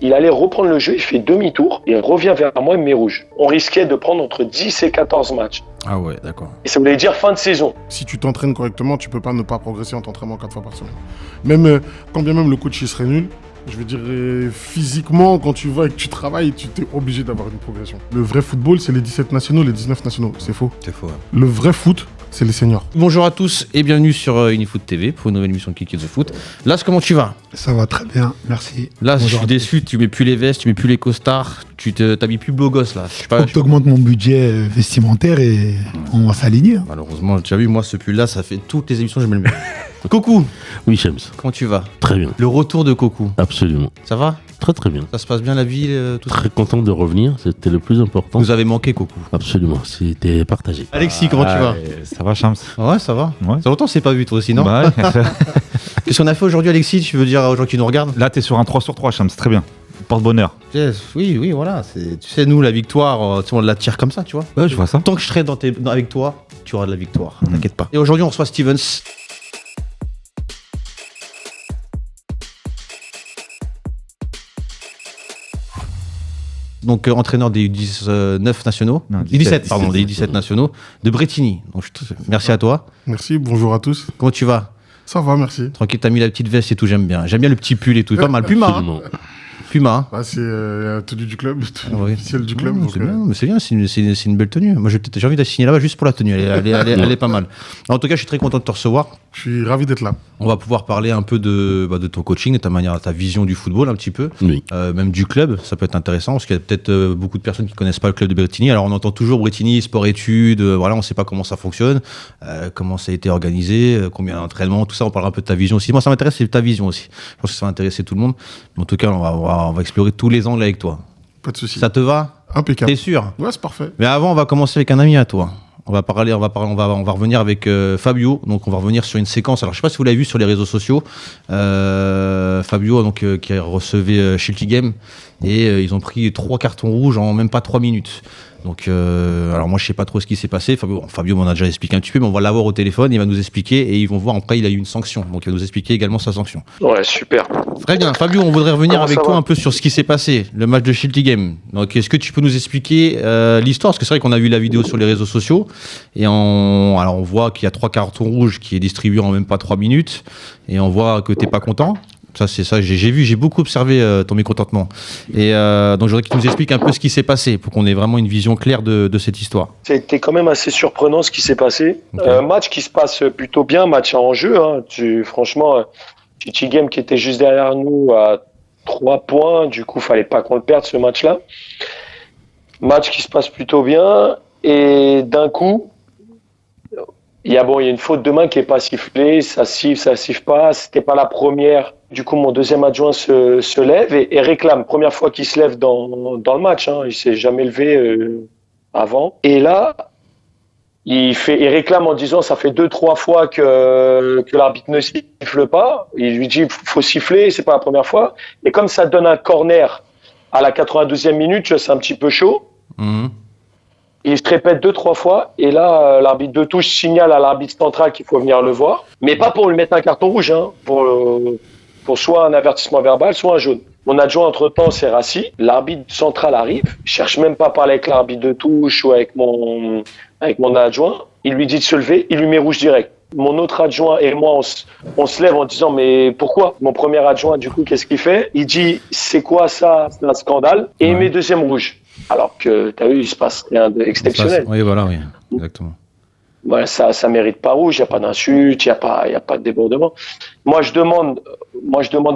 Il allait reprendre le jeu, il fait demi-tour et revient vers moi, il me met rouge. On risquait de prendre entre 10 et 14 matchs. Ah ouais, d'accord. Et ça voulait dire fin de saison. Si tu t'entraînes correctement, tu peux pas ne pas progresser en t'entraînant 4 fois par semaine. Même, quand bien même le coach il serait nul, je veux dire, physiquement, quand tu vas et que tu travailles, tu t'es obligé d'avoir une progression. Le vrai football, c'est les 17 nationaux, les 19 nationaux. C'est faux. C'est faux, ouais. Le vrai foot, c'est les seniors. Bonjour à tous et bienvenue sur Unifoot TV pour une nouvelle émission de Kick the Foot. Là, comment tu vas? Ça va très bien, merci. Là, Bonjour je suis déçu, tu mets plus les vestes, tu mets plus les costards, tu t'habilles plus beau gosse là. Je sais pas, Faut que t'augmentes mon budget vestimentaire et on va s'aligner. Malheureusement, tu as vu, moi, ce pull-là, ça fait toutes les émissions que je mets le même. Coucou, Oui, Shams. comment tu vas? Très bien. Le retour de Coucou, Absolument. ça va? Très très bien. Ça se passe bien la vie, tout ça? Très content de revenir. C'était le plus important. Vous avez manqué Coucou. Absolument. C'était partagé. Alexis, comment tu vas? Ça va, Shams? Ouais, ça va. Ouais. Ça longtemps que c'est pas vu toi aussi, non? Bah ouais. Qu'est-ce qu'on a fait aujourd'hui, Alexis? Tu veux dire aux gens qui nous regardent? Là, t'es sur un 3 sur 3, Shams, très bien. Porte-bonheur. Oui, voilà. Tu sais, nous, la victoire, on la tire comme ça, tu vois. Ouais, je vois ça. Tant que je serai avec toi, tu auras de la victoire. T'inquiète pas. Et aujourd'hui, on reçoit Stevens. Donc, entraîneur des U19 nationaux. Non, 17, pardon, des U17 nationaux de Bretigny. Donc, merci à toi. Merci, bonjour à tous. Comment tu vas? Ça va, merci. Tranquille, t'as mis la petite veste et tout, j'aime bien. J'aime bien le petit pull et tout. Pas mal. Puma. Hein. Absolument. Puma. Bah, c'est la tenue du club, tenue Oui. officielle du club. Ouais, donc, c'est bien, mais c'est bien, c'est une belle tenue. Moi, j'ai envie d'assigner là-bas juste pour la tenue. Elle est pas mal. En tout cas, je suis très content de te recevoir. je suis ravi d'être là. On va pouvoir parler un peu de ton coaching, de ta manière, ta vision du football un petit peu, Oui. même du club. Ça peut être intéressant parce qu'il y a peut-être beaucoup de personnes qui connaissent pas le club de Bretigny. Alors, on entend toujours Bretigny, sport-études. Voilà, on sait pas comment ça fonctionne, comment ça a été organisé, combien d'entraînements, tout ça. On parlera un peu de ta vision aussi. Moi, ça m'intéresse, c'est ta vision aussi. Je pense que ça va intéresser tout le monde. Mais en tout cas, on va explorer tous les angles avec toi. Pas de soucis. Ça te va? Impeccable. T'es sûr? Ouais, c'est parfait. Mais avant, on va commencer avec un ami à toi. On va revenir avec Fabio. Donc, on va revenir sur une séquence. Alors, je sais pas si vous l'avez vu sur les réseaux sociaux. Fabio, donc, qui a recevé Shilty Game. Et ils ont pris 3 cartons rouges en même pas 3 minutes. Donc, alors moi, je sais pas trop ce qui s'est passé. Fabio m'en a déjà expliqué un petit peu, mais on va l'avoir au téléphone. Il va nous expliquer et ils vont voir. Après, il a eu une sanction. Donc, il va nous expliquer également sa sanction. Ouais, super. Très bien. Fabio, on voudrait revenir Comment avec ça toi va un peu sur ce qui s'est passé, le match de Shilty Game. Donc, est-ce que tu peux nous expliquer l'histoire? Parce que c'est vrai qu'on a vu la vidéo sur les réseaux sociaux et on voit qu'il y a 3 cartons rouges qui est distribué en même pas 3 minutes et on voit que t'es pas content. Ça, c'est ça, j'ai beaucoup observé ton mécontentement. Et donc, je voudrais que tu nous expliques un peu ce qui s'est passé pour qu'on ait vraiment une vision claire de cette histoire. C'était quand même assez surprenant ce qui s'est passé. Ok. Match qui se passe plutôt bien, match à enjeu. Hein. Franchement, Shilty Game qui était juste derrière nous à 3 points. Du coup, fallait pas qu'on le perde ce match-là. Match qui se passe plutôt bien. Et d'un coup, il y a une faute de main qui est pas sifflée. Ça siffle pas. C'était pas la première. Du coup, mon deuxième adjoint se lève et réclame. Première fois qu'il se lève dans le match. Hein. Il s'est jamais levé avant. Et là, il réclame en disant ça fait 2-3 fois que l'arbitre ne siffle pas. Il lui dit faut siffler, c'est pas la première fois. Et comme ça donne un corner à la 92e minute, c'est un petit peu chaud. Mhm. Il se répète 2-3 fois et là, l'arbitre de touche signale à l'arbitre central qu'il faut venir le voir, mais pas pour lui mettre un carton rouge, hein, pour soit un avertissement verbal, soit un jaune. Mon adjoint, entre-temps, s'est rassis. L'arbitre central arrive, cherche même pas à parler avec l'arbitre de touche ou avec mon adjoint. Il lui dit de se lever, il lui met rouge direct. Mon autre adjoint et moi, on se lève en disant mais pourquoi? Mon premier adjoint, du coup, qu'est-ce qu'il fait? Il dit c'est quoi ça? C'est un scandale. Et il met deuxième rouge. Alors que, t'as vu, il se passe rien d'exceptionnel. Oui, voilà, oui, exactement. Voilà, ça mérite pas rouge, il n'y a pas d'insulte, il y a pas de débordement. Moi, je demande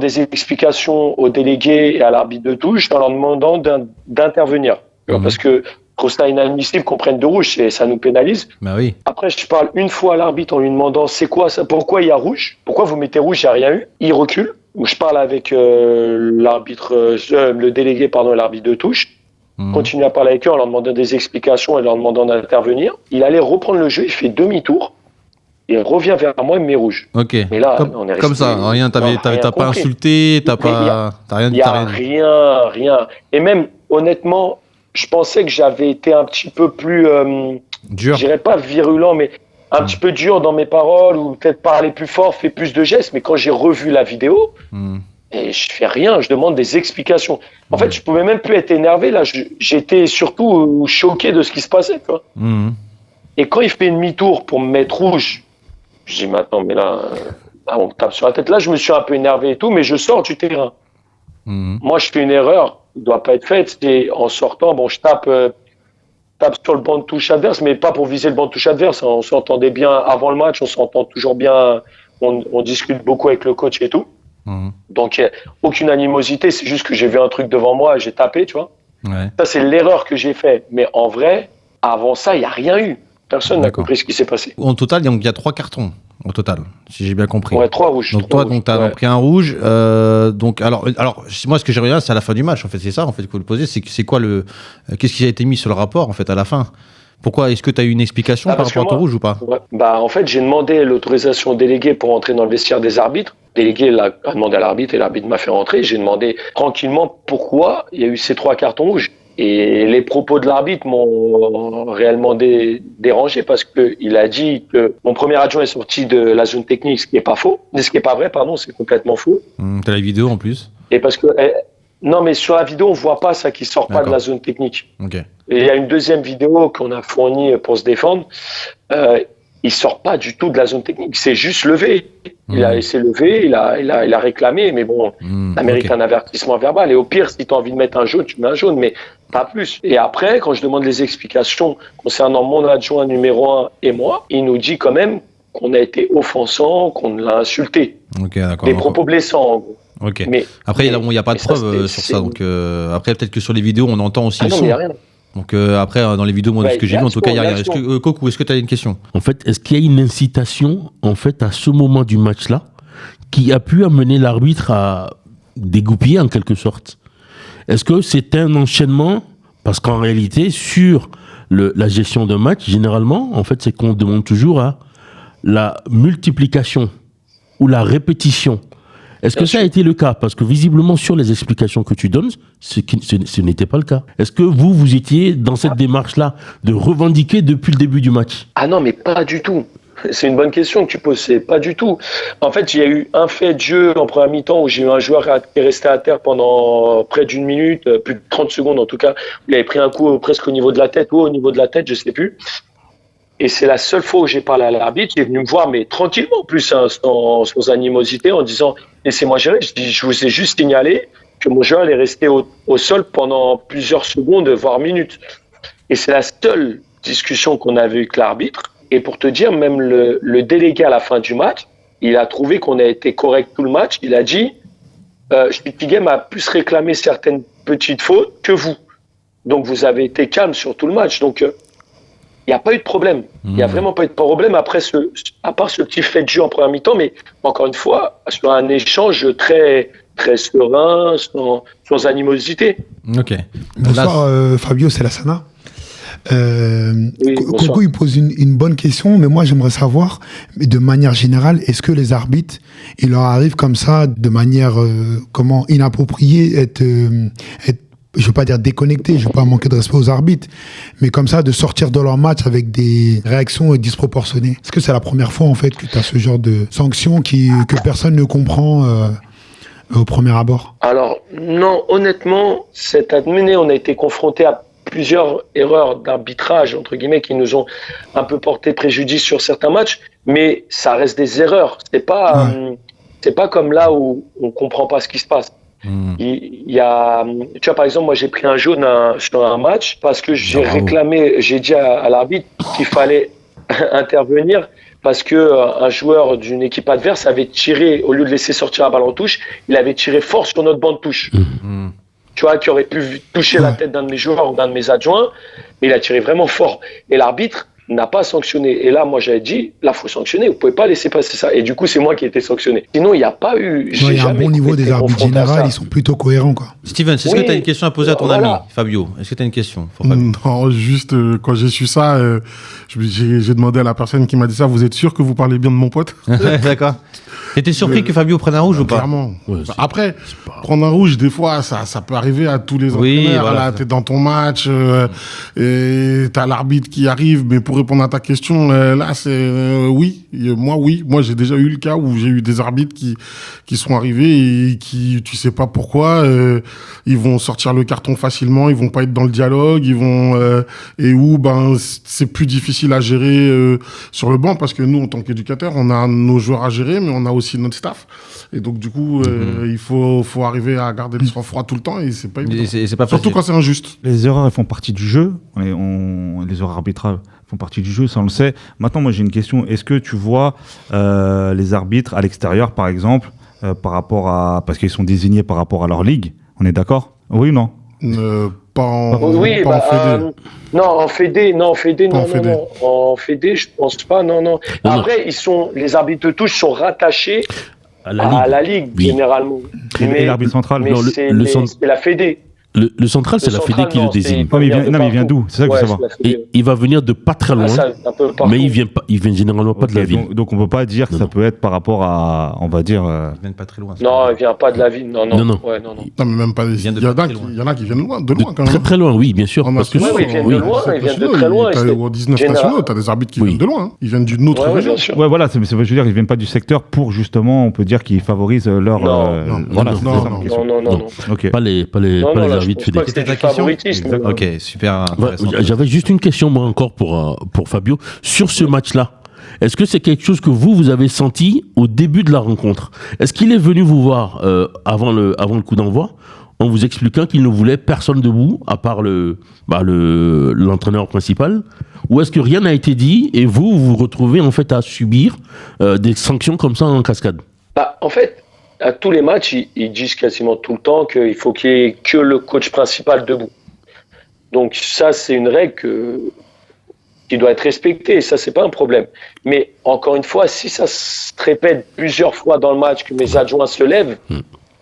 des explications aux délégués et à l'arbitre de touche en leur demandant d'intervenir. Parce que je trouve ça inadmissible qu'on prenne 2 rouges, ça nous pénalise. Bah oui. Après, je parle une fois à l'arbitre en lui demandant c'est quoi ça, pourquoi il y a rouge, pourquoi vous mettez rouge, il n'y a rien eu. Il recule. Je parle avec le délégué, et l'arbitre de touche. Continue à parler avec eux en leur demandant des explications et leur demandant d'intervenir. Il allait reprendre le jeu, il fait demi-tour. Il revient vers moi, il me met rouge. Ok. Mais là, on est resté... Comme ça, rien, t'as pas compris. insulté, t'as rien Il dit. n'y a rien. Et même, honnêtement, je pensais que j'avais été un petit peu plus, Dur. je dirais pas virulent, mais un petit peu dur dans mes paroles, ou peut-être parler plus fort, faire plus de gestes. Mais quand j'ai revu la vidéo, Et je fais rien, je demande des explications. En fait, je pouvais même plus être énervé, là, j'étais surtout choqué de ce qui se passait, tu vois. Et quand il fait demi-tour pour me mettre rouge, je dis maintenant, mais là, on me tape sur la tête. Là, je me suis un peu énervé et tout, mais je sors du terrain. Moi, je fais une erreur, qui ne doit pas être faite. Et en sortant, bon, je tape sur le banc de touche adverse, mais pas pour viser le banc de touche adverse. On s'entendait bien avant le match, on s'entend toujours bien, on discute beaucoup avec le coach et tout. Donc, aucune animosité, c'est juste que j'ai vu un truc devant moi et j'ai tapé, tu vois. Ouais. Ça, c'est l'erreur que j'ai faite. Mais en vrai, avant ça, il n'y a rien eu. Personne n'a compris ce qui s'est passé. En total, donc, il y a 3 cartons, au total, si j'ai bien compris. Ouais, 3 rouges. Donc toi, tu as pris un rouge. Donc, alors, moi, ce que j'aimerais bien, c'est à la fin du match, en fait. C'est ça, en fait, qu'il faut le poser. C'est quoi qu'est-ce qui a été mis sur le rapport, en fait, à la fin? Pourquoi? Est-ce que tu as eu une explication par rapport à ton rouge ou pas? Ouais. Bah, en fait, j'ai demandé l'autorisation au délégué pour entrer dans le vestiaire des arbitres. Le délégué a demandé à l'arbitre et l'arbitre m'a fait rentrer. J'ai demandé tranquillement pourquoi il y a eu ces 3 cartons rouges. Et les propos de l'arbitre m'ont réellement dérangé parce qu'il a dit que mon premier adjoint est sorti de la zone technique, ce qui n'est pas faux. Ce qui n'est pas vrai, pardon, c'est complètement faux. T'as la vidéo en plus? Et parce que... non, mais sur la vidéo, on voit pas ça qui sort pas de la zone technique. Okay. Et il y a une deuxième vidéo qu'on a fournie pour se défendre. Il sort pas du tout de la zone technique. C'est juste levé. Il s'est levé, il a réclamé, mais bon, ça mérite un avertissement verbal. Et au pire, si tu as envie de mettre un jaune, tu mets un jaune, mais pas plus. Et après, quand je demande les explications concernant mon adjoint numéro 1 et moi, il nous dit quand même qu'on a été offensant, qu'on l'a insulté. Okay, d'accord. Des propos blessants, en gros. Ok. Mais, après, il n'y a pas de preuves sur ça. Donc, après, peut-être que sur les vidéos, on entend aussi le son. Il n'y a rien. Donc, après, dans les vidéos, moi, de ce que j'ai vu, en tout cas, il n'y a rien. Kokou, est-ce que tu as une question? En fait, est-ce qu'il y a une incitation, en fait, à ce moment du match-là, qui a pu amener l'arbitre à dégoupiller, en quelque sorte? Est-ce que c'est un enchaînement? Parce qu'en réalité, sur la gestion d'un match, généralement, en fait, c'est qu'on demande toujours à la multiplication ou la répétition. Est-ce que ça a été le cas? Parce que visiblement, sur les explications que tu donnes, ce n'était pas le cas. Est-ce que vous étiez dans cette démarche-là de revendiquer depuis le début du match? Ah non, mais pas du tout. C'est une bonne question que tu poses, c'est pas du tout. En fait, il y a eu un fait de jeu en première mi-temps où j'ai eu un joueur qui est resté à terre pendant près d'une minute, plus de 30 secondes en tout cas. Il avait pris un coup presque au niveau de la tête, ou au niveau de la tête, je sais plus. Et c'est la seule fois où j'ai parlé à l'arbitre, qui est venu me voir, mais tranquillement, plus hein, sans animosité, en disant « Laissez-moi gérer ». Je dis « Je vous ai juste signalé que mon joueur est resté au sol pendant plusieurs secondes, voire minutes ». Et c'est la seule discussion qu'on avait eue avec l'arbitre. Et pour te dire, même le délégué à la fin du match, il a trouvé qu'on a été correct tout le match. Il a dit Schmitt-Piguem a plus réclamé certaines petites fautes que vous. Donc vous avez été calme sur tout le match. Donc il n'y a pas eu de problème. Il n'y a vraiment pas eu de problème après à part ce petit fait de jeu en première mi-temps. Mais encore une fois, sur un échange très, très serein, sans animosité. Ok. Bonsoir Fabio, c'est Lassana. Oui, Kokou il pose une bonne question, mais moi j'aimerais savoir, de manière générale, est-ce que les arbitres, il leur arrive comme ça, de manière inappropriée, être je veux pas dire déconnecté, je veux pas manquer de respect aux arbitres, mais comme ça, de sortir de leur match avec des réactions disproportionnées? Est-ce que c'est la première fois en fait que tu as ce genre de sanctions que personne ne comprend au premier abord? Alors non, honnêtement, cette année, on a été confronté à plusieurs erreurs d'arbitrage, entre guillemets, qui nous ont un peu porté préjudice sur certains matchs, mais ça reste des erreurs. C'est pas comme là où on comprend pas ce qui se passe. Il y a, tu vois, par exemple, moi j'ai pris un jaune sur un match parce que j'ai réclamé, j'ai dit à l'arbitre qu'il fallait intervenir parce que un joueur d'une équipe adverse avait tiré, au lieu de laisser sortir la balle en touche, il avait tiré fort sur notre banc de touche. Tu vois, qui aurait pu toucher la tête d'un de mes joueurs ou d'un de mes adjoints, mais il a tiré vraiment fort. Et l'arbitre n'a pas sanctionné. Et là, moi, j'avais dit, là, faut sanctionner, vous pouvez pas laisser passer ça. Et du coup, c'est moi qui ai été sanctionné. Sinon, il n'y a pas eu... Il y a un bon niveau des arbitres généraux, ils sont plutôt cohérents, quoi. Steven, est-ce que tu as une question à poser à ton ami, Fabio? Est-ce que tu as une question pour Fabio? Non, juste, quand j'ai su ça, j'ai demandé à la personne qui m'a dit ça, vous êtes sûr que vous parlez bien de mon pote? D'accord. T'étais surpris que Fabio prenne un rouge ou pas? Clairement. Ouais, Après, prendre un rouge, des fois, ça peut arriver à tous les Oui, entraîneurs. voilà. Là, t'es dans ton match, et t'as l'arbitre qui arrive. Mais pour répondre à ta question, là, c'est oui. Oui. Moi, j'ai déjà eu le cas où j'ai eu des arbitres qui sont arrivés et qui, tu sais pas pourquoi, ils vont sortir le carton facilement, ils vont pas être dans le dialogue, et où, c'est plus difficile à gérer sur le banc parce que nous, en tant qu'éducateurs, on a nos joueurs à gérer, mais on a aussi notre staff. Et donc, du coup, il faut arriver à garder le sang-froid tout le temps et c'est pas évident. C'est pas Surtout facile. quand c'est injuste. Les erreurs, elles font partie du jeu. Les erreurs arbitrales font partie du jeu, ça on le sait. Maintenant, moi j'ai une question. Est-ce que tu vois les arbitres à l'extérieur, par exemple, par rapport à... Parce qu'ils sont désignés par rapport à leur ligue, on est d'accord? Oui ou non? Pas en, Oui, pas en fédé. non, en fédé, non. En fédé, je pense pas, non. Non, Après, les arbitres de touche sont rattachés à à la ligue, Oui. généralement. Et l'arbitre central? Mais Non, c'est la fédé. Le central, c'est la Fédé qui le désigne. Non, mais il vient d'où? C'est ça que je veux savoir. Et il va venir de pas très loin, mais il vient généralement pas de la Ok, ville. donc on peut pas dire que ça peut être par rapport à, on va dire... Ils viennent pas très loin. Non, il vient pas de la ville, non. Non. Ouais, non. Non, mais même pas. Il vient de y en très a loin. il y en a qui viennent de loin quand De même. très très loin, oui, bien sûr. En Parce que national, ils viennent de oui. loin, ils viennent de très loin. Aux 19 Général. nationaux, t'as des arbitres qui Oui. viennent de loin. Hein. Ils viennent d'une autre Ouais, région. bien sûr. Ouais, voilà, je veux dire, ils viennent pas du secteur pour justement, on peut dire qu'ils favorisent leur... non, voilà, non, c'est non, ça ma non. question. Non. Ok. Pas les Non, là, arbitres je pense pas fédés. que c'était C'était du ta question? favoritisme. Ok, super Ouais, intéressant. J'avais juste une question, moi, encore pour Fabio. Sur ce match-là, est-ce que c'est quelque chose que vous avez senti au début de la rencontre? Est-ce qu'il est venu vous voir avant le coup d'envoi en vous expliquant qu'il ne voulait personne debout à part l'entraîneur principal? Ou est-ce que rien n'a été dit et vous vous retrouvez en fait à subir des sanctions comme ça en cascade? En fait, à tous les matchs, ils disent quasiment tout le temps qu'il faut qu'il y ait que le coach principal debout. Donc ça, c'est une règle qui doit être respectée, et ça, c'est pas un problème. Mais encore une fois, si ça se répète plusieurs fois dans le match que mes adjoints se lèvent,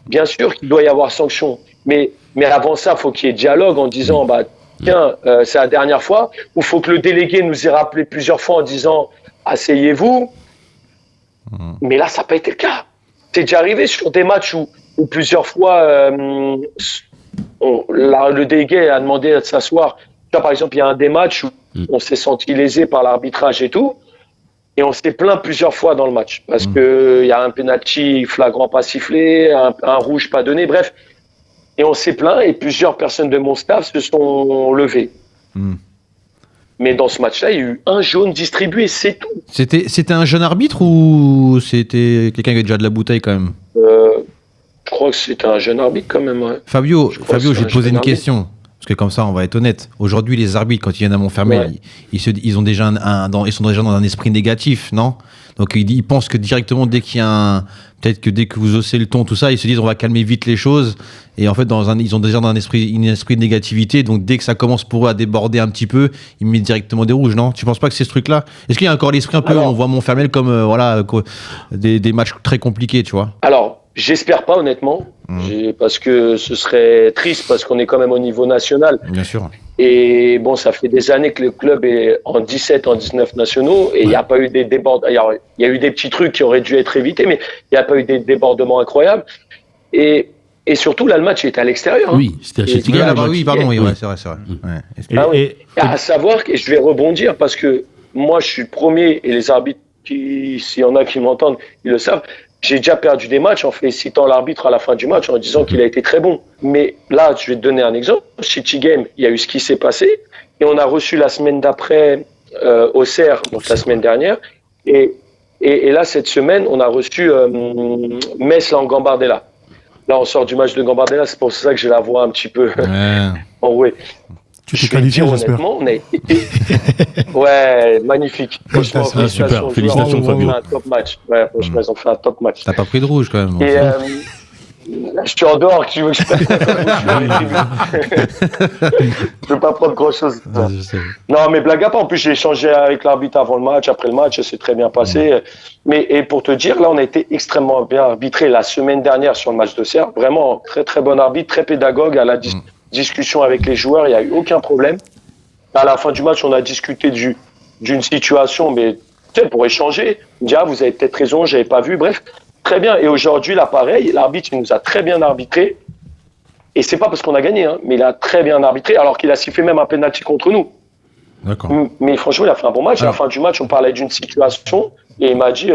bien sûr qu'il doit y avoir sanction. Mais avant ça, il faut qu'il y ait dialogue en disant, tiens, c'est la dernière fois, ou il faut que le délégué nous ait rappelé plusieurs fois en disant, asseyez-vous. Mais là, ça n'a pas été le cas. C'est déjà arrivé sur des matchs où plusieurs fois, le délégué a demandé de s'asseoir. Là, par exemple, il y a un des matchs où on s'est senti lésé par l'arbitrage et tout, et on s'est plaint plusieurs fois dans le match parce que il y a un penalty flagrant pas sifflé, un rouge pas donné, bref. Et on s'est plaint et plusieurs personnes de mon staff se sont levées. Mais dans ce match-là, il y a eu un jaune distribué, c'est tout. C'était un jeune arbitre ou c'était quelqu'un qui avait déjà de la bouteille quand même? Je crois que c'était un jeune arbitre quand même. Ouais. Fabio, Je crois que je vais c'est te un poser jeune une arbitre. question. Parce que comme ça, on va être honnête. Aujourd'hui, les arbitres, quand ils viennent à Montfermeil, Ouais. ils sont déjà dans un esprit négatif, non? Donc ils pensent que directement, dès qu'il y a peut-être que dès que vous haussez le ton, tout ça, ils se disent on va calmer vite les choses. Et en fait, ils ont déjà un esprit de négativité. Donc dès que ça commence pour eux à déborder un petit peu, ils mettent directement des rouges, non? Tu penses pas que c'est ce truc-là? Est-ce qu'il y a encore l'esprit un peu, on voit Montfermeil comme des matchs très compliqués, tu vois? Alors, j'espère pas honnêtement, parce que ce serait triste parce qu'on est quand même au niveau national. Bien sûr. Et bon, ça fait des années que le club est en 17, en 19 nationaux et il n'y a pas eu des débordements. Il y a eu des petits trucs qui auraient dû être évités, mais il n'y a pas eu des débordements incroyables. Et surtout, là, le match était à l'extérieur. Oui, c'était à Châtillon. Oui, pardon, oui, ouais, c'est vrai. Ouais. À savoir que je vais rebondir parce que moi, je suis le premier et les arbitres, s'il y en a qui m'entendent, ils le savent. J'ai déjà perdu des matchs en félicitant l'arbitre à la fin du match en disant qu'il a été très bon. Mais là, je vais te donner un exemple. City Game, il y a eu ce qui s'est passé et on a reçu la semaine d'après Auxerre, donc la semaine dernière. Et là, cette semaine, on a reçu Metz en Gambardella. Là, on sort du match de Gambardella, c'est pour ça que j'ai la voix un petit peu enrouée. Tu t'es qualifié, j'espère. Honnêtement, on a été... Ouais, magnifique. Franchement, super. Félicitations, Ils Fabio. ont fait un top match. Ouais, franchement, ils ont fait un top match. T'as pas pris de rouge quand même. Et là, je suis en dehors, tu veux que je fasse Je peux pas prendre grand chose. Non, mais blague à part. En plus, j'ai échangé avec l'arbitre avant le match, après le match, c'est très bien passé. Et pour te dire, là, on a été extrêmement bien arbitré la semaine dernière sur le match de Serre. Vraiment, très, très bon arbitre, très pédagogue à la discussion avec les joueurs. Il n'y a eu aucun problème. À la fin du match, on a discuté d'une situation, mais tu sais, pour échanger. On dit, vous avez peut-être raison, j'avais pas vu. Bref, très bien. Et aujourd'hui, là, pareil, l'arbitre, il nous a très bien arbitré. Et c'est pas parce qu'on a gagné, hein, mais il a très bien arbitré, alors qu'il a sifflé même un penalty contre nous. D'accord. Mais franchement, il a fait un bon match. À la fin du match, on parlait d'une situation et il m'a dit,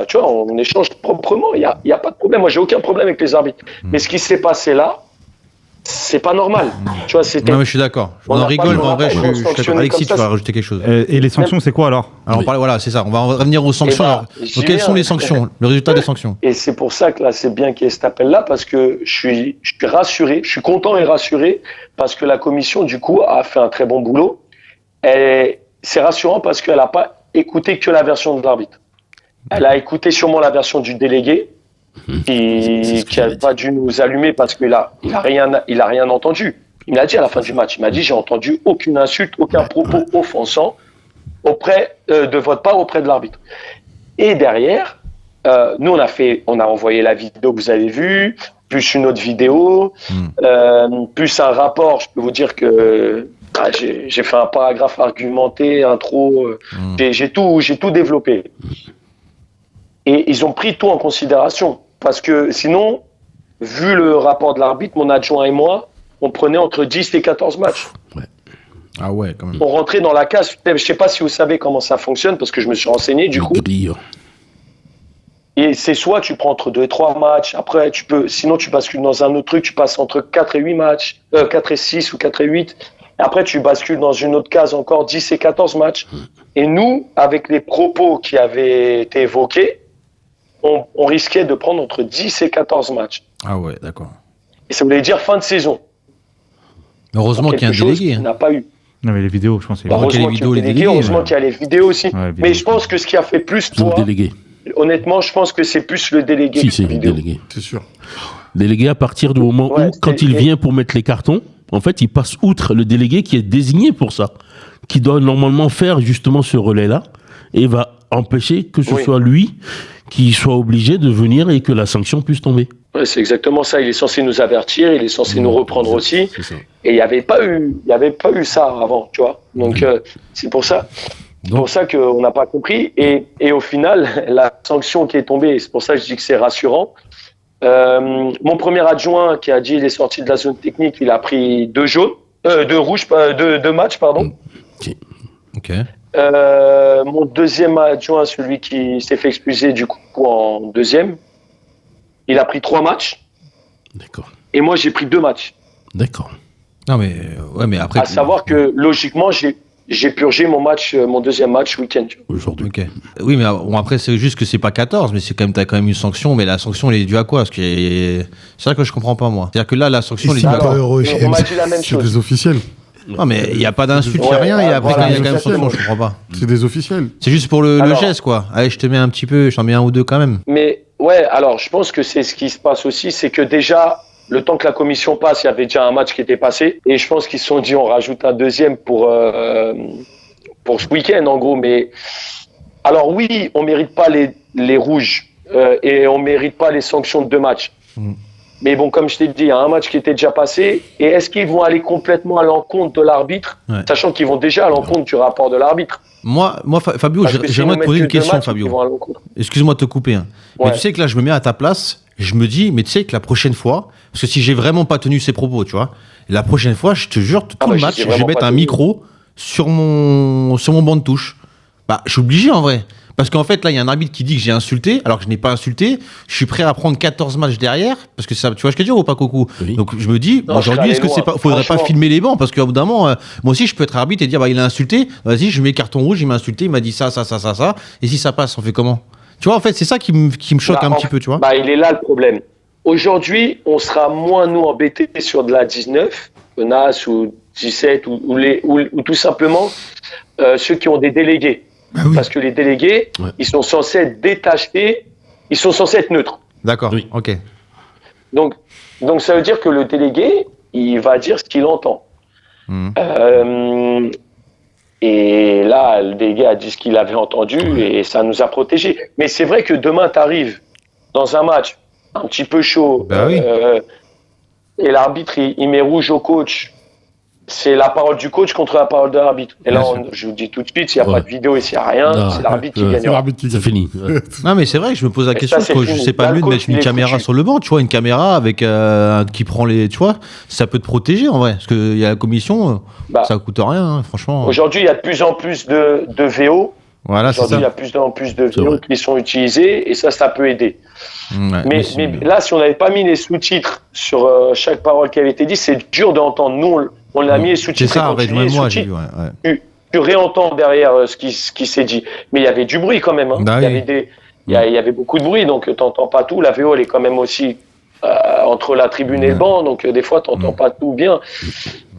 tu vois, on échange proprement. Il y a pas de problème. Moi, j'ai aucun problème avec les arbitres. Mais ce qui s'est passé là, c'est pas normal. Tu vois, c'était. Non, mais je suis d'accord. On en rigole, mais en vrai, je suis d'accord. Alexis, tu vas rajouter quelque chose. Et les sanctions, c'est quoi alors? Alors, on parlait, voilà, c'est ça. On va revenir aux sanctions. ben, Alors, donc, quelles sont les sanctions? Le résultat des sanctions? Et c'est pour ça que là, c'est bien qu'il y ait cet appel-là, parce que je suis rassuré, je suis content et rassuré, parce que la commission, du coup, a fait un très bon boulot. Et c'est rassurant parce qu'elle n'a pas écouté que la version de l'arbitre. Elle a écouté sûrement la version du délégué, qui n'a pas dû nous allumer parce qu'il a rien entendu. Il m'a dit à la fin du match, il m'a dit, j'ai entendu aucune insulte, aucun propos offensant auprès de votre part auprès de l'arbitre. Et derrière, nous on a envoyé la vidéo que vous avez vue, plus une autre vidéo, plus un rapport. Je peux vous dire que j'ai fait un paragraphe argumenté, intro, j'ai tout développé. Et ils ont pris tout en considération. Parce que sinon, vu le rapport de l'arbitre, mon adjoint et moi, on prenait entre 10 et 14 matchs. Ouais. Ah ouais, quand même. On rentrait dans la case. Je ne sais pas si vous savez comment ça fonctionne, parce que je me suis renseigné du coup. Et c'est soit tu prends entre 2 et 3 matchs, après sinon tu bascules dans un autre truc, tu passes entre 4 et 8 matchs, 4 et 6 ou 4 et 8. Et après tu bascules dans une autre case encore 10 et 14 matchs. Et nous, avec les propos qui avaient été évoqués, on risquait de prendre entre 10 et 14 matchs. Ah ouais, d'accord. Et ça voulait dire fin de saison. Heureusement qu'il y a un délégué. On n'a pas eu. Non, mais les vidéos, je pense. Heureusement qu'il y a les délégués, heureusement qu'il y a les vidéos aussi. Ouais, mais je pense que ce qui a fait plus Le toi, délégué. honnêtement, je pense que c'est plus le délégué Si, que c'est la le vidéo. délégué. C'est sûr. Délégué à partir du moment où, quand il vient pour mettre les cartons, en fait, il passe outre le délégué qui est désigné pour ça, qui doit normalement faire justement ce relais-là, et va empêcher que ce soit lui qui soit obligé de venir et que la sanction puisse tomber. Ouais, c'est exactement ça. Il est censé nous avertir, il est censé nous reprendre aussi. C'est ça. Et il n'y avait pas eu ça avant, tu vois. Donc c'est pour ça. C'est pour ça qu'on n'a pas compris. Et au final, la sanction qui est tombée, c'est pour ça que je dis que c'est rassurant. Mon premier adjoint qui a dit il est sorti de la zone technique, il a pris 2 jaunes, 2 rouges, 2 matchs, pardon. Ok. Mon deuxième adjoint, celui qui s'est fait expulser du coup en deuxième, il a pris 3 matchs. D'accord. Et moi, j'ai pris 2 matchs. D'accord. Non, mais, ouais, mais après. À savoir que, logiquement, j'ai purgé mon deuxième match week-end. Aujourd'hui. Ok. Oui, mais bon, après, c'est juste que c'est pas 14, mais c'est quand même, t'as quand même une sanction, mais la sanction, elle est due à quoi? C'est ça que je comprends pas, moi. C'est-à-dire que là, la sanction, elle est due à quoi? On m'a dit la même C'est chose. des officiels. Non, mais il n'y a pas d'insulte, il n'y a rien, et après, voilà, il y a quand même officiel. sanction, je comprends pas. C'est des officiels. C'est juste pour le Alors- geste, quoi. Allez, je te mets un petit peu, je t'en mets un ou deux quand même. Mais ouais, alors je pense que c'est ce qui se passe aussi, c'est que déjà, le temps que la commission passe, il y avait déjà un match qui était passé, et je pense qu'ils se sont dit on rajoute un deuxième pour ce week-end en gros. Mais alors oui, on mérite pas les rouges et on mérite pas les sanctions de 2 matchs. Mais bon, comme je t'ai dit, il y a un match qui était déjà passé, et est-ce qu'ils vont aller complètement à l'encontre de l'arbitre, sachant qu'ils vont déjà à l'encontre du rapport de l'arbitre? Moi, Fabio, Parce que si j'aimerais on te poser met une que 2 question, matchs, Fabio. ils vont à l'encontre. Excuse-moi de te couper. Hein. Ouais. Mais tu sais que là, je me mets à ta place, je me dis, mais tu sais que la prochaine fois, parce que si j'ai vraiment pas tenu ces propos, tu vois, la prochaine fois, je te jure, tout le je match, les ai je vais vraiment mettre pas un tenus. micro sur mon banc de touche. Bah, je suis obligé en vrai. Parce qu'en fait, là, il y a un arbitre qui dit que j'ai insulté, alors que je n'ai pas insulté. Je suis prêt à prendre 14 matchs derrière, parce que ça, tu vois ce que je veux dire ou pas, Coucou? Oui. Donc, je me dis, Non, aujourd'hui, je est-ce que serais c'est pas, allé faudrait loin. pas filmer les bancs? Parce qu'au bout d'un moment, moi aussi, je peux être arbitre et dire, bah, il a insulté. Vas-y, je mets carton rouge, il m'a insulté, il m'a dit ça. Et si ça passe, on fait comment? Tu vois, en fait, c'est ça qui me choque un petit peu, tu vois. Bah, il est là le problème. Aujourd'hui, on sera moins, nous, embêtés sur de la 19, NAS ou 17, ou tout simplement ceux qui ont des délégués. Bah oui. Parce que les délégués, ils sont censés être détachés, ils sont censés être neutres. D'accord, Oui. ok. Donc, ça veut dire que le délégué, il va dire ce qu'il entend. Et là, le délégué a dit ce qu'il avait entendu et ça nous a protégés. Mais c'est vrai que demain, tu arrives dans un match un petit peu chaud Bah oui. et l'arbitre, il met rouge au coach c'est la parole du coach contre la parole de l'arbitre. Et là, Bien sûr. je vous dis tout de suite, s'il n'y a Ouais. pas de vidéo et s'il n'y a rien, Non, c'est l'arbitre qui ouais. C'est gagnera. l'arbitre qui C'est gagne. fini. Ouais. Non, mais c'est vrai que je me pose la Et question, ça, c'est parce que je fini. sais pas Là, mieux de le mettre coach, une il est caméra foutu. sur le banc, tu vois, une caméra avec qui prend les. Tu vois, ça peut te protéger en vrai. Parce qu'il y a la commission, Bah, ça coûte rien, hein, franchement. Aujourd'hui, il y a de plus en plus de VO. Voilà, c'est Aujourd'hui, ça. il y a de plus en plus de C'est VO vrai. qui sont utilisés et ça peut aider. Ouais, Mais c'est- là, si on n'avait pas mis les sous-titres sur chaque parole qui avait été dite, c'est dur d'entendre. Nous, on a mis les C'est sous-titres. ça, et en quand fait, tu lis les même moi, j'ai sous-titres, vu. Ouais. tu réentends derrière ce qui s'est dit. Mais il y avait du bruit quand même. Hein. Bah il, y oui. avait il y avait beaucoup de bruit, donc tu n'entends pas tout. La VO, elle est quand même aussi entre la tribune et le banc, donc des fois, tu n'entends pas tout bien.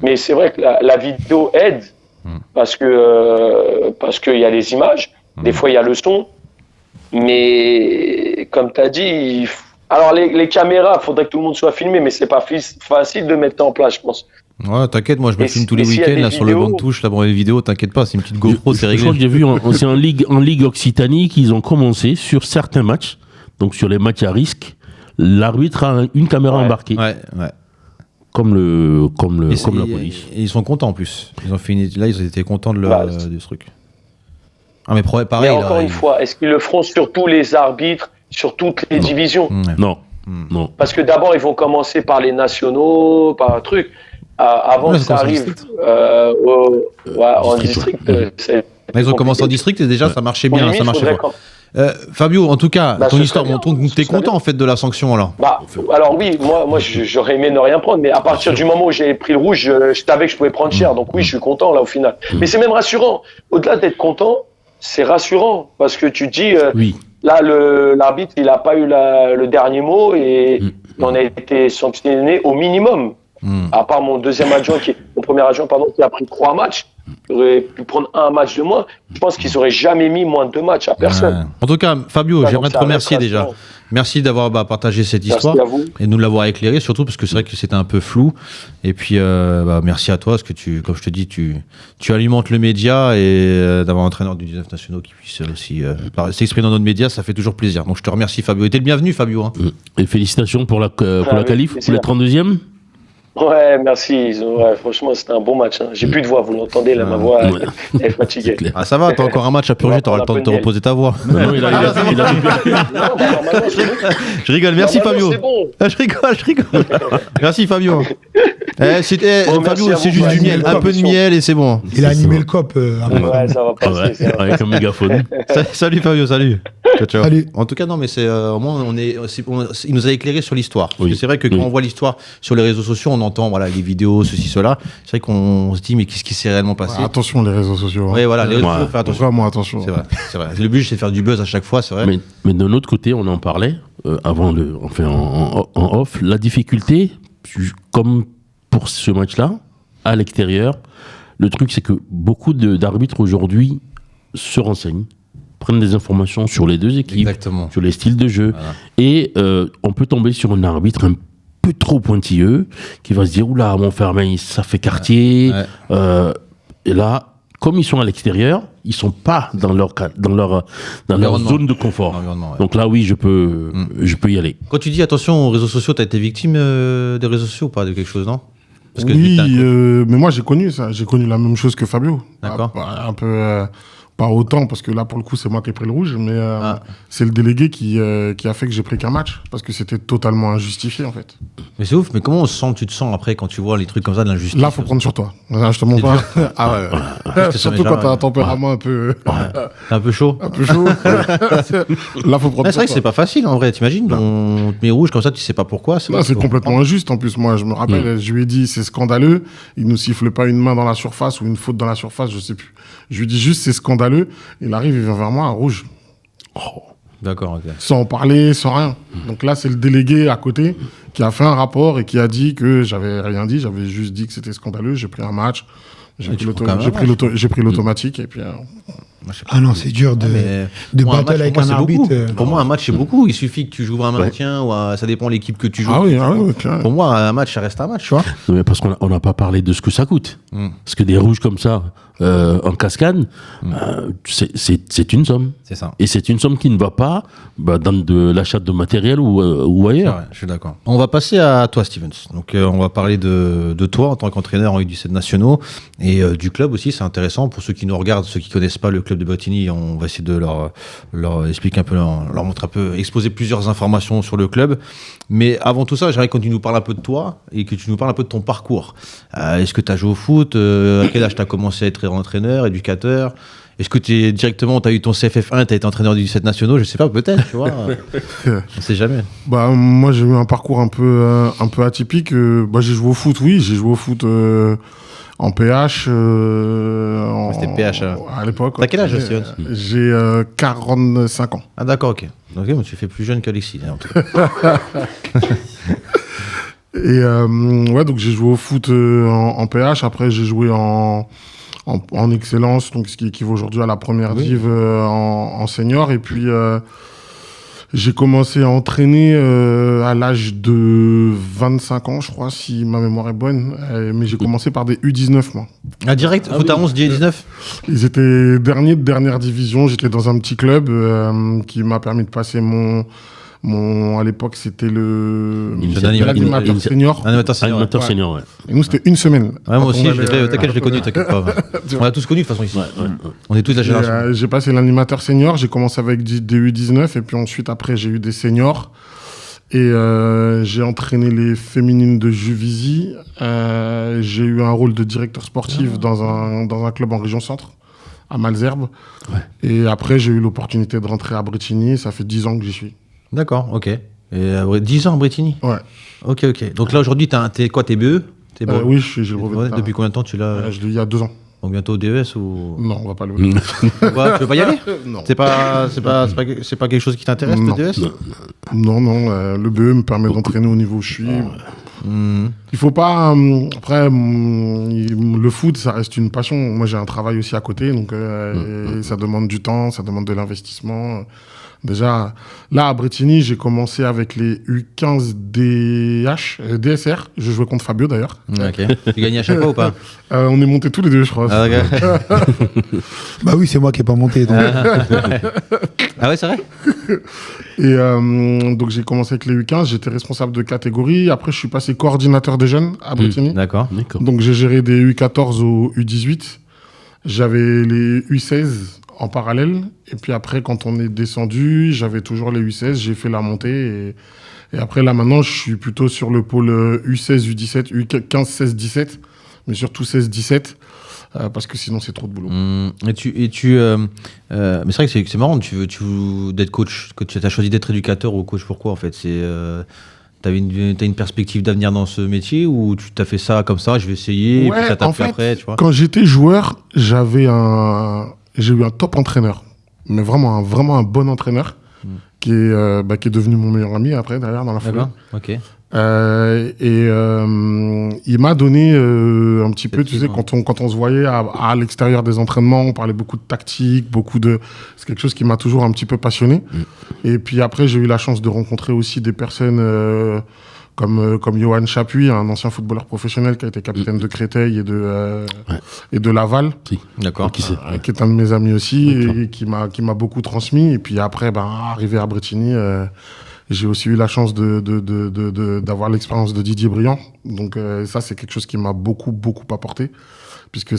Mais c'est vrai que la vidéo aide parce qu'il y a les images, des fois, il y a le son. Mais comme tu as dit, alors les caméras, il faudrait que tout le monde soit filmé, mais c'est pas facile de mettre en place, je pense. Ouais, t'inquiète, moi je me Et filme tous les s'il y a week-ends des là sur le vidéos- banc de touche, là pour les vidéos, t'inquiète pas, c'est une petite GoPro, c'est Je crois que réglé. j'ai vu, c'est en Ligue Occitanie qu'ils ont commencé sur certains matchs, donc sur les matchs à risque, l'arbitre a une caméra Ouais. embarquée, Ouais. comme la Et police. et ils sont contents en plus. Ils ont fini, là, ils ont été contents de, Bah, de ce truc. Ah, mais pareil, Mais encore là, une fois, est-ce qu'ils le feront sur tous les arbitres, sur toutes les divisions? Ouais. Non, Hmm. non. Parce que d'abord, ils vont commencer par les nationaux, par un truc. Avant Ouais, que ça ça commence en arrive district. en District, district, c'est Là, ils ont commencé en compliqué. district et déjà ça marchait Au bien, limite, ça marchait faudrait fort. quand- Fabio, en tout cas, Bah, ton ce histoire, serait bien, t'es ce serait content bien. en fait de la sanction là. Bah, alors oui, moi j'aurais aimé ne rien prendre, mais à partir du moment où j'ai pris le rouge, je savais que je pouvais prendre cher. Donc oui, je suis content là au final. Mais c'est même rassurant. Au-delà d'être content, c'est rassurant parce que tu te dis, Oui. là l'arbitre il n'a pas eu le dernier mot et on a été sanctionné au minimum. Hmm. À part mon premier adjoint qui a pris 3 matchs, il aurait pu prendre un match de moins. Je pense qu'ils n'auraient jamais mis moins de 2 matchs à personne. Ouais. En tout cas, Fabio, Ça, j'aimerais donc, te ça remercier reste déjà. rassurant. Merci d'avoir partagé cette Merci histoire à vous. et de nous l'avoir éclairé, surtout parce que c'est vrai que c'était un peu flou. Et puis, merci à toi, parce que comme je te dis, tu alimentes le média et d'avoir un entraîneur du 19 nationaux qui puisse aussi s'exprimer dans notre média, ça fait toujours plaisir. Donc je te remercie, Fabio. Et t'es le bienvenu, Fabio. Hein. Et félicitations pour la Avec qualif, pour plaisir. la 32e. Ouais, merci. Franchement, c'était un bon match. Hein. J'ai plus de voix, vous l'entendez, là, ma voix Ouais. elle est fatiguée. C'est clair. Ah, ça va, t'as encore un match à purger, Ouais, t'auras le temps de te on a reposer ta voix. Non, il a Non, bah, normalement, c'est bon. Je rigole, merci Normalement, Fabio. c'est bon. Ah, je rigole. Merci Fabio. Merci Fabio, à c'est vous juste pour du miel, la un peu de émission. miel et c'est bon. Il a animé le COP. Ouais, ça va passer. Ouais, ça va. avec un mégaphone. Salut Fabio, salut. Ciao, ciao. Salut. En tout cas, non, mais c'est au moins il nous a éclairé sur l'histoire. Parce Oui. que c'est vrai que quand Oui. on voit l'histoire sur les réseaux sociaux, on entend voilà les vidéos, ceci, cela. C'est vrai qu'on se dit mais qu'est-ce qui s'est réellement passé? Attention les réseaux sociaux. Oui, voilà, les réseaux Ouais. sociaux, faire attention. Vraiment attention. C'est vrai. Le but c'est de faire du buzz à chaque fois, c'est vrai. Mais d'un autre côté, on en parlait en off, la difficulté, comme pour ce match-là, à l'extérieur, le truc c'est que beaucoup d'arbitres aujourd'hui se renseignent, prennent des informations sur les deux équipes, Exactement. sur les styles de jeu, Voilà. et on peut tomber sur un arbitre un peu trop pointilleux qui va se dire oula, Montfermeil, ça fait quartier. Ouais. Et là, comme ils sont à l'extérieur, ils sont pas dans leur Environnement. zone de confort. Environnement, ouais. Donc là, oui, je peux y aller. Quand tu dis attention aux réseaux sociaux, t'as été victime des réseaux sociaux ou pas de quelque chose, non? Parce que Oui, t'as- mais moi j'ai connu ça. J'ai connu la même chose que Fabio. D'accord. Un peu, pas autant, parce que là pour le coup c'est moi qui ai pris le rouge, mais Ah. c'est le délégué qui a fait que j'ai pris qu'un match, parce que c'était totalement injustifié en fait. Mais c'est ouf, mais comment tu te sens après quand tu vois les trucs comme ça de l'injustice? Là faut prendre sur toi. Là, je te mens pas. Ah ouais. que ça Surtout m'est quand jamais- t'as un tempérament un peu T'es un peu chaud? un peu chaud. Là faut prendre Ouais, c'est sur vrai que c'est toi. pas facile en vrai, t'imagines, on te met rouge comme ça, tu sais pas pourquoi. Non, c'est complètement injuste en plus. Moi, je me rappelle, je lui ai dit c'est scandaleux. Il nous siffle pas une main dans la surface ou une faute dans la surface, je sais plus. Je lui dis juste c'est scandaleux. Il arrive, il vient vers moi, un rouge, D'accord, ok. sans en parler, sans rien. Donc là, c'est le délégué à côté qui a fait un rapport et qui a dit que j'avais rien dit, j'avais juste dit que c'était scandaleux. J'ai pris un match, j'ai Mais pris tu prends quand même j'ai pris l'automatique et puis. Moi, je sais pas. Ah non, c'est dur de Mais battre match, avec pour moi, un c'est arbitre. beaucoup. Pour moi, un match, c'est beaucoup. Il suffit que tu joues un maintien ou ça dépend de l'équipe que tu joues. Ah oui, clair. Pour moi, un match, ça reste un match, tu vois. Non, mais parce qu'on n'a pas parlé de ce que ça coûte. Mm. Parce que des rouges comme ça, en cascade, c'est une somme. C'est ça. Et c'est une somme qui ne va pas dans de l'achat de matériel ou ailleurs. Ouais, je suis d'accord. On va passer à toi, Stevens. Donc, on va parler de toi en tant qu'entraîneur en U17 nationaux et du club aussi. C'est intéressant pour ceux qui nous regardent, ceux qui connaissent pas le club de Bretigny. On va essayer de leur expliquer un peu, leur montrer un peu, exposer plusieurs informations sur le club. Mais avant tout ça, j'aimerais que tu nous parles un peu de toi et que tu nous parles un peu de ton parcours. Est-ce que tu as joué au foot? À quel âge tu as commencé à être entraîneur, éducateur? Est-ce que tu as eu ton CFF1, tu as été entraîneur du 17 nationaux? Je sais pas, peut-être, tu vois. On sait jamais. Bah, moi, j'ai eu un parcours un peu atypique. J'ai joué au foot, oui. J'ai joué au foot en PH. C'était PH. À l'époque. T'as quel âge, Steven? J'ai 45 ans. Ah, d'accord, ok. Ok, mais tu fais plus jeune qu'Alexis, en tout cas. Et donc j'ai joué au foot en PH. Après, j'ai joué en excellence, donc ce qui équivaut aujourd'hui à la première div en senior. Et puis j'ai commencé à entraîner à l'âge de 25 ans, je crois, si ma mémoire est bonne. Mais j'ai commencé par des U19, moi. Ah, direct, foot à 11, 19? Ils étaient derniers de dernière division. J'étais dans un petit club qui m'a permis de passer à l'époque, c'était l'animateur senior. Animateur senior, ouais. Et nous, c'était une semaine. Ouais, moi aussi, t'inquiète, je l'ai connu, t'inquiète pas. On l'a tous connu, de toute façon, ici. Ouais. On est tous de la génération. J'ai passé l'animateur senior, j'ai commencé avec des U19, et puis ensuite, après, j'ai eu des seniors. Et j'ai entraîné les féminines de Juvisy. J'ai eu un rôle de directeur sportif dans un club en région centre, à Malesherbes. Ouais. Et après, j'ai eu l'opportunité de rentrer à Bretigny, ça fait 10 ans que j'y suis. D'accord, ok. Et 10 ans à Bretigny? Ouais. Ok. Donc là, aujourd'hui, t'es quoi? T'es BE? Oui, j'ai le brevet. Depuis combien de temps tu l'as? Je l'ai eu il y a 2 ans. Donc bientôt au DES ou... Non, on va pas le Pourquoi? Tu veux pas y aller? Non. C'est pas quelque chose qui t'intéresse, le DES? Non. Le BE me permet d'entraîner au niveau où je suis. Il faut pas... Après, le foot, ça reste une passion. Moi, j'ai un travail aussi à côté, donc ça demande du temps, ça demande de l'investissement. Déjà, là, à Bretigny, j'ai commencé avec les U15 DSR. Je jouais contre Fabio, d'ailleurs. Ok. Tu gagnais à chaque fois ou pas? On est montés tous les deux, je crois. Ah, okay. Bah oui, c'est moi qui n'ai pas monté. Donc. Ah ouais, c'est vrai? Et donc, j'ai commencé avec les U15. J'étais responsable de catégorie. Après, je suis passé coordinateur des jeunes à Bretigny. D'accord. Donc, j'ai géré des U14 aux U18. J'avais les U16 en parallèle. Et puis après, quand on est descendu, j'avais toujours les U16. J'ai fait la montée. Et après, là, maintenant, je suis plutôt sur le pôle U16, U17, U15, 16, 17. Mais surtout 16, 17. Parce que sinon, c'est trop de boulot. Mais c'est vrai que c'est marrant d'être coach. Tu as choisi d'être éducateur ou coach, pourquoi en fait? T'as une perspective d'avenir dans ce métier ou tu t'as fait ça comme ça, je vais essayer, et puis ça t'a pris après, tu vois? Quand j'étais joueur, j'ai eu un top entraîneur, mais vraiment un bon entraîneur qui est devenu mon meilleur ami après, derrière, dans la foulée. Ok. Il m'a donné un petit peu, tu sais, quand on se voyait à l'extérieur des entraînements, on parlait beaucoup de tactique, c'est quelque chose qui m'a toujours un petit peu passionné. Et puis après, j'ai eu la chance de rencontrer aussi des personnes comme Johan Chapuis, un ancien footballeur professionnel qui a été capitaine de Créteil et de Laval. D'accord. Qui est un de mes amis aussi et qui m'a beaucoup transmis. Et puis après, arrivé à Bretigny, j'ai aussi eu la chance d'avoir l'expérience de Didier Briand. Donc ça, c'est quelque chose qui m'a beaucoup apporté, puisque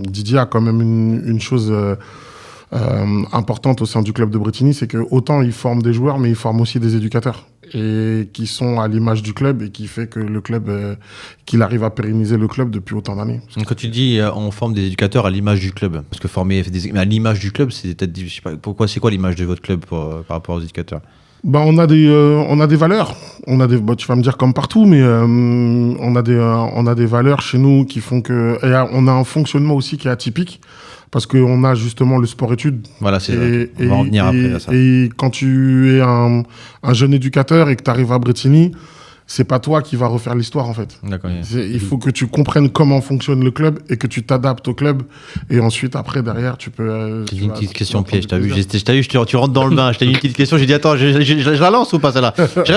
Didier a quand même une chose importante au sein du club de Bretigny, c'est que autant il forme des joueurs, mais il forme aussi des éducateurs, et qui sont à l'image du club, et qui fait que le club, qu'il arrive à pérenniser le club depuis autant d'années. Donc quand tu dis on forme des éducateurs à l'image du club, parce que former mais à l'image du club, c'est peut-être, je sais pas, pourquoi, c'est quoi l'image de votre club par rapport aux éducateurs? On a des valeurs. Tu vas me dire comme partout, mais on a des valeurs chez nous qui font que, et on a un fonctionnement aussi qui est atypique, parce qu'on a justement le sport-études. Voilà, on va en venir après à ça. Et quand tu es un jeune éducateur et que tu arrives à Bretigny, c'est pas toi qui vas refaire l'histoire en fait. D'accord. Il faut que tu comprennes comment fonctionne le club et que tu t'adaptes au club. Et ensuite, après, derrière, tu peux. J'ai une petite question piège, t'as vu, tu rentres dans le bain, je t'ai mis une petite question, j'ai dit attends, je la lance ou pas celle-là?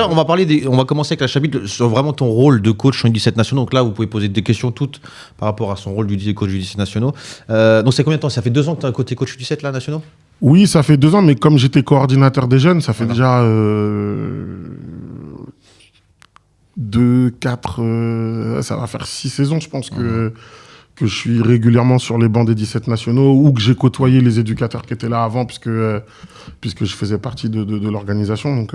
On va on va commencer avec la chapitre sur vraiment ton rôle de coach en U17 nationaux. Donc là, vous pouvez poser des questions toutes par rapport à son rôle du coach U17 nationaux. Donc c'est combien de temps? Ça fait 2 ans que tu es côté coach U17 là, nationaux? Oui, ça fait 2 ans, mais comme j'étais coordinateur des jeunes, ça fait déjà 2, 4, ça va faire 6 saisons, je pense, que je suis régulièrement sur les bancs des 17 nationaux ou que j'ai côtoyé les éducateurs qui étaient là avant, puisque je faisais partie de l'organisation. Donc,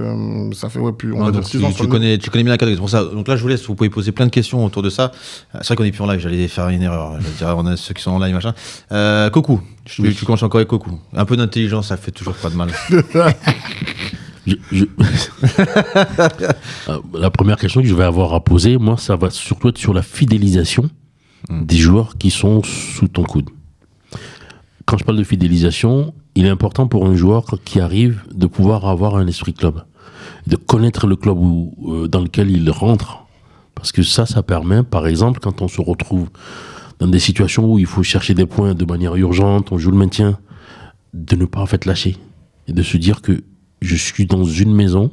ça fait plus, on va dire 6 ans. Tu connais bien la catégorie. C'est pour ça. Donc là, je vous laisse, vous pouvez poser plein de questions autour de ça. C'est vrai qu'on est plus en live, j'allais faire une erreur. J'allais dire, on a ceux qui sont en live, machin. Coco, tu commences encore avec Coco. Un peu d'intelligence, ça fait toujours pas de mal. La première question que je vais avoir à poser, moi, ça va surtout être sur la fidélisation des joueurs qui sont sous ton coude. Quand je parle de fidélisation, il est important pour un joueur qui arrive de pouvoir avoir un esprit club, de connaître le club dans lequel il rentre, parce que ça permet, par exemple, quand on se retrouve dans des situations où il faut chercher des points de manière urgente, on joue le maintien, de ne pas en fait lâcher et de se dire que je suis dans une maison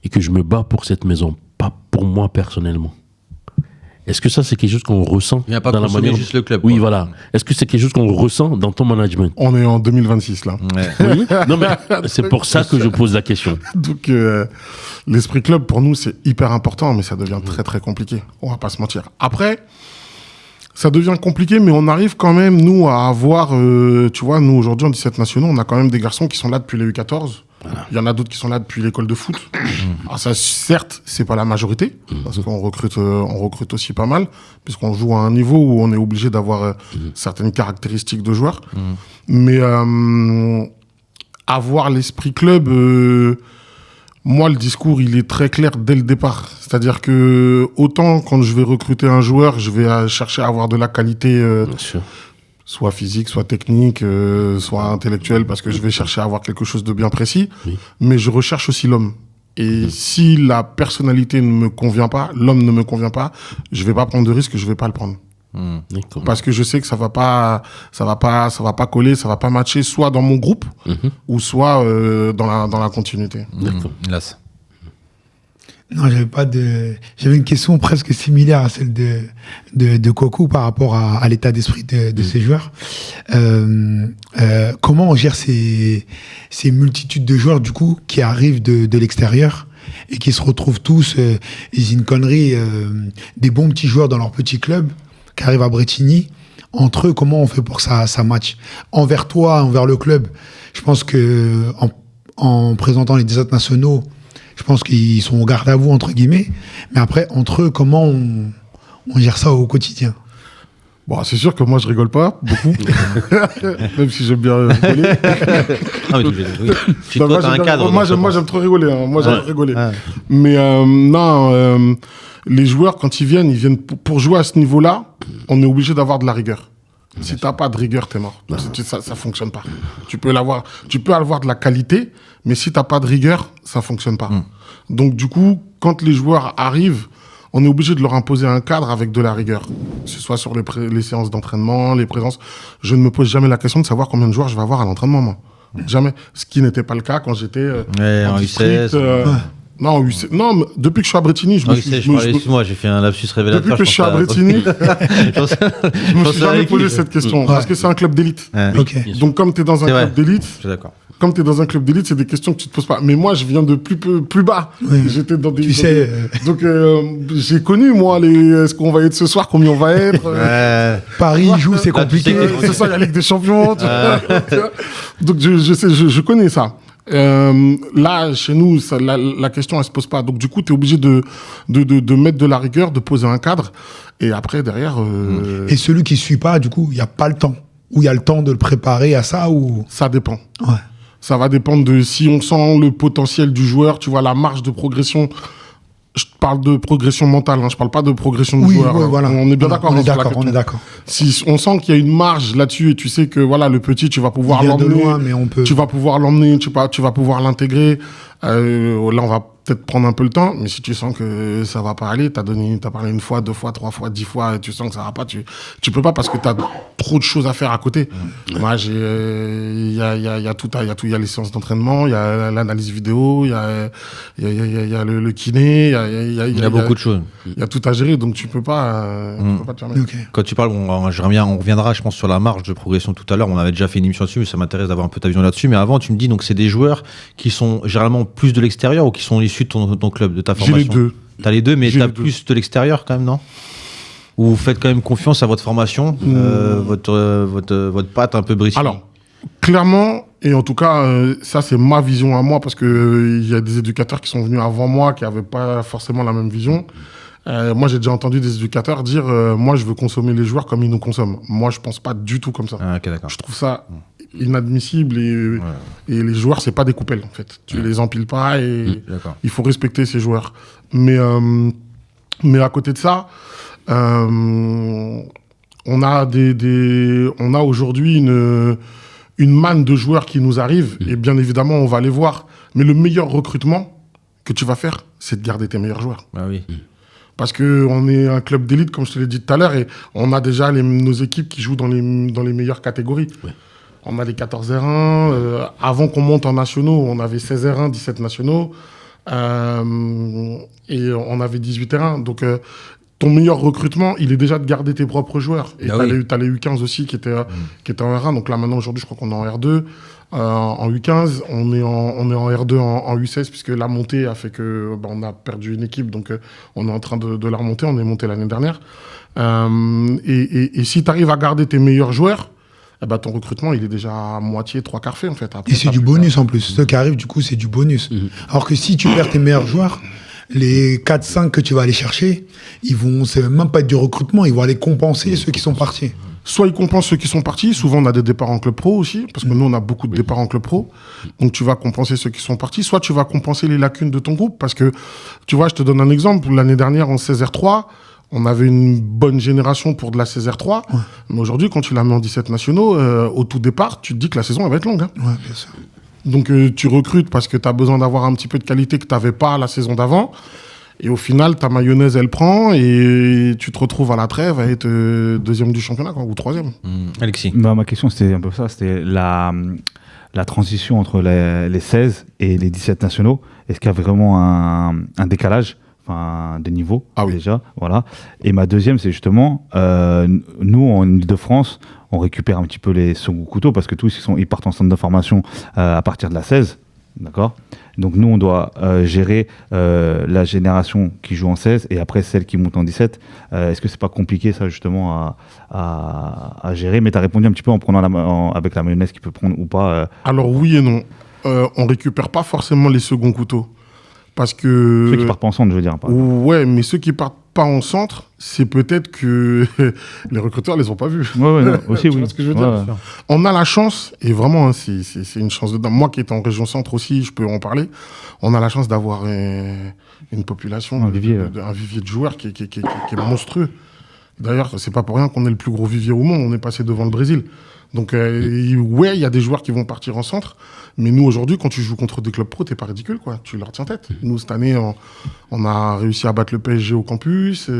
et que je me bats pour cette maison, pas pour moi personnellement. Est-ce que ça, c'est quelque chose qu'on ressent Il n'y a pas dans la manière juste le club. Oui, quoi. voilà. Est-ce que c'est quelque chose qu'on ressent dans ton management? On est en 2026 là. Ouais. Oui. Non, mais c'est pour ça que je pose la question. Donc, l'esprit club, pour nous, c'est hyper important, mais ça devient très, très compliqué. On va pas se mentir. Après, ça devient compliqué, mais on arrive quand même, nous, à avoir... tu vois, nous, aujourd'hui, en 17 nationaux, on a quand même des garçons qui sont là depuis les U14. Voilà. Il y en a d'autres qui sont là depuis l'école de foot. Alors ça, certes, c'est pas la majorité, parce qu'on recrute aussi pas mal, puisqu'on joue à un niveau où on est obligé d'avoir certaines caractéristiques de joueurs. Mais avoir l'esprit club... moi, le discours, il est très clair dès le départ. C'est-à-dire que autant quand je vais recruter un joueur, je vais chercher à avoir de la qualité, soit physique, soit technique, soit intellectuelle, parce que je vais chercher à avoir quelque chose de bien précis. Oui. Mais je recherche aussi l'homme. Et si la personnalité ne me convient pas, l'homme ne me convient pas, je vais pas prendre de risque, je vais pas le prendre. Parce que je sais que ça va pas coller, ça va pas matcher, soit dans mon groupe, ou soit dans la continuité. Hélas. Non, j'avais une question presque similaire à celle de Coco par rapport à l'état d'esprit de ces joueurs. Comment on gère ces multitudes de joueurs, du coup, qui arrivent de l'extérieur et qui se retrouvent tous, ils une connerie, des bons petits joueurs dans leur petit club, qui arrivent à Bretigny. Entre eux, comment on fait pour que ça match? Envers toi, envers le club, je pense que en présentant les 17 nationaux, je pense qu'ils sont au garde à vous, entre guillemets. Mais après, entre eux, comment on gère ça au quotidien? Bon, c'est sûr que moi, je rigole pas beaucoup. Même si j'aime bien rigoler. Moi, j'aime trop rigoler. Hein. Moi, j'aime rigoler. Mais non, les joueurs, quand ils viennent pour jouer à ce niveau-là, on est obligé d'avoir de la rigueur. Si t'as pas de rigueur, t'es mort. Ça fonctionne pas. Tu peux avoir de la qualité, mais si t'as pas de rigueur, ça fonctionne pas. Donc du coup, quand les joueurs arrivent, on est obligé de leur imposer un cadre avec de la rigueur. Que ce soit sur les séances d'entraînement, les présences. Je ne me pose jamais la question de savoir combien de joueurs je vais avoir à l'entraînement, moi. Jamais. Ce qui n'était pas le cas quand j'étais en district. Non, depuis que je suis à Bretigny, excuse-moi, j'ai fait un lapsus révélateur. Depuis que je suis à Bretigny, je me suis jamais posé cette question. Parce que c'est un club d'élite. Okay. Donc, comme tu es dans un club d'élite, je suis d'accord. Comme tu es dans un club d'élite, c'est des questions que tu te poses pas. Mais moi, je viens de plus bas. Oui. J'étais dans des... Tu sais... Donc, j'ai connu, moi, est-ce qu'on va être ce soir, combien on va être. Paris joue, c'est compliqué. C'est ça, il y a la Ligue des Champions. Donc, je sais, je connais ça. Là, chez nous, la question, elle se pose pas. Donc, du coup, tu es obligé de mettre de la rigueur, de poser un cadre. Et après, derrière... Et celui qui suit pas, du coup, il n'y a pas le temps. Ou il y a le temps de le préparer à ça ou... Ça dépend. Ouais. Ça va dépendre de si on sent le potentiel du joueur, tu vois, la marge de progression. Je parle de progression mentale, hein, je parle pas de progression de joueur. Oui, voilà. On est bien d'accord. On est d'accord. Si on sent qu'il y a une marge là-dessus et tu sais que voilà, le petit, tu vas pouvoir l'emmener. De loin, mais on peut... Tu vas pouvoir l'emmener, tu vas pouvoir l'intégrer. Là, on va peut-être prendre un peu le temps, mais si tu sens que ça va pas aller, t'as parlé 1 fois, 2 fois, 3 fois, 10 fois, et tu sens que ça va pas, tu peux pas parce que t'as trop de choses à faire à côté. Moi, il y a tout, il y a les séances d'entraînement, il y a l'analyse vidéo, il y a le kiné, il y a beaucoup de choses. Il y a tout à gérer, donc tu peux pas te permettre. Ok. Quand tu parles, on reviendra, je pense, sur la marge de progression tout à l'heure. On avait déjà fait une émission dessus, mais ça m'intéresse d'avoir un peu ta vision là-dessus. Mais avant, tu me dis, donc, c'est des joueurs qui sont généralement plus de l'extérieur ou qui sont issus de ton club, de ta formation? J'ai les deux. T'as les deux, mais J'ai t'as les deux. plus de l'extérieur quand même, non? Ou vous faites quand même confiance à votre formation, votre patte un peu britannique? Alors, clairement, et en tout cas, ça c'est ma vision à moi, parce que il y a des éducateurs qui sont venus avant moi, qui n'avaient pas forcément la même vision. Moi, j'ai déjà entendu des éducateurs dire moi, je veux consommer les joueurs comme ils nous consomment. Moi, je pense pas du tout comme ça. Ah, ok, d'accord. Je trouve ça inadmissible et les joueurs, c'est pas des coupelles, en fait. Tu les empiles pas et D'accord. il faut respecter ces joueurs. Mais à côté de ça, on a on a aujourd'hui une manne de joueurs qui nous arrivent et bien évidemment, on va les voir. Mais le meilleur recrutement que tu vas faire, c'est de garder tes meilleurs joueurs. Ah oui. Parce qu'on est un club d'élite, comme je te l'ai dit tout à l'heure, et on a déjà nos équipes qui jouent dans les meilleures catégories. Ouais. On a les 14 R1. Avant qu'on monte en nationaux, on avait 16 R1, 17 nationaux. Et on avait 18 R1. Donc, ton meilleur recrutement, il est déjà de garder tes propres joueurs. Et t'as les U15 aussi qui étaient en R1. Donc là, maintenant, aujourd'hui, je crois qu'on est en R2. En U15, on est en R2 en U16, puisque la montée a fait que on a perdu une équipe, donc on est en train de la remonter. On est monté l'année dernière. Et si tu arrives à garder tes meilleurs joueurs, ton recrutement, il est déjà à moitié, 3/4 fait, en fait. Après, et c'est du bonus en plus. Ce qui arrive, du coup, c'est du bonus. Alors que si tu perds tes meilleurs joueurs, les 4-5 que tu vas aller chercher, c'est même pas du recrutement, ils vont aller compenser ceux qui sont partis. Soit ils compensent ceux qui sont partis, souvent on a des départs en club pro aussi, parce que nous on a beaucoup de départs en club pro, donc tu vas compenser ceux qui sont partis, soit tu vas compenser les lacunes de ton groupe, parce que, tu vois, je te donne un exemple, l'année dernière en 16R3, on avait une bonne génération pour de la 16R3, mais aujourd'hui quand tu la mets en 17 nationaux, au tout départ, tu te dis que la saison elle va être longue. Hein. Ouais, bien sûr. Donc tu recrutes parce que tu as besoin d'avoir un petit peu de qualité que tu n'avais pas la saison d'avant. Et au final, ta mayonnaise, elle prend et tu te retrouves à la trêve à être deuxième du championnat, quoi, ou troisième. Alexis. Ma question, c'était un peu ça. C'était la transition entre les 16 et les 17 nationaux. Est-ce qu'il y a vraiment un décalage des niveaux déjà, voilà. Et ma deuxième, c'est justement, nous, en Ile-de-France, on récupère un petit peu les seconds couteaux parce que tous, ils partent en centre de formation à partir de la 16. D'accord. Donc nous, on doit gérer la génération qui joue en 16 et après celle qui monte en 17. Est-ce que c'est pas compliqué ça justement à gérer? Mais tu as répondu un petit peu en prenant avec la mayonnaise qu'il peut prendre ou pas. Alors oui et non. On récupère pas forcément les seconds couteaux. Parce que... Ceux qui partent pas en centre, je veux dire. Ouais, mais ceux qui partent pas en centre, c'est peut-être que les recruteurs les ont pas vus. Ouais, non, aussi, tu vois ce que je veux dire. On a la chance, et vraiment, hein, c'est une chance de dingue. Moi qui étais en région centre aussi, je peux en parler. On a la chance d'avoir une population, un vivier de joueurs qui est monstrueux. D'ailleurs, c'est pas pour rien qu'on est le plus gros vivier au monde. On est passé devant le Brésil. Donc, ouais, il y a des joueurs qui vont partir en centre. Mais nous, aujourd'hui, quand tu joues contre des clubs pro, t'es pas ridicule, quoi. Tu leur tiens tête. Nous, cette année, on a réussi à battre le PSG au campus.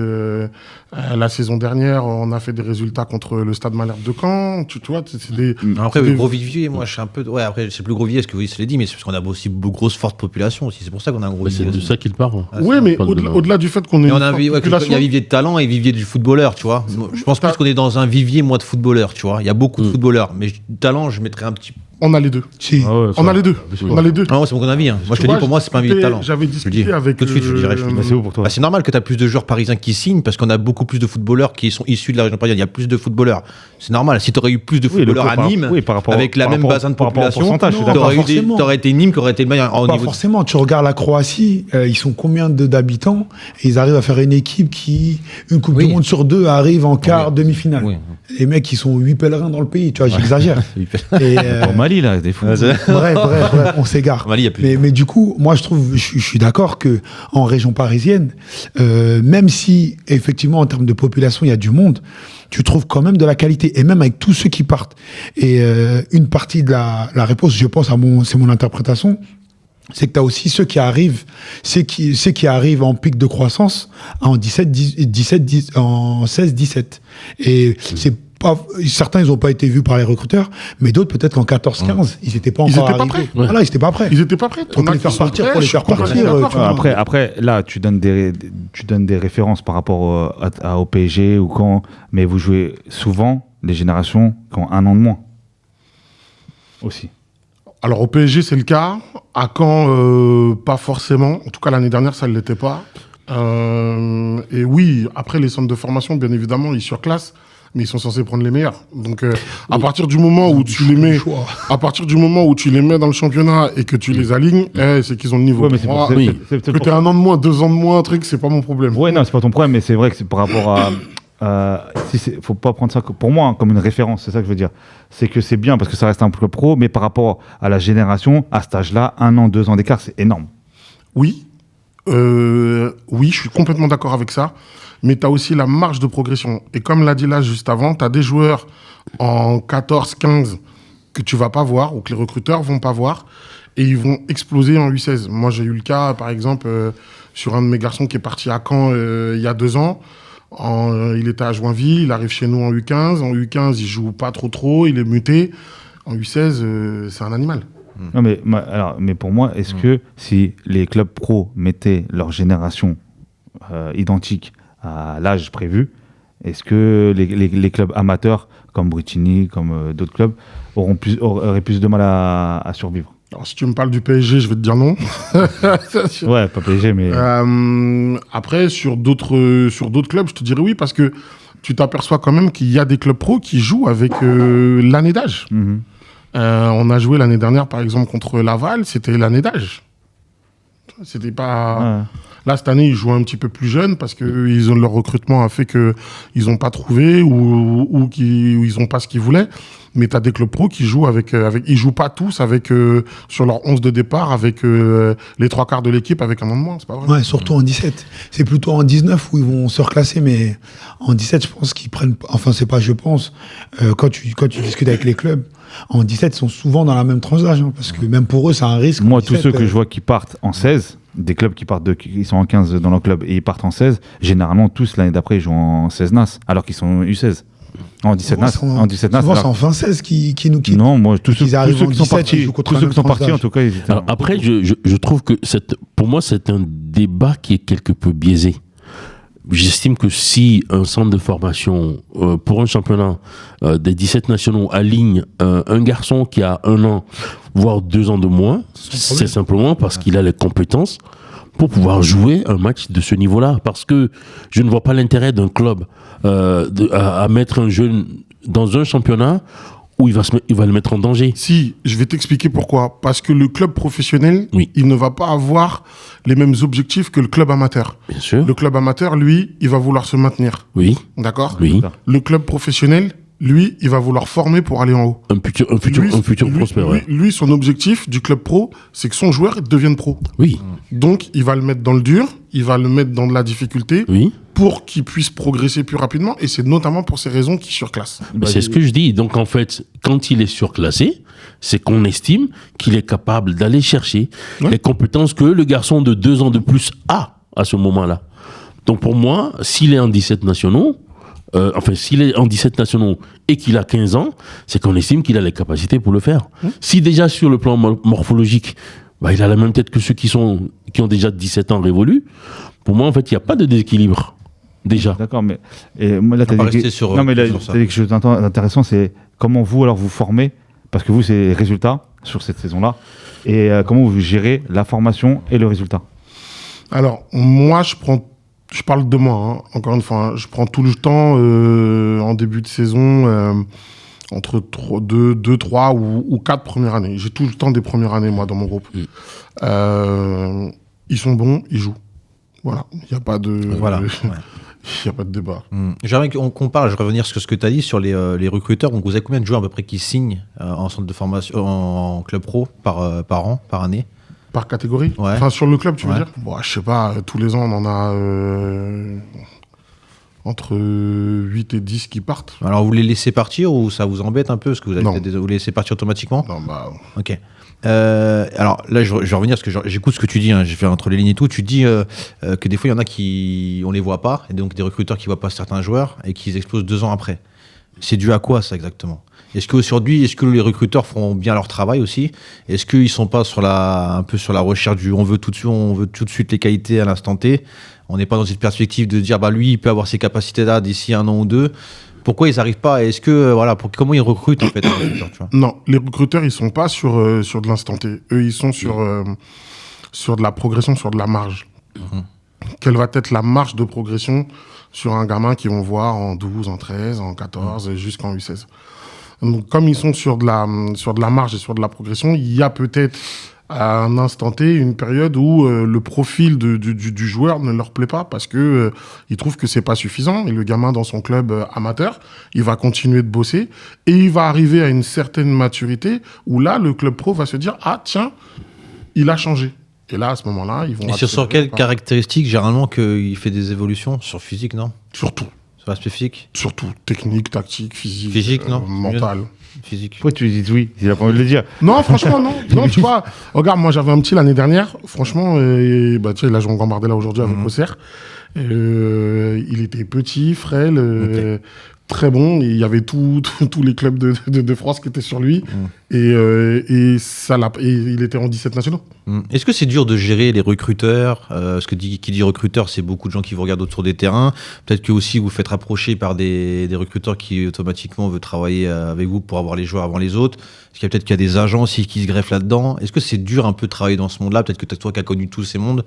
La saison dernière, on a fait des résultats contre le Stade Malherbe de Caen. Tu vois, c'est des... Après, le gros vivier, moi, je suis un peu... Ouais, après, c'est plus gros vivier, ce que vous l'avez dit, mais c'est parce qu'on a aussi de grosses, fortes populations aussi. C'est pour ça qu'on a un gros vivier. C'est de ça qu'il parle. Oui, mais au-delà du fait qu'on est... Il y a vivier de talent et vivier du footballeur, tu vois. Je pense plus qu'on est dans un vivier, moi, de footballeur, tu vois. Il y a beaucoup de footballeurs, mais talent, je mettrais un petit... On a les deux. Si. Ah ouais, on a les deux. On a les deux. Ah non, c'est mon avis. Hein. Moi, je te dis, pour moi, c'est pas un vivier de talent. J'avais discuté avec... Tout de suite, je dirais. C'est où pour toi? C'est normal que tu as plus de joueurs parisiens qui signent parce qu'on a beaucoup plus de footballeurs qui sont issus de la région parisienne. Il y a plus de footballeurs. C'est normal. Si tu aurais eu plus de footballeurs à Nîmes, avec la même bassin de population, tu aurais été Nîmes qui aurait été le meilleur. Pas forcément. Tu regardes la Croatie, ils sont combien d'habitants et ils arrivent à faire une équipe qui, une Coupe du Monde sur 2, arrive en quart, demi-finale. Oui. Les mecs, ils sont 8 pèlerins dans le pays, tu vois, j'exagère. Au Mali, là, des fous. Bref, on s'égare. Mais du coup, moi, je suis d'accord que en région parisienne, même si, effectivement, en termes de population, il y a du monde, tu trouves quand même de la qualité. Et même avec tous ceux qui partent. Et une partie de la réponse, je pense, c'est mon interprétation, c'est que tu as aussi ceux qui arrivent en pic de croissance en 16-17. Et c'est pas, certains, ils n'ont pas été vus par les recruteurs, mais d'autres, peut-être qu'en 14-15, ils n'étaient pas encore arrivés. Prêts. Voilà, ils n'étaient pas prêts. Ils n'étaient pas prêts. Pour les faire partir, Après, là, tu donnes des références par rapport au PSG ou quand, mais vous jouez souvent les générations qui ont un an de moins. Aussi. Alors au PSG, c'est le cas. À Caen, pas forcément. En tout cas, l'année dernière, ça ne l'était pas. Et oui, après, les centres de formation, bien évidemment, ils surclassent, mais ils sont censés prendre les meilleurs. Donc, à partir du moment où tu les mets, dans le championnat et que tu les alignes, c'est qu'ils ont le niveau. Ouais, mais que tu aies un an de moins, 2 ans de moins, un truc, c'est pas mon problème. Ouais, non, c'est pas ton problème, mais c'est vrai que c'est par rapport à. Faut pas prendre ça pour moi comme une référence, c'est ça que je veux dire. C'est que c'est bien parce que ça reste un club pro, mais par rapport à la génération, à cet âge-là, 1 an, 2 ans d'écart, c'est énorme. Oui, je suis complètement d'accord avec ça. Mais tu as aussi la marge de progression. Et comme l'a dit là juste avant, tu as des joueurs en 14-15 que tu vas pas voir ou que les recruteurs vont pas voir et ils vont exploser en U16. Moi, j'ai eu le cas, par exemple, sur un de mes garçons qui est parti à Caen il y a 2 ans. Il était à Joinville, il arrive chez nous en U15. En U15, il joue pas trop, il est muté. En U16, c'est un animal. Non, mais pour moi, est-ce que si les clubs pro mettaient leur génération identique à l'âge prévu, est-ce que les clubs amateurs comme Britini, comme d'autres clubs, auraient plus de mal à survivre? Alors, si tu me parles du PSG, je vais te dire non. Ouais, pas PSG, mais... Après, sur d'autres clubs, je te dirais oui, parce que tu t'aperçois quand même qu'il y a des clubs pro qui jouent avec l'année d'âge. Mm-hmm. On a joué l'année dernière, par exemple, contre Laval, c'était l'année d'âge. C'était pas... Ouais. Là, cette année, ils jouent un petit peu plus jeunes parce que leur recrutement a fait qu'ils n'ont pas trouvé ou ils n'ont pas ce qu'ils voulaient. Mais tu as des clubs pro qui jouent ils jouent pas tous sur leur 11 de départ avec les 3/4 de l'équipe avec un an de moins, c'est pas vrai. Ouais, surtout en 17. C'est plutôt en 19 où ils vont se reclasser, mais en 17, je pense qu'ils prennent, enfin, c'est pas je pense, quand tu discutes avec les clubs, en 17, ils sont souvent dans la même tranche d'âge, hein, parce que même pour eux, c'est un risque. Moi, 17, tous ceux que je vois qui partent en 16, des clubs qui sont en 15 dans leur club et ils partent en 16, généralement, tous l'année d'après, ils jouent en 16 NAS, alors qu'ils sont U16. En 17 NAS. En 17 NAS. Souvent, c'est en fin 16 qui nous quittent. Non, moi, tous ceux qui sont partis, en tout cas, ils étaient. Alors, après, je trouve que pour moi, c'est un débat qui est quelque peu biaisé. J'estime que si un centre de formation pour un championnat des 17 nationaux aligne un garçon qui a 1 an, voire 2 ans de moins, c'est simplement parce qu'il a les compétences pour pouvoir jouer un match de ce niveau-là. Parce que je ne vois pas l'intérêt d'un club à mettre un jeune dans un championnat où il va le mettre en danger. Si, je vais t'expliquer pourquoi. Parce que le club professionnel, il ne va pas avoir les mêmes objectifs que le club amateur. Bien sûr. Le club amateur, lui, il va vouloir se maintenir. Oui. D'accord ? Oui. Le club professionnel, lui, il va vouloir former pour aller en haut. Un futur prospère. Ouais. Lui, son objectif du club pro, c'est que son joueur devienne pro. Oui. Donc, il va le mettre dans le dur, il va le mettre dans de la difficulté Oui. pour qu'il puisse progresser plus rapidement. Et c'est notamment pour ces raisons qu'il surclasse. C'est ce que je dis. Donc, en fait, quand il est surclassé, c'est qu'on estime qu'il est capable d'aller chercher les compétences que le garçon de 2 ans de plus a à ce moment-là. Donc, pour moi, s'il est en 17 nationaux, s'il est en 17 nationaux et qu'il a 15 ans, c'est qu'on estime qu'il a les capacités pour le faire. Si déjà sur le plan morphologique, il a la même tête que ceux qui ont déjà 17 ans révolus, pour moi, en fait, il n'y a pas de déséquilibre. Déjà. D'accord, mais moi, là, tu as dit quelque chose d'intéressant, c'est comment vous, alors, vous formez, parce que vous, c'est résultat sur cette saison-là, et comment vous gérez la formation et le résultat. Alors, moi, je parle de moi, hein, encore une fois, je prends tout le temps en début de saison entre 2, 3 ou 4 premières années. J'ai tout le temps des premières années, moi, dans mon groupe. Ils sont bons, ils jouent. Voilà, il n'y a pas de... Voilà. Il n'y a pas de débat. J'aimerais qu'on parle, je vais revenir sur ce que tu as dit sur les recruteurs. Donc, vous avez combien de joueurs à peu près qui signent en centre de formation, en club pro par an, par année? Par catégorie? Ouais. Enfin, sur le club, tu veux dire? Bon, je sais pas, tous les ans, on en a entre 8 et 10 qui partent. Alors, vous les laissez partir ou ça vous embête un peu? Parce que Non. vous les laissez partir automatiquement? Non, bah, Ok. Alors là, je vais revenir parce que j'écoute ce que tu dis. J'ai fait entre les lignes et tout. Tu dis que des fois, il y en a qui on les voit pas, et donc des recruteurs qui voient pas certains joueurs et qui explosent 2 ans après. C'est dû à quoi ça exactement? Est-ce que les recruteurs font bien leur travail aussi? Est-ce qu'ils sont pas un peu sur la recherche du on veut tout de suite les qualités à l'instant T? On n'est pas dans cette perspective de dire bah lui il peut avoir ces capacités là d'ici 1 an ou 2. Pourquoi ils n'arrivent pas? Est-ce que comment ils recrutent en fait un recruteur, tu vois? non, les recruteurs, ils sont pas sur de l'instant T. Eux, ils sont sur de la progression, sur de la marge. Quelle va être la marge de progression sur un gamin qu'ils vont voir en 12, en 13, en 14, jusqu'en U16. Donc, comme ils sont sur de la marge et sur de la progression, il y a peut-être à un instant T une période où le profil du joueur ne leur plaît pas parce que ils trouvent que c'est pas suffisant. Et le gamin dans son club amateur, il va continuer de bosser et il va arriver à une certaine maturité où là, le club pro va se dire ah tiens, il a changé. Et là, à ce moment-là, ils vont... Et sur quelles caractéristiques, généralement, qu'il fait des évolutions? Sur physique, non? Surtout. Sur l'aspect physique? Surtout. Technique, tactique, physique. Physique, non? Mental. Physique. Pourquoi tu dis oui? Il a pas envie de le dire. Non, franchement, non. Non, tu vois, regarde, moi, j'avais un petit l'année dernière. Franchement, bah, tu sais, il a joué en Gambardella aujourd'hui avec Auxerre. Il était petit, frêle, très bon. Il y avait tous les clubs de France qui étaient sur lui. Et il était en 17 nationaux. Est-ce que c'est dur de gérer les recruteurs? Parce que qui dit recruteur, c'est beaucoup de gens qui vous regardent autour des terrains. Peut-être que aussi vous faites rapprocher par des recruteurs qui automatiquement veulent travailler avec vous pour avoir les joueurs avant les autres. Parce qu'il y a peut-être qu'il y a des agents aussi qui se greffent là-dedans. Est-ce que c'est dur un peu de travailler dans ce monde-là? Peut-être que toi qui as connu tous ces mondes.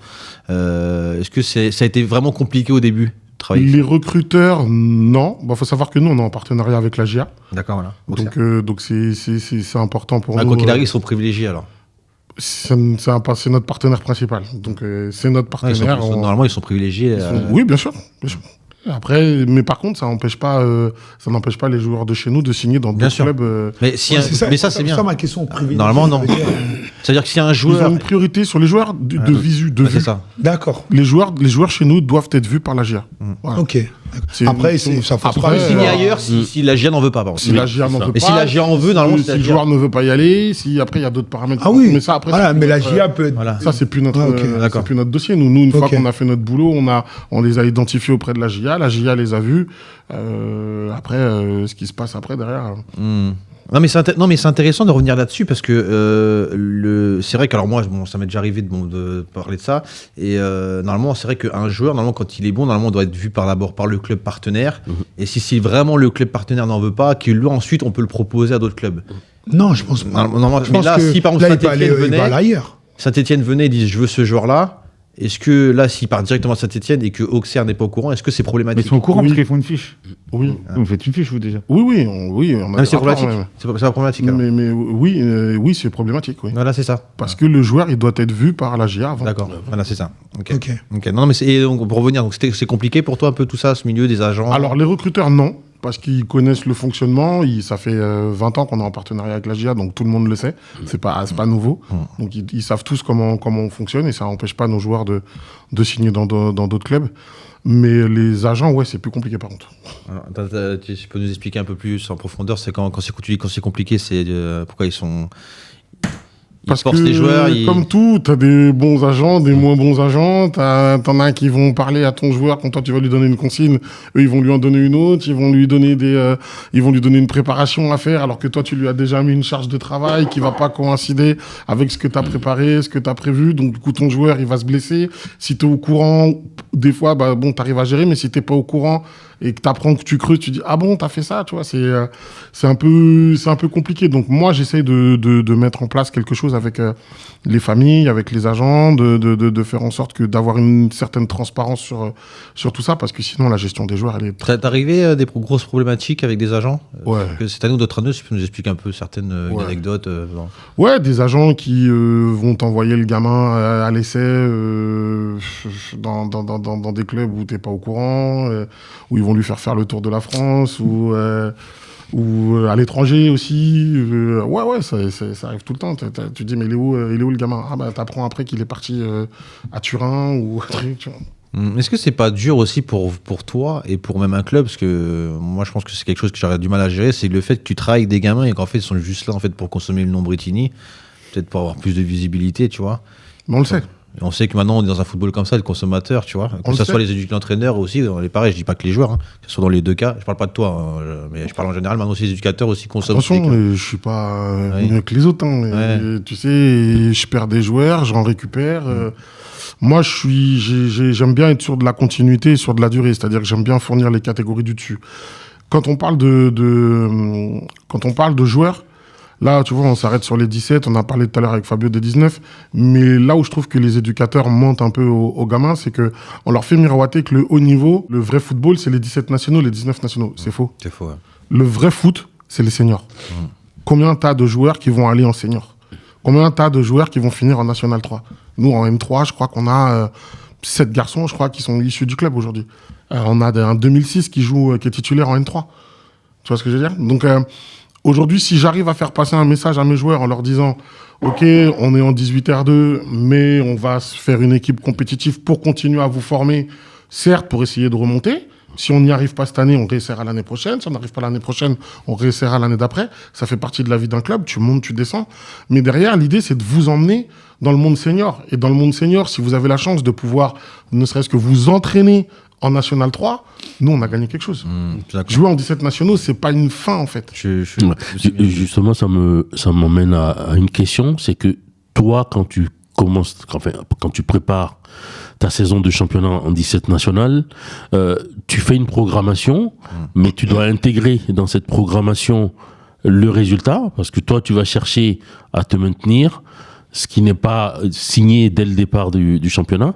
Est-ce que ça a été vraiment compliqué au début? Les recruteurs, non. Bah, faut savoir que nous, on est en partenariat avec la GIA. D'accord, voilà. Donc c'est important pour nous. Quoi qu'il arrive, ils sont privilégiés alors. C'est notre partenaire principal. Donc c'est notre partenaire. Normalement, ils sont privilégiés. Oui, bien sûr. Après, mais par contre, ça n'empêche pas les joueurs de chez nous de signer dans d'autres clubs. Mais ça, c'est bien. C'est ça ma question. Normalement, non. C'est-à-dire que si un joueur. Ils ont une priorité sur les joueurs de vue. C'est ça. D'accord. Les joueurs chez nous doivent être vus par la GIA. Voilà. Ok. Après, ça faut Après, signer ailleurs si la GIA n'en veut pas. Si la GIA n'en veut pas. Mais si la GIA en veut, normalement, si le joueur ne veut pas y aller, après, il y a d'autres paramètres. Ah oui. Mais ça, après. Voilà, mais la GIA peut être. Voilà. Ça, c'est plus notre dossier. Nous, une fois qu'on a fait notre boulot, on les a identifiés auprès de la GIA les a vus. Après, ce qui se passe après derrière. Non mais c'est intéressant de revenir là-dessus parce que c'est vrai que alors moi ça m'est déjà arrivé de parler de ça et normalement c'est vrai qu'un joueur quand il est bon normalement doit être vu d'abord par le club partenaire et si vraiment le club partenaire n'en veut pas qu'il lui ensuite on peut le proposer à d'autres clubs. Non, je pense pas. Mais là si par exemple Saint-Étienne venait et dit je veux ce joueur là. Est-ce que là, s'il part directement à Saint-Etienne et que Auxerre n'est pas au courant, est-ce que c'est problématique? Mais ils sont au courant parce qu'ils font une fiche. Oui. Vous faites une fiche, vous, déjà? Oui. C'est problématique. C'est pas problématique. Mais oui, c'est problématique. Oui. Voilà, c'est ça. Parce que le joueur, il doit être vu par la GIA avant. D'accord. Voilà, c'est ça. Ok. Non, mais donc, pour revenir, c'est compliqué pour toi un peu tout ça, ce milieu des agents? Alors, les recruteurs, non. Parce qu'ils connaissent le fonctionnement. Ça fait 20 ans qu'on est en partenariat avec la GIA, donc tout le monde le sait. C'est pas nouveau. Donc ils savent tous comment on fonctionne et ça n'empêche pas nos joueurs de signer dans d'autres clubs. Mais les agents, ouais, c'est plus compliqué par contre. Alors, tu peux nous expliquer un peu plus en profondeur, c'est quand c'est compliqué, c'est pourquoi ils sont... Parce que, les joueurs, comme tout, t'as des bons agents, des moins bons agents. T'en as qui vont parler à ton joueur quand toi tu vas lui donner une consigne. Eux, ils vont lui en donner une autre. Ils vont lui donner une préparation à faire, alors que toi, tu lui as déjà mis une charge de travail qui va pas coïncider avec ce que t'as préparé, ce que t'as prévu. Donc, du coup, ton joueur, il va se blesser. Si t'es au courant, des fois, t'arrives à gérer, mais si t'es pas au courant et que t'apprends que tu creuses, tu dis ah bon, t'as fait ça, tu vois, c'est un peu compliqué. Donc moi, j'essaie de mettre en place quelque chose avec les familles, avec les agents, de faire en sorte que d'avoir une certaine transparence sur tout ça, parce que sinon la gestion des joueurs, elle est très... T'es arrivé des grosses problématiques avec des agents? Ouais. Cette année ou d'autres années, tu peux nous expliquer un peu certaines anecdotes Ouais, des agents qui vont t'envoyer le gamin à l'essai dans des clubs où t'es pas au courant, où ils vont lui faire le tour de la France, ou à l'étranger aussi. Ça arrive tout le temps. Tu te dis, mais il est où le gamin? Ah bah t'apprends après qu'il est parti à Turin ou tu vois. Est-ce que c'est pas dur aussi pour toi et pour même un club, parce que moi je pense que c'est quelque chose que j'aurais du mal à gérer, c'est le fait que tu travailles avec des gamins et qu'en fait ils sont juste là en fait pour consommer le Nombretini, peut-être pour avoir plus de visibilité, tu vois. Mais on le sait. Et on sait que maintenant on est dans un football comme ça, le consommateur, tu vois, que le ce sait. soit les entraîneurs aussi, les pareils, je dis pas que les joueurs, hein, que ce soit dans les deux cas, je parle pas de toi, mais je parle en général, maintenant aussi les éducateurs aussi consomment. Attention, je suis pas Oui. mieux que les autres. Hein, mais tu sais, je perds des joueurs, j'en récupère. Moi, j'aime bien être sur de la continuité et sur de la durée. C'est-à-dire que j'aime bien fournir les catégories du dessus. Quand on parle quand on parle de joueurs, là, tu vois, on s'arrête sur les 17. On a parlé tout à l'heure avec Fabio des 19. Mais là où je trouve que les éducateurs mentent un peu aux gamins, c'est que on leur fait miroiter que le haut niveau, le vrai football, c'est les 17 nationaux, les 19 nationaux. C'est faux. C'est faux, ouais. Le vrai foot, c'est les seniors. Combien t'as de joueurs qui vont aller en senior? Combien t'as de joueurs qui vont finir en National 3? Nous, en M3, je crois qu'on a 7 garçons, je crois, qui sont issus du club aujourd'hui. On a un 2006 qui est titulaire en N3. Tu vois ce que je veux dire? Donc, aujourd'hui, si j'arrive à faire passer un message à mes joueurs en leur disant « Ok, on est en 18R2, mais on va se faire une équipe compétitive pour continuer à vous former, certes, pour essayer de remonter. Si on n'y arrive pas cette année, on réessaiera l'année prochaine. Si on n'arrive pas l'année prochaine, on réessaiera l'année d'après. Ça fait partie de la vie d'un club. Tu montes, tu descends. Mais derrière, l'idée, c'est de vous emmener dans le monde senior. Et dans le monde senior, si vous avez la chance de pouvoir, ne serait-ce que vous entraîner en National 3, nous, on a gagné quelque chose. Jouer en 17 nationaux, c'est pas une fin, en fait. Justement, ça m'emmène à une question, c'est que toi, quand tu prépares ta saison de championnat en 17 national, tu fais une programmation, mais tu dois intégrer dans cette programmation le résultat, parce que toi, tu vas chercher à te maintenir, ce qui n'est pas signé dès le départ du championnat.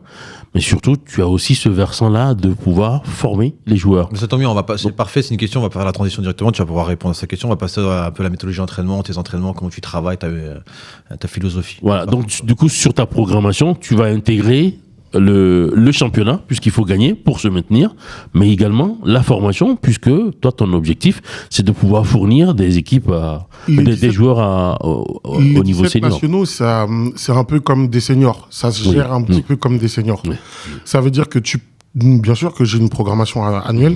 Mais surtout, tu as aussi ce versant-là de pouvoir former les joueurs. Mais ça tombe bien, c'est parfait, c'est une question, on va faire la transition directement, tu vas pouvoir répondre à cette question, on va passer un peu à la méthodologie d'entraînement, tes entraînements, comment tu travailles, ta philosophie. Voilà, donc du coup, sur ta programmation, tu vas intégrer le championnat, puisqu'il faut gagner pour se maintenir, mais également la formation, puisque toi, ton objectif, c'est de pouvoir fournir des équipes, des joueurs au niveau senior. Les nationaux, c'est un peu comme des seniors. Ça se gère un petit peu comme des seniors. Oui. Ça veut dire que bien sûr que j'ai une programmation annuelle,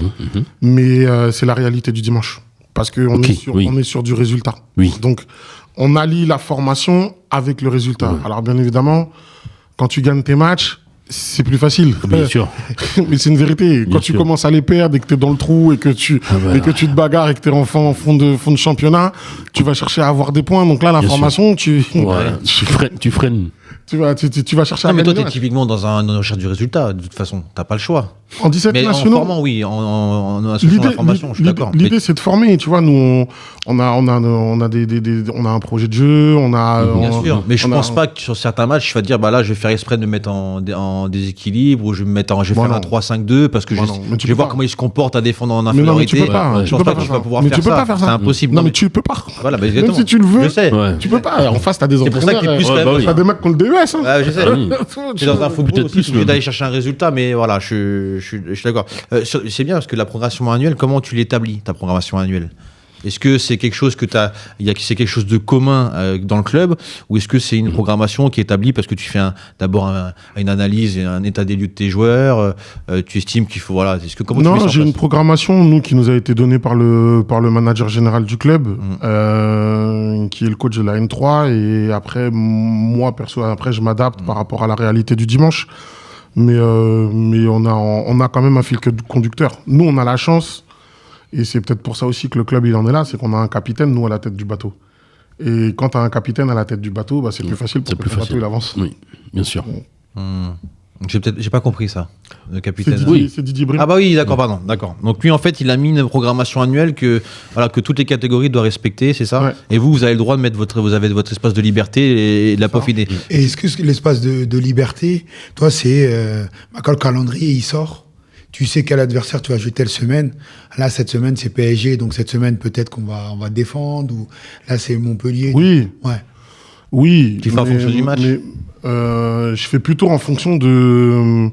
mais c'est la réalité du dimanche. Parce qu'on est sur du résultat. Oui. Donc, on allie la formation avec le résultat. Alors, bien évidemment, quand tu gagnes tes matchs, c'est plus facile. Bien sûr. Mais c'est une vérité. Quand tu commences à les perdre et que tu es dans le trou et que tu te bagarres et que tu es en fond de championnat, tu vas chercher à avoir des points. Donc là, la formation, tu freines. Tu vas chercher à mais toi, gagner. tu es typiquement dans une recherche du résultat, de toute façon. Tu n'as pas le choix. En 17 mais nationaux. En formant, oui. En associant la formation, je suis d'accord. L'idée, c'est de former. Tu vois, nous, on a un projet de jeu. Bien sûr. Mais je ne pense pas que sur certains matchs, je vais te dire, là, je vais faire exprès de me mettre en déséquilibre ou je vais faire un 3-5-2 parce que je vais voir comment ils se comportent à défendre en infériorité. Mais non, mais tu peux pas. Je pense pas que tu vas pouvoir faire ça. C'est impossible. Non, mais tu peux pas. Voilà, même si tu le veux, tu peux pas. En face, tu as des entraîneurs. C'est pour ça que tu es plus quand même. T'as des mecs qui ont le DES. Je sais. Tu es dans un football aussi, tu es d'aller chercher un résultat, mais voilà, je suis d'accord. C'est bien parce que la programmation annuelle, comment tu l'établis, ta programmation annuelle? Est-ce que c'est quelque chose c'est quelque chose de commun dans le club, ou est-ce que c'est une programmation qui est établie parce que tu fais d'abord une analyse et un état des lieux de tes joueurs, tu estimes qu'il faut Non, j'ai une programmation qui nous a été donnée par le manager général du club, qui est le coach de la N3, et après moi perso, je m'adapte par rapport à la réalité du dimanche. Mais on a quand même un fil conducteur. Nous, on a la chance. Et c'est peut-être pour ça aussi que le club, il en est là, c'est qu'on a un capitaine, nous, à la tête du bateau. Et quand tu as un capitaine à la tête du bateau, c'est plus facile pour que le bateau, il avance. Oui, bien sûr. J'ai pas compris ça, le capitaine. C'est Didier Brim. Ah bah oui, d'accord, pardon, d'accord. Donc lui, en fait, il a mis une programmation annuelle que toutes les catégories doivent respecter, c'est ça? Ouais. Et vous avez le droit de mettre vous avez votre espace de liberté et de la peaufiner. Et est-ce que l'espace de liberté, toi, c'est quand le calendrier, il sort, tu sais quel adversaire tu vas jouer telle semaine. Là, cette semaine, c'est PSG. Donc, cette semaine, peut-être qu'on va défendre. Ou là, c'est Montpellier. Oui. Ouais. Oui. Tu fais en fonction du match. Je fais plutôt en fonction de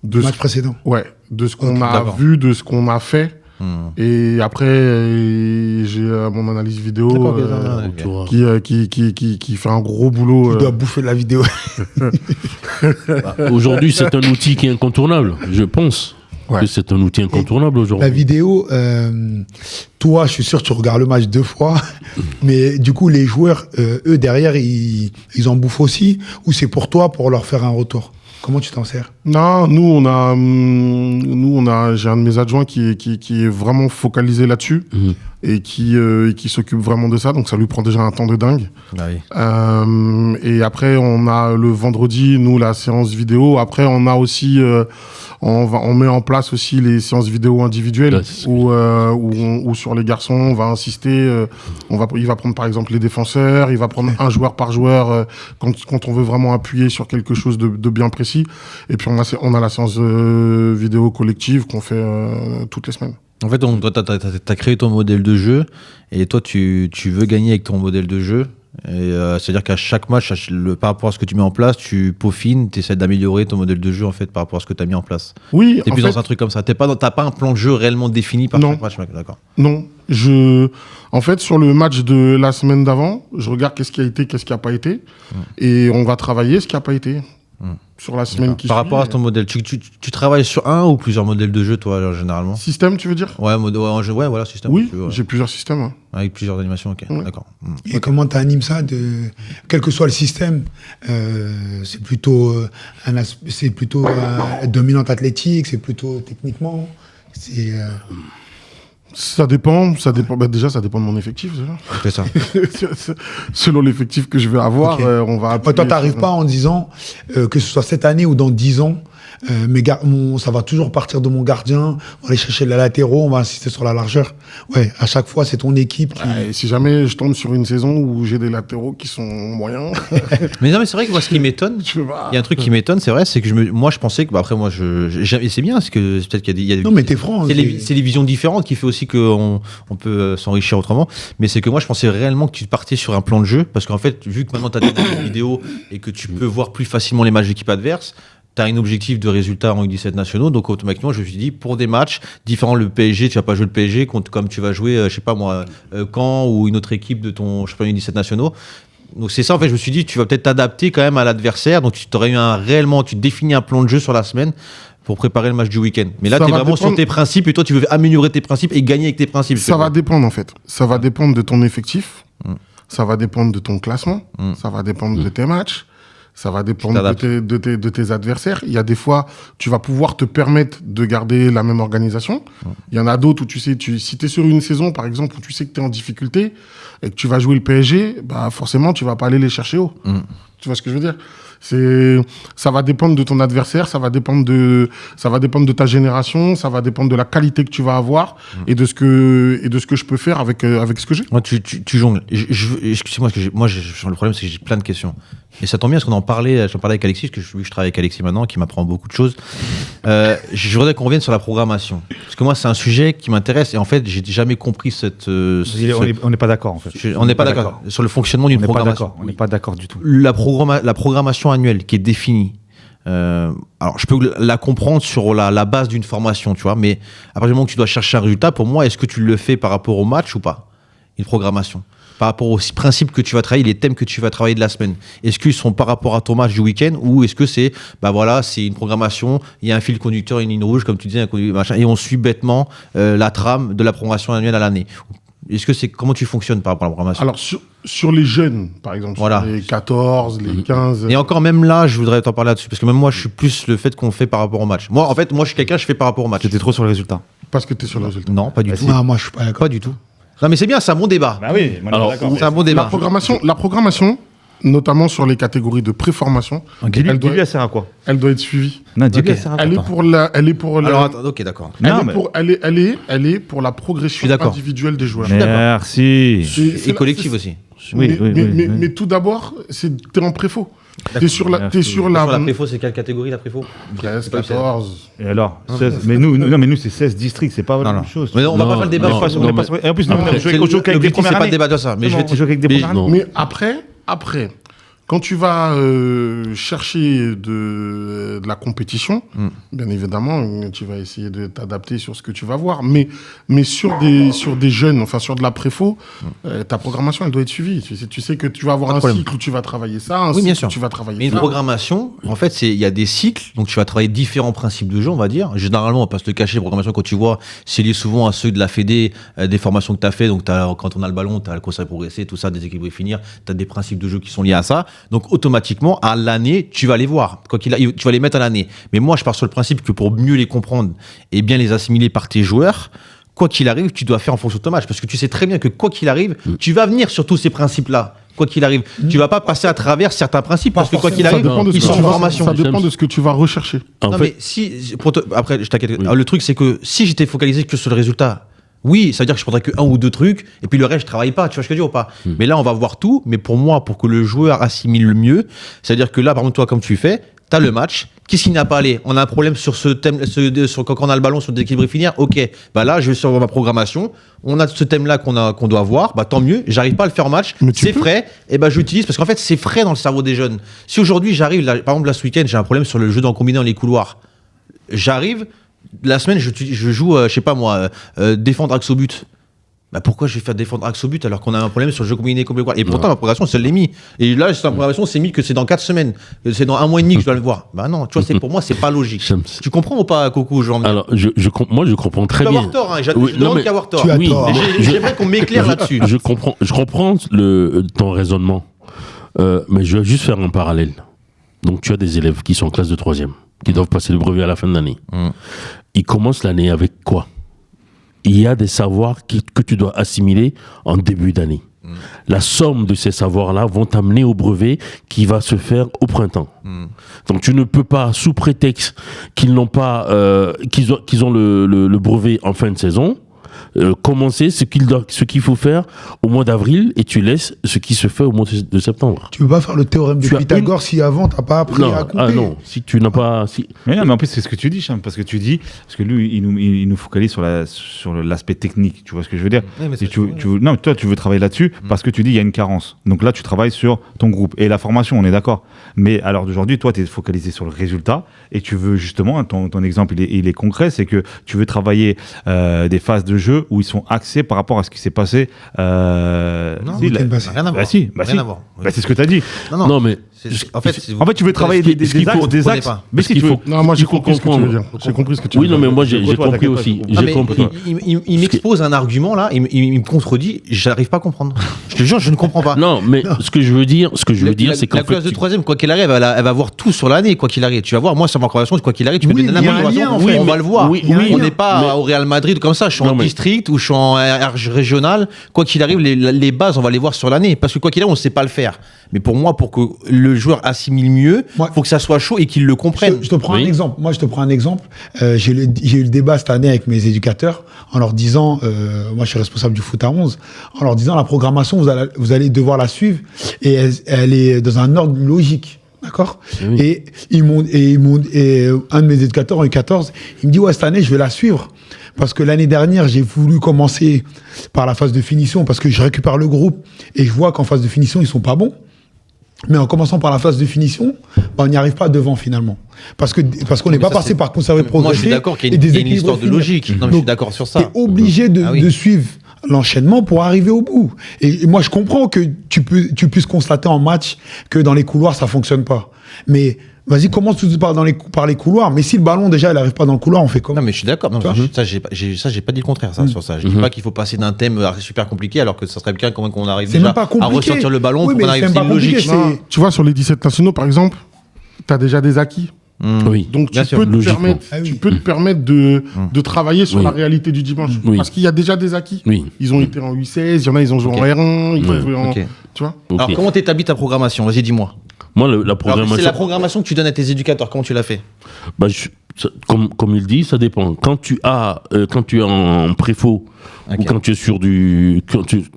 match précédent. Ouais. De ce qu'on a vu, de ce qu'on a fait. Et après, j'ai mon analyse vidéo D'accord, ok. qui fait un gros boulot. Tu dois bouffer la vidéo. Aujourd'hui, c'est un outil qui est incontournable, je pense. Ouais. Que c'est un outil incontournable La aujourd'hui. vidéo, toi, je suis sûr que tu regardes le match 2 fois, mais du coup, les joueurs, eux, derrière, ils en bouffent aussi, ou c'est pour toi, pour leur faire un retour? Comment tu t'en sers? Non, j'ai un de mes adjoints qui est vraiment focalisé là-dessus et qui s'occupe vraiment de ça. Donc ça lui prend déjà un temps de dingue. Ah oui. Et après, on a le vendredi, nous, la séance vidéo. Après, on a aussi, on met en place aussi les séances vidéo individuelles Ouais, c'est ce que où sur les garçons, on va insister. Il va prendre par exemple les défenseurs. Il va prendre un joueur par joueur quand on veut vraiment appuyer sur quelque chose de bien précis. Et puis on a la séance vidéo collective qu'on fait toutes les semaines. En fait, toi, t'as créé ton modèle de jeu et toi, tu veux gagner avec ton modèle de jeu. Et c'est-à-dire qu'à chaque match, par rapport à ce que tu mets en place, tu peaufines, tu essaies d'améliorer ton modèle de jeu en fait par rapport à ce que tu as mis en place. Oui, T'es plus dans un truc comme ça. T'as pas un plan de jeu réellement défini par Non. chaque match, mec. D'accord. Non, en fait, sur le match de la semaine d'avant, je regarde qu'est-ce qui a été, qu'est-ce qui a pas été, et on va travailler ce qui a pas été sur la semaine qui Par suit. rapport à ton modèle, tu travailles sur un ou plusieurs modèles de jeu, toi, généralement? Système, tu veux dire? Ouais, voilà, système. Oui, tu veux, ouais. j'ai plusieurs systèmes. Hein. Avec plusieurs animations, ok. Ouais. D'accord. Et comment tu animes ça quel que soit le système, c'est plutôt, dominante athlétique, c'est plutôt techniquement. Ça dépend. Bah, déjà, ça dépend de mon effectif. Déjà. C'est ça. Selon l'effectif que je vais avoir, Ok. on va. Toi, t'arrives pas en disant que ce soit cette année ou dans 10 ans, ça va toujours partir de mon gardien, on va aller chercher les latéraux, on va insister sur la largeur. Ouais, à chaque fois, c'est ton équipe qui... Et si jamais je tombe sur une saison où j'ai des latéraux qui sont moyens, Mais non, mais c'est vrai que moi, ce qui m'étonne, tu vois. il y a un truc qui m'étonne, c'est vrai, c'est que moi, je pensais que, après, moi, et c'est bien, parce que peut-être qu'il y a des. Non, mais t'es franc. C'est les visions différentes qui fait aussi qu'on peut s'enrichir autrement. Mais c'est que moi, je pensais réellement que tu partais sur un plan de jeu, parce qu'en fait, vu que maintenant tu as des vidéos et que tu peux voir plus facilement les matchs d'équipe adverse, tu as un objectif de résultat en U17 nationaux, donc automatiquement, je me suis dit, pour des matchs différents, le PSG, tu vas pas jouer le PSG comme tu vas jouer, je sais pas moi, Caen ou une autre équipe de ton championnat U17 nationaux. Donc c'est ça, en fait, je me suis dit, tu vas peut-être t'adapter quand même à l'adversaire, donc tu définis un plan de jeu sur la semaine pour préparer le match du week-end. Mais là, Ça tu es va vraiment sur dépendre- tes principes et toi, tu veux améliorer tes principes et gagner avec tes principes. Ça va dépendre en fait. Ça va dépendre de ton effectif. Ça va dépendre de ton classement. Ça va dépendre de tes matchs. Ça va dépendre de tes adversaires. Il y a des fois, tu vas pouvoir te permettre de garder la même organisation. Il y en a d'autres où si tu es sur une saison, par exemple, où tu sais que tu es en difficulté et que tu vas jouer le PSG, bah forcément, tu vas pas aller les chercher haut. Tu vois ce que je veux dire? Ça va dépendre de ton adversaire, ça va dépendre de ta génération, ça va dépendre de la qualité que tu vas avoir et de ce que je peux faire avec ce que j'ai. Moi, tu jongles. Excusez-moi, le problème, c'est que j'ai plein de questions. Et ça tombe bien, parce qu'on j'en parlais avec Alexis, parce que je travaille avec Alexis maintenant, qui m'apprend beaucoup de choses. Je voudrais qu'on revienne sur la programmation. Parce que moi, c'est un sujet qui m'intéresse, et en fait, j'ai jamais compris On n'est pas d'accord, en fait. on n'est pas d'accord sur le fonctionnement d'une programmation. On n'est pas d'accord du tout. La programmation annuelle qui est définie, alors je peux la comprendre sur la base d'une formation, tu vois, mais à partir du moment que tu dois chercher un résultat, pour moi, est-ce que tu le fais par rapport au match ou pas? Une programmation par rapport aux principes que tu vas travailler, les thèmes que tu vas travailler de la semaine. Est-ce qu'ils sont par rapport à ton match du week-end, ou est-ce que c'est, c'est une programmation, il y a un fil conducteur, une ligne rouge, comme tu disais, et on suit bêtement la trame de la programmation annuelle à l'année? Est-ce que comment tu fonctionnes par rapport à la programmation? Alors, sur les jeunes, par exemple, Voilà. sur les 14, les 15... Et encore, même là, je voudrais t'en parler là-dessus, parce que même moi, je suis plus le fait qu'on fait par rapport au match. Moi, en fait, je suis quelqu'un, je fais par rapport au match. J'étais trop sur le résultat. Parce que tu es sur le résultat. Non, pas du tout. Ah, moi, je suis pas d'accord. Pas du tout. Non, mais c'est bien, c'est un bon débat. Bah oui, moi, Alors, d'accord. C'est un bon La débat. programmation, notamment sur les catégories de préformation, Dis-lui, elle elle sert à quoi? elle doit être suivie. Non, dis-lui, Ok. elle sert à quoi? Elle est pour Alors, attends, ok, d'accord. elle est pour la Je suis progression d'accord. individuelle des joueurs. Merci. Et collectif aussi. Mais tout d'abord, t'es en préfaux. T'es sur la Sur la préfo, c'est quelle catégorie, la préfo? 13, 14. Et alors 16. Mais nous, c'est 16 districts, c'est pas la même chose. Mais on va pas faire le débat. non, sur- non, On est pas- Et en plus, on joue avec des L'objectif, c'est premières pas de années. débattre de ça. Mais je vais te On joue avec des mais- premières années. Mais après, Quand tu vas chercher de la compétition, bien évidemment, tu vas essayer de t'adapter sur ce que tu vas voir. Mais sur des jeunes, enfin sur de la préfo, ta programmation, elle doit être suivie. Tu sais que tu vas avoir un cycle où tu vas travailler ça, un Oui, bien cycle sûr. où tu vas travailler Mais une ça. programmation, en fait, il y a des cycles, donc tu vas travailler différents principes de jeu, on va dire. Généralement, on va pas se le cacher, les programmations, quand tu vois, c'est lié souvent à ceux de la Fédé, des formations que tu as fait. Donc, quand on a le ballon, tu as le conseil progresser, tout ça, des équipes finir, tu as des principes de jeu qui sont liés à ça. Donc, automatiquement, à l'année, tu vas les voir. Quoi qu'il arrive, tu vas les mettre à l'année. Mais moi, je pars sur le principe que pour mieux les comprendre et bien les assimiler par tes joueurs, quoi qu'il arrive, tu dois faire en fonction de ton match. Parce que tu sais très bien que quoi qu'il arrive, tu vas venir sur tous ces principes-là. Quoi qu'il arrive, tu vas pas passer à travers certains principes parce que quoi qu'il Ça arrive, dépend de ce ils que sont tu en vas- formation. Ça dépend de ce que tu vas rechercher. En Non, fait, mais si, après, je t'inquiète. Oui. Alors, le truc, c'est que si j'étais focalisé que sur le résultat, oui, ça veut dire que je prendrais que un ou deux trucs, et puis le reste, je travaille pas, tu vois ce que je veux dire ou pas. Mais là, on va voir tout, mais pour moi, pour que le joueur assimile le mieux, c'est-à-dire que là, par exemple, toi, comme tu fais, t'as le match, qu'est-ce qui n'a pas allé? On a un problème sur ce thème, quand on a le ballon sur des équilibres finir, ok, bah là, je vais sur ma programmation, on a ce thème-là qu'on doit voir, bah tant mieux, j'arrive pas à le faire en match, Mais tu c'est peux. frais, et bah j'utilise, parce qu'en fait, c'est frais dans le cerveau des jeunes. Si aujourd'hui, j'arrive, là, par exemple, là, ce week-end, j'ai un problème sur le jeu d'en combiné dans les couloirs, j'arrive, la semaine, je joue, je sais pas moi, défendre axe au but. Bah pourquoi je vais faire défendre axe au but alors qu'on a un problème sur le jeu combiné complet. Et pourtant, ma progression, c'est l'ai mis. Et là, ma progression, c'est mis que c'est dans 4 semaines. C'est dans 1 mois et demi que je dois le voir. Bah non, tu vois, pour moi, c'est pas logique. Tu comprends ou pas, Coco, Jean? alors, moi, je comprends très Je peux bien. avoir tort, hein. Oui, Je non, demande mais qu'à avoir tort. tu as Oui, tort. mais J'aimerais qu'on m'éclaire là-dessus. Je comprends ton raisonnement, mais je vais juste faire un parallèle. Donc, tu as des élèves qui sont en classe de 3e, qui doivent passer le brevet à la fin de l'année. Ils commencent l'année avec quoi? Il y a des savoirs que tu dois assimiler en début d'année. La somme de ces savoirs-là vont t'amener au brevet qui va se faire au printemps. Donc tu ne peux pas, sous prétexte qu'ils n'ont pas, qu'ils ont le brevet en fin de saison, commencer ce qu'il faut faire au mois d'avril et tu laisses ce qui se fait au mois de septembre. Tu peux pas faire le théorème de Tu as Pythagore si avant t'as pas appris Non, à couper. si tu n'as pas... Si... Mais non, mais en plus, c'est ce que tu dis, Cham, parce que tu dis, parce que lui, il nous focalise sur l'aspect technique, tu vois ce que je veux dire? Ouais, mais Et non, toi, tu veux travailler là-dessus parce que tu dis, il y a une carence. Donc là, tu travailles sur ton groupe. Et la formation, on est d'accord. Mais à l'heure d'aujourd'hui, toi, tu es focalisé sur le résultat et tu veux justement, ton exemple, il est concret, c'est que tu veux travailler des phases de jeu où ils sont axés par rapport à ce qui s'est passé. Non, week-end passé. rien à voir. Bah si, Rien à voir. Bah, c'est ce que tu as dit. Non, mais... En fait, Tu veux travailler des ce qu'il axes, faut- des comprenez axes. pas. Mais Ce si qu'il tu veux. faut- Non, moi j'ai il faut compris ce que tu veux comprendre. dire. J'ai compris ce que tu veux Oui, non, dire. mais moi, j'ai Repose-toi, compris t'inquiète pas, aussi. je Ah, J'ai mais compris. il m'expose un argument là, il me contredit, j'arrive pas à comprendre. Je te jure, je ne comprends pas. Non, mais ce que je veux dire, c'est qu'en la classe fait... de 3e, quoi qu'il arrive, elle va voir tout sur l'année, quoi qu'il arrive. Tu vas voir, moi, sur ma progression, quoi qu'il arrive, tu peux Oui, me donner mais il y a n'importe un quelle lien, information, en fait. on va le voir. Oui, on oui, n'est pas mais- au Real Madrid comme ça, je suis en Non, mais- district ou je suis en RH régional. Quoi qu'il arrive, les bases, on va les voir sur l'année. Parce que quoi qu'il arrive, on ne sait pas le faire. Mais pour moi, pour que le joueur assimile mieux, il faut que ça soit chaud et qu'il le comprenne. Je te prends Oui. un exemple. Moi, je te prends un exemple. J'ai eu le débat cette année avec mes éducateurs en leur disant, moi, je suis responsable du foot à 11, en leur disant la programmation, vous allez devoir la suivre et elle est dans un ordre logique. D'accord? Oui. Et un de mes éducateurs en U14, il me dit, ouais, cette année, je vais la suivre. Parce que l'année dernière, j'ai voulu commencer par la phase de finition parce que je récupère le groupe et je vois qu'en phase de finition, ils sont pas bons. Mais en commençant par la phase de finition, on n'y arrive pas devant finalement. Parce qu'on n'est pas passé par conserver progresser. Moi, je suis d'accord qu'il y a une histoire de logique. Non, mais je suis d'accord sur ça. Tu es obligé Ah oui. de suivre l'enchaînement pour arriver au bout. Et moi, je comprends que tu puisses constater en match que dans les couloirs, ça fonctionne pas. Mais vas-y, commence tout de suite par les couloirs. Mais si le ballon, déjà, il n'arrive pas dans le couloir, on fait comment? Non, mais je suis d'accord. Non, Tu vois ça, j'ai pas dit le contraire, ça, sur ça. Je dis pas qu'il faut passer d'un thème super compliqué alors que ça serait bien qu'on arrive C'est déjà même pas à compliqué. ressortir le ballon Oui, pour mais qu'on arrive. c'est C'est même une pas compliqué, logique. c'est- Tu vois, sur les 17 nationaux, par exemple, tu as déjà des acquis. Oui. Donc Bien tu sûr, peux te logiquement. permettre, Ah oui. tu peux te permettre de travailler sur Oui. la réalité du dimanche. Oui. Parce qu'il y a déjà des acquis. Oui. Ils ont été en U16, il y en a, ils ont joué Ok. en R1, ils ont joué en... Ok. Tu vois? Ok. Alors, comment t'établis ta programmation? Vas-y, dis-moi. Moi, la Alors, programmation... c'est la programmation que tu donnes à tes éducateurs. Comment tu l'as fait? Bah, comme il dit, ça dépend. Quand tu es en préfo Ok. ou quand tu es sur de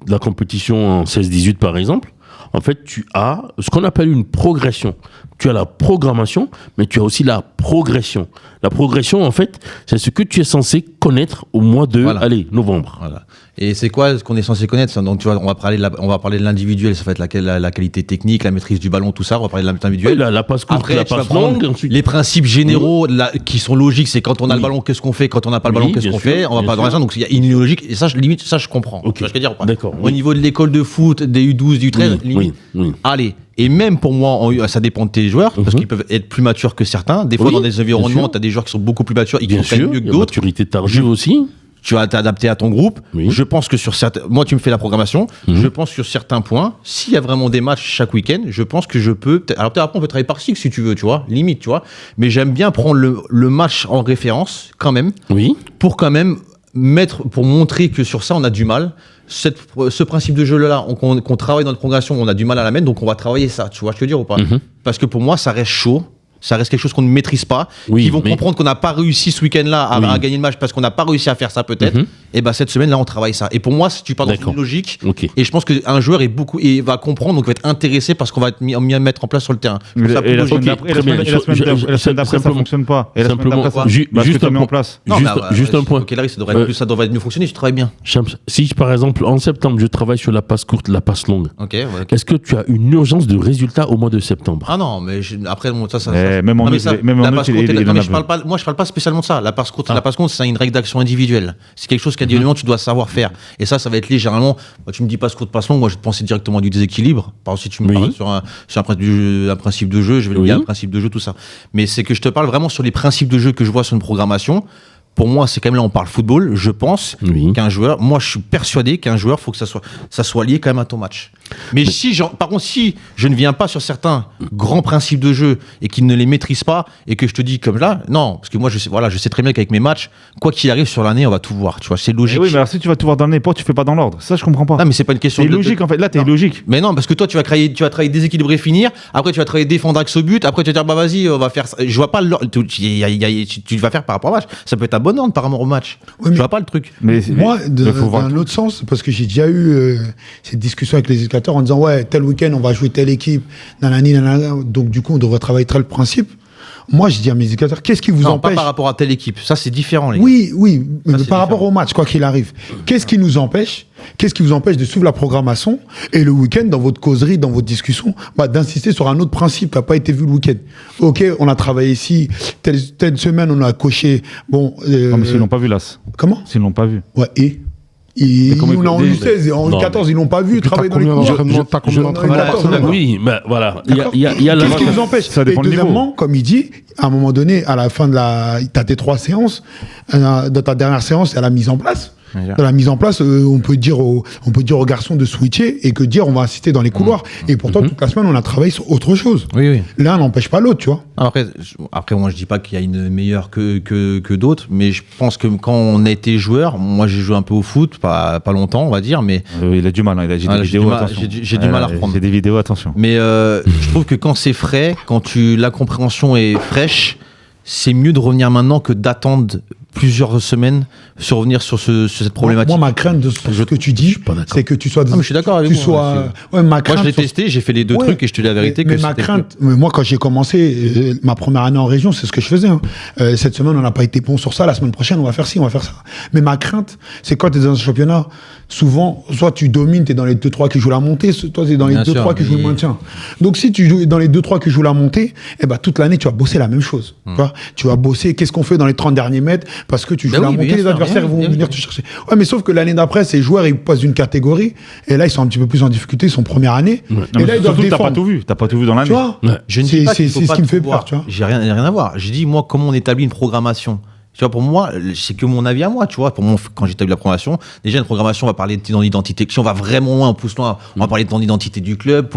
la compétition en 16-18 par exemple, en fait, tu as ce qu'on appelle une progression. tu as la programmation, mais tu as aussi la progression. La progression, en fait, c'est ce que tu es censé connaître au mois de novembre. Voilà. Et c'est quoi ce qu'on est censé connaître? Donc, tu vois, on va parler de l'individuel, ça va être la qualité technique, la maîtrise du ballon, tout ça. On va parler de l'individuel. Oui, la passe courte, après, la tu vas passe prendre longue. Ensuite. les principes généraux qui sont logiques. C'est quand on a le ballon, qu'est-ce qu'on fait? Quand on n'a pas le ballon, qu'est-ce qu'on fait? On va pas dans ça. Donc, il y a une logique. Et ça, limite, ça, je comprends. Okay. Tu vois ce que je veux dire ou pas? D'accord. Au niveau de l'école de foot, des U12, des U13, limite. Allez. Et même pour moi, ça dépend de tes joueurs, parce qu'ils peuvent être plus matures que certains. Des fois, dans des environnements, tu as des joueurs qui sont beaucoup plus matures et qui sont mieux que d'autres. Maturité tardive aussi. Tu vas t'adapter à ton groupe. Oui. Je pense que sur certains... Moi, tu me fais la programmation. Je pense que sur certains points, s'il y a vraiment des matchs chaque week-end, je pense que je peux... Alors peut-être après, on peut travailler par cycle si tu veux, tu vois. Limite, tu vois. Mais j'aime bien prendre le match en référence, quand même. Oui. Pour quand même pour montrer que sur ça, on a du mal. Ce principe de jeu-là, qu'on travaille dans notre progression, on a du mal à la mettre, donc on va travailler ça. Tu vois ce que je veux dire ou pas? Parce que pour moi, ça reste chaud. Ça reste quelque chose qu'on ne maîtrise pas. Ils vont comprendre qu'on n'a pas réussi ce week-end-là à gagner le match parce qu'on n'a pas réussi à faire ça peut-être. Et bah cette semaine-là, on travaille ça. Et pour moi, si tu pars dans une logique, et je pense qu'un joueur va comprendre, donc va être intéressé parce qu'on va mieux mettre en place sur le terrain. Et la semaine d'après, ça ne fonctionne pas. Et la semaine d'après, ça juste en place. Juste un point. Ok, Larry, ça devrait mieux fonctionner. Tu travailles bien. Si par exemple en septembre, je travaille sur la passe courte, la passe longue. Est-ce que tu as une urgence de résultat au mois de septembre? Ah non, mais après ça. Même en moi, je parle pas spécialement de ça. La passe courte, c'est une règle d'action individuelle. C'est quelque chose qu'individuellement tu dois savoir faire. Et ça va être lié généralement. Moi, tu me dis passe courte, passe longue. Moi, je vais te penser directement du déséquilibre. Par exemple, si tu me parles sur un principe de jeu, je vais te dire un principe de jeu, tout ça. Mais c'est que je te parle vraiment sur les principes de jeu que je vois sur une programmation. Pour moi, c'est quand même là, on parle football. Je pense qu'un joueur, moi, je suis persuadé qu'un joueur, faut que ça soit lié quand même à ton match. Mais par contre, si je ne viens pas sur certains grands principes de jeu et qu'ils ne les maîtrisent pas et que je te dis comme là, non, parce que moi, je sais très bien qu'avec mes matchs, quoi qu'il arrive sur l'année, on va tout voir. Tu vois, c'est logique. Oui, mais alors si tu vas tout voir dans l'année, pourquoi tu fais pas dans l'ordre? Ça, je comprends pas. Non, mais c'est pas une question. C'est logique en fait. Là, t'es logique. Mais non, parce que toi, tu vas travailler déséquilibré, finir. Après, tu vas travailler défendre axe au but. Après, tu vas dire, bah vas-y, on va faire ça. Je vois pas l'ordre. Tu vas faire par rapport au match. Ça peut être un bon ordre par rapport au match. Je vois pas le truc. Mais moi, dans l'autre sens, parce que j'ai déjà eu cette discussion avec les éducateurs en disant ouais, tel week-end on va jouer telle équipe, donc du coup on devrait travailler tel principe. Moi, je dis à mes éducateurs, qu'est-ce qui vous empêche? Pas par rapport à telle équipe. Ça, c'est différent, les gars. Oui, mais par rapport au match, quoi qu'il arrive. Qu'est-ce qui nous empêche? Qu'est-ce qui vous empêche de suivre la programmation et le week-end, dans votre causerie, dans votre discussion, d'insister sur un autre principe qui n'a pas été vu le week-end? Ok, on a travaillé ici, telle semaine, on a coché. Bon. Non, mais s'ils l'ont pas vu, là. Comment? S'ils l'ont pas vu. Ouais, on a en U16 et en U14, ils l'ont pas vu travailler dans les cours. T'as combien d'entraînements? Oui, mais voilà. Il y a qu'est-ce qui vous empêche? Ça dépend du niveau. Deuxièmement, comme il dit, à un moment donné, à la fin de t'as tes 3 séances, dans ta dernière séance, il y a la mise en place. Dans la mise en place, on peut dire aux garçons de switcher et que dire on va insister dans les couloirs. Et pourtant, toute la semaine, on a travaillé sur autre chose. Oui. L'un n'empêche pas l'autre, tu vois. Après, moi, je dis pas qu'il y a une meilleure que d'autres, mais je pense que quand on a été joueur, moi, j'ai joué un peu au foot, pas longtemps, on va dire, mais... il a du mal, il a des vidéos, attention. J'ai du mal à reprendre. J'ai des vidéos, attention. Mais je trouve que quand c'est frais, la compréhension est fraîche, c'est mieux de revenir maintenant que d'attendre plusieurs semaines sur revenir sur cette problématique. Moi, ma crainte de ce que tu dis, c'est que tu sois... mais je suis d'accord avec vous. Ma crainte, moi, je l'ai testé, j'ai fait les deux trucs et je te dis la vérité. Mais ma crainte, moi, quand j'ai commencé ma première année en région, c'est ce que je faisais. Cette semaine, on n'a pas été bon sur ça. La semaine prochaine, on va faire ci, on va faire ça. Mais ma crainte, c'est quand tu es dans un championnat, souvent, soit tu domines, tu es dans les 2-3 qui jouent la montée, soit tu es dans les 2-3 qui jouent le maintien. Donc, si tu joues dans les 2-3 qui jouent la montée, toute l'année, tu vas bosser la même chose. Tu vas bosser, qu'est-ce qu'on fait dans les 30 derniers mètres, parce que tu joues la montée, les adversaires vont venir te chercher. Ouais, mais sauf que l'année d'après, ces joueurs, ils passent d'une catégorie, et là, ils sont un petit peu plus en difficulté, ils sont première année. Et là, ils doivent défendre. T'as pas tout vu dans l'année. Tu vois, c'est ce qui me fait peur, tu vois. J'ai rien à voir. J'ai dit, moi, comment on établit une programmation? Tu vois, pour moi, c'est que mon avis à moi, tu vois. Pour moi, quand j'établis la programmation, déjà, une programmation, on va parler de ton identité. Si on va vraiment loin, on pousse loin, on va parler de ton identité du club,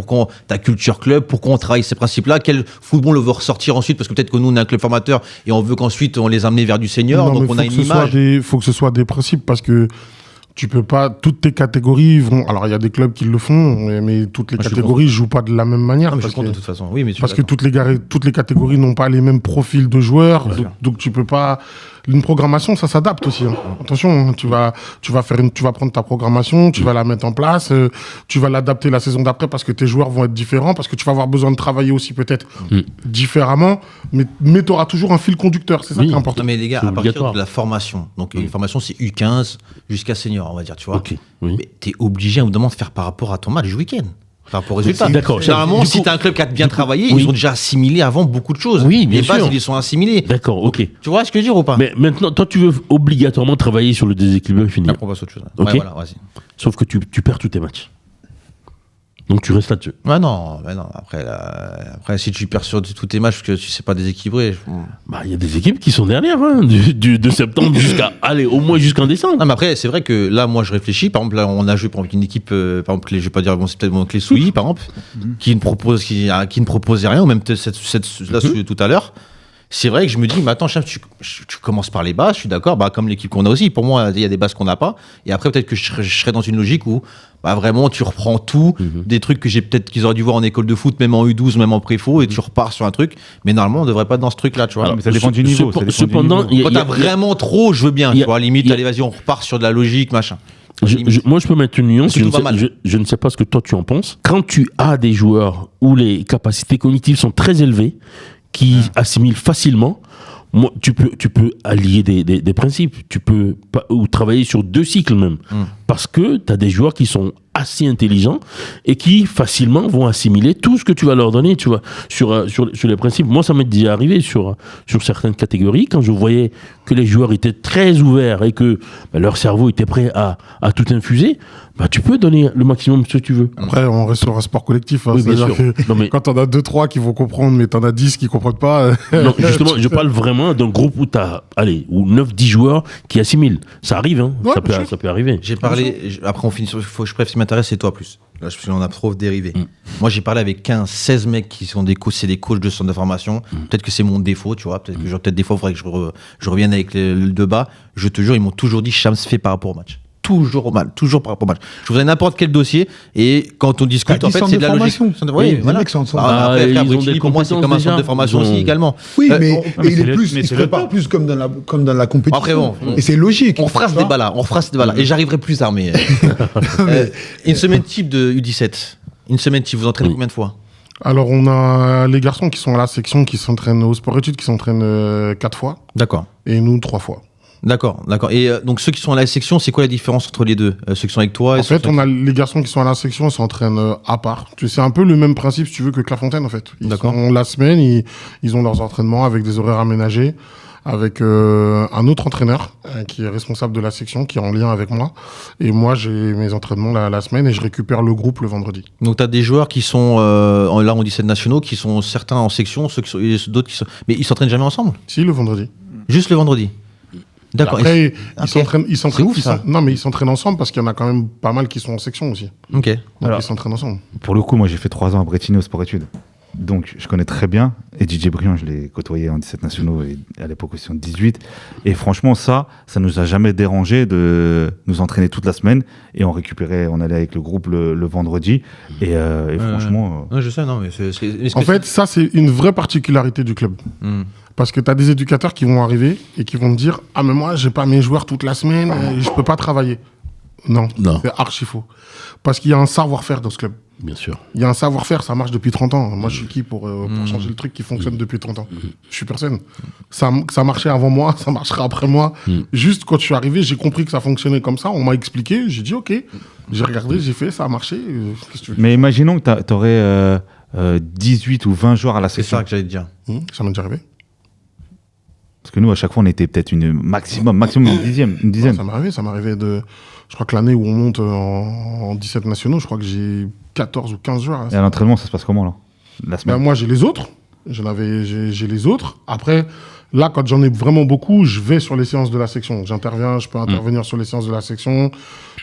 ta culture club, pourquoi on travaille ces principes-là, quel football on veut ressortir ensuite, parce que peut-être que nous, on est un club formateur et on veut qu'ensuite, on les amène vers du senior, donc on a une image. Il faut que ce soit des principes, parce que tu peux pas, toutes tes catégories vont. Alors, il y a des clubs qui le font, mais toutes les catégories jouent pas de la même manière. Je compte de toute façon. Oui, mais parce que toutes les catégories n'ont pas les mêmes profils de joueurs, donc tu peux pas. Une programmation, ça s'adapte aussi. Hein. Attention, hein, tu vas prendre ta programmation, tu vas la mettre en place, tu vas l'adapter la saison d'après parce que tes joueurs vont être différents, parce que tu vas avoir besoin de travailler aussi peut-être différemment, mais tu auras toujours un fil conducteur, c'est ça qui est important. Non, mais les gars, C'est à partir obligatoire. de la formation, donc une formation c'est U15 jusqu'à senior, on va dire, tu vois. Ok, oui. Mais t'es obligé à un moment de faire par rapport à ton match du week-end. Par rapport au résultat. D'accord. Généralement, Du si coup- t'as un club qui a bien travaillé, oui. ils ont déjà assimilé avant beaucoup de choses. Oui, bien les bases, sûr. ils les sont assimilés. D'accord, ok. Tu vois ce que je veux dire ou pas? Mais maintenant, toi, tu veux obligatoirement travailler sur le déséquilibre fini. Après, on passe à autre chose. Ok. Ouais, voilà, vas-y. Sauf que tu perds tous tes matchs. Donc tu restes là-dessus. Ouais, non, mais non. Après, si tu perds sur tous tes matchs parce que tu sais pas déséquilibrer. Bah, il y a des équipes qui sont derrière, hein, de septembre jusqu'à, allez, au moins jusqu'en décembre. Non, mais après, c'est vrai que là, moi, je réfléchis. Par exemple, là, on a joué par exemple, une équipe, par exemple, je vais pas dire, bon, c'est peut-être mon clé Souilly, par exemple, qui ne proposait rien, ou même là, tout à l'heure. C'est vrai que je me dis, mais attends, chef, tu commences par les bases, je suis d'accord, bah, comme l'équipe qu'on a aussi. Pour moi, il y a des bases qu'on n'a pas. Et après, peut-être que je serais dans une logique où, bah, vraiment, tu reprends tout, des trucs que qu'ils auraient dû voir en école de foot, même en U12, même en préfo, et tu repars sur un truc. Mais normalement, on devrait pas être dans ce truc-là, tu vois. Alors, mais ça dépend du niveau. ça dépend du Cependant, niveau. Quand t'as vraiment trop, je veux bien, tu vois. Limite, allez, vas-y, on repart sur de la logique, machin. Moi, je peux mettre une nuance. C'est tout pas mal. Je ne sais pas ce que toi tu en penses. Quand tu as des joueurs où les capacités cognitives sont très élevées, qui assimilent facilement, moi, tu peux allier des principes. Tu peux ou travailler sur 2 cycles même. Parce que tu as des joueurs qui sont assez intelligents et qui facilement vont assimiler tout ce que tu vas leur donner, tu vois, sur les principes. Moi, ça m'est déjà arrivé sur certaines catégories, quand je voyais que les joueurs étaient très ouverts et que leur cerveau était prêt à tout infuser, bah, tu peux donner le maximum ce que tu veux. Après, on reste sur un sport collectif. Hein, Oui, bien c'est-à-dire sûr. que Non, mais- quand t'en as 2-3 qui vont comprendre, mais t'en as 10 qui comprennent pas. Non, justement, je parle vraiment d'un groupe où tu as, 9-10 joueurs qui assimilent. Ça arrive, hein. Ouais, ça bien sûr. peut arriver. J'ai parlé, après on finit sur, je préfère, ce qui m'intéresse, c'est toi plus. Là, je on a trop dérivé. Moi, j'ai parlé avec 15-16 mecs qui sont des coachs, c'est des coachs de centre de formation. Peut-être que c'est mon défaut, tu vois. Peut-être que peut-être des fois, il faudrait que je revienne avec le de bas. Je te jure, ils m'ont toujours dit, Shams fait par rapport au match. Toujours par rapport au match. Je voudrais n'importe quel dossier et quand on discute, en fait, c'est de la logique. Oui, les mecs sont en centre. Après, ils ont Brittany, des pour moi, c'est comme un centre de compétences formation déjà. aussi également. Oui, Euh, mais mais il c'est est le- plus, mais il c'est se le prépare top. plus comme dans la compétition. Après, bon, et c'est logique. on fera ce tu vois. débat-là. Et j'arriverai plus armé. Une semaine type de U17. Une semaine type, vous entraînez combien de fois? Alors, on a les garçons qui sont à la section, qui s'entraînent au sport-études, qui s'entraînent 4 fois, D'accord. et nous 3 fois. D'accord. Et donc ceux qui sont à la section, c'est quoi la différence entre les deux? Ceux qui sont avec toi et En ceux fait, qui sont on a les garçons qui sont à la section, ils s'entraînent à part. C'est un peu le même principe, si tu veux, que Clairefontaine, en fait. Ils D'accord. sont la semaine, ils ont leurs entraînements avec des horaires aménagés, avec un autre entraîneur qui est responsable de la section, qui est en lien avec moi. Et moi, j'ai mes entraînements la semaine et je récupère le groupe le vendredi. Donc tu as des joueurs qui sont là en 17 nationaux, qui sont certains en section, ceux qui sont, et d'autres qui sont. Mais ils s'entraînent jamais ensemble? Si, le vendredi. Juste le vendredi? D'accord. Après, Ok. ils s'entraînent. C'est ouf, ça. Non, mais ils s'entraînent ensemble parce qu'il y en a quand même pas mal qui sont en section aussi. Ok. Donc Alors- ils s'entraînent ensemble. Pour le coup, moi, j'ai fait 3 ans à Bretigny au sport-études. Donc, je connais très bien. Et DJ Briand, je l'ai côtoyé en 17 nationaux et à l'époque aussi en 18. Et franchement, ça nous a jamais dérangé de nous entraîner toute la semaine. Et on allait avec le groupe le vendredi. Et franchement, Ouais, je sais, non, mais En fait, ça, c'est une vraie particularité du club. Parce que tu as des éducateurs qui vont arriver et qui vont te dire « Ah, mais moi, j'ai pas mes joueurs toute la semaine, je peux pas travailler. » Non, Non. c'est archi faux. Parce qu'il y a un savoir-faire dans ce club. Bien sûr. Il y a un savoir-faire, ça marche depuis 30 ans. Moi, je suis qui pour changer le truc qui fonctionne depuis 30 ans? Je suis personne. Ça marchait avant moi, ça marchera après moi. Juste quand je suis arrivé, j'ai compris que ça fonctionnait comme ça. On m'a expliqué, j'ai dit OK. J'ai regardé, j'ai fait, ça a marché. Qu'est-ce que tu veux? mais imaginons que tu aurais 18 ou 20 joueurs à la c'est section. ça que j'allais te dire. Ça m'est déjà arrivé. Parce que nous, à chaque fois, on était peut-être maximum une dizaine. Ça m'est arrivé. Ça m'est arrivé de. Je crois que l'année où on monte en 17 nationaux, je crois que j'ai 14 ou 15 joueurs. Et à l'entraînement, ça se passe comment, là? La semaine? Ben, moi, j'ai les autres. J'ai les autres. Après, là, quand j'en ai vraiment beaucoup, je vais sur les séances de la section. J'interviens, je peux intervenir sur les séances de la section.